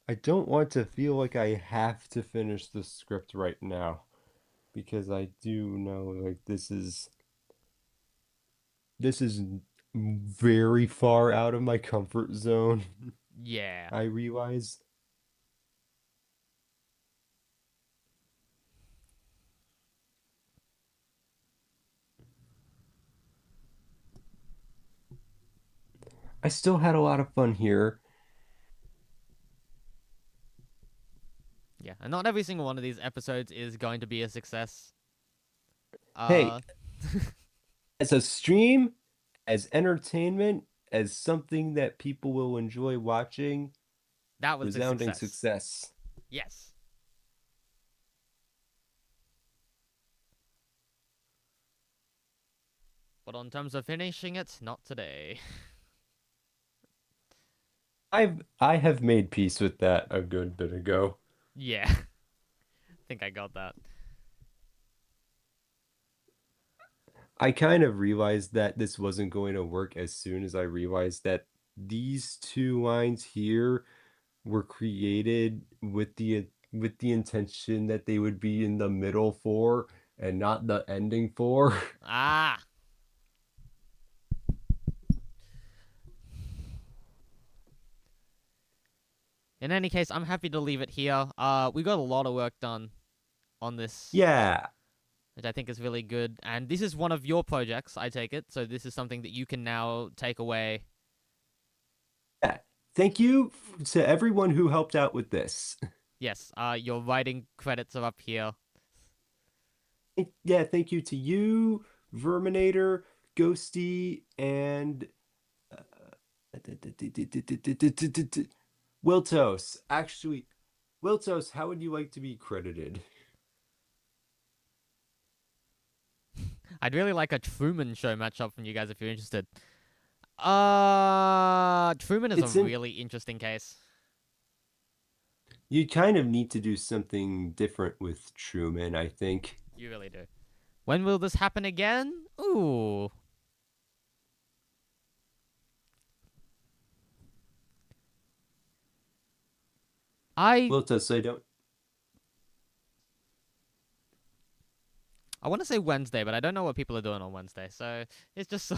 I don't want to feel like I have to finish the script right now because I do know like this is very far out of my comfort zone. Yeah. I realize. I still had a lot of fun here. Yeah, and not every single one of these episodes is going to be a success. Hey, Uh, as a stream, as entertainment, as something that people will enjoy watching, that was a resounding success. success. Yes. But on terms of finishing it, not today. I have made peace with that a good bit ago. Yeah. I think I got that. I kind of realized that this wasn't going to work as soon as I realized that these two lines here were created with the intention that they would be in the middle four and not the ending four. Ah! In any case, I'm happy to leave it here. We got a lot of work done on this, Yeah. which I think is really good. And this is one of your projects, I take it. So this is something that you can now take away. Yeah. Thank you to everyone who helped out with this. Yes, your writing credits are up here. Yeah, thank you to you, Verminator, Ghosty, and Wiltos. Actually, Wiltos, how would you like to be credited? I'd really like a Truman Show matchup from you guys if you're interested. Truman is It's a in. really interesting case. You kind of need to do something different with Truman, I think. You really do. When will this happen again? Ooh. I Wiltos, I don't. want to say Wednesday, but I don't know what people are doing on Wednesday, so it's just.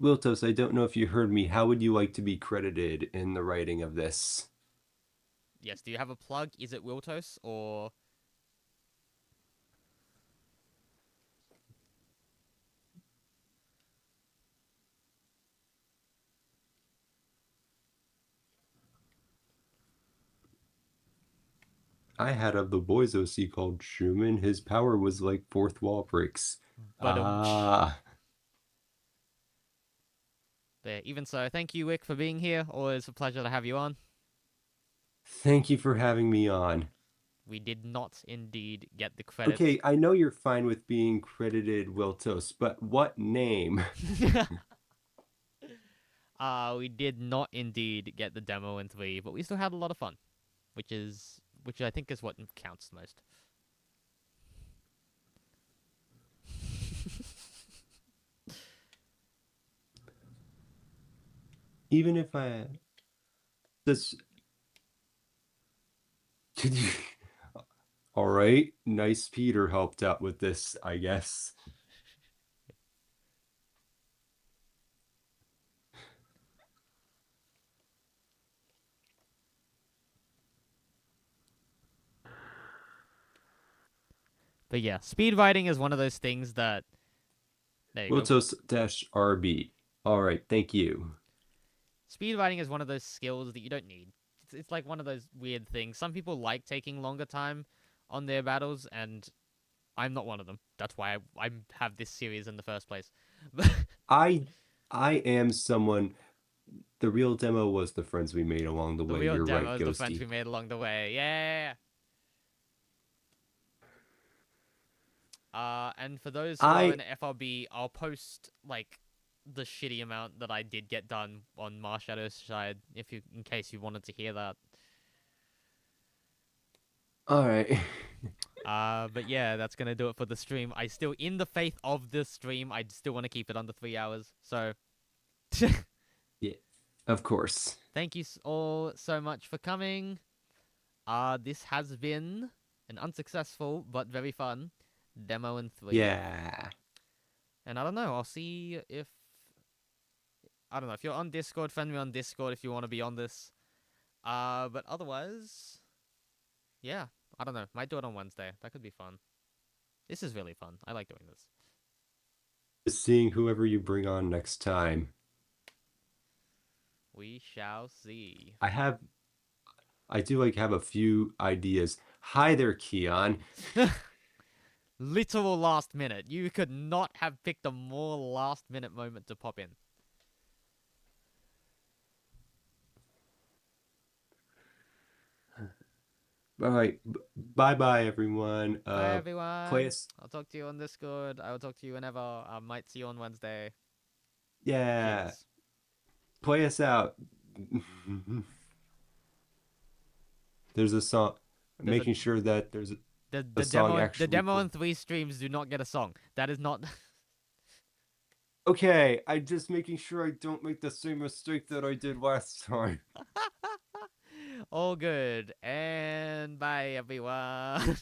Wiltos, I don't know if you heard me. How would you like to be credited in the writing of this? Yes, do you have a plug? Is it Wiltos or. I had of the boys OC called Truman. His power was like fourth wall breaks. But Ah, there. Even so, thank you, Wick, for being here. Always a pleasure to have you on. thank you for having me on. We did not indeed get the credits. Okay, I know you're fine with being credited Wiltos, but what name? We did not indeed get the demo in 3, but we still had a lot of fun, which I think is what counts the most. Even if I this could you All right, nice Peter helped out with this, I guess. But yeah, speed writing is one of those things that. There you go. Lotos-RB. All right, thank you. Speed writing is one of those skills that you don't need. It's like one of those weird things. Some people like taking longer time on their battles, and I'm not one of them. That's why I have this series in the first place. I I am someone. The real demo was the friends we made along the The way. real You're right, demo is the friends we Ghosty. made along the way. Yeah. And for those who are I in FRB, I'll post like the shitty amount that I did get done on Marshadow's side, if you, in case you wanted to hear that. all right. But yeah, that's gonna do it for the stream. I still, in the faith of this stream, I still want to keep it under 3 hours. So, Yeah, of course. thank you all so much for coming. This has been an unsuccessful but very fun demo in 3. Yeah. And I don't know. I'll see if I don't know if you're on Discord. Friend me on Discord if you want to be on this. But otherwise, yeah, I don't know. Might do it on Wednesday. That could be fun. This is really fun. I like doing this. Seeing whoever you bring on next time. We shall see. I do have a few ideas. Hi there, Keon. Literal last minute. You could not have picked a more last minute moment to pop in. All right. Bye-bye, everyone. Bye, everyone. Play us. I'll talk to you on Discord. I will talk to you whenever. I might see you on Wednesday. Yeah. Cheers. Play us out. There's a song. Making sure that there's a song actually. The demo and 3 streams do not get a song. That is not. Okay, I'm just making sure I don't make the same mistake that I did last time. All good. And bye, everyone.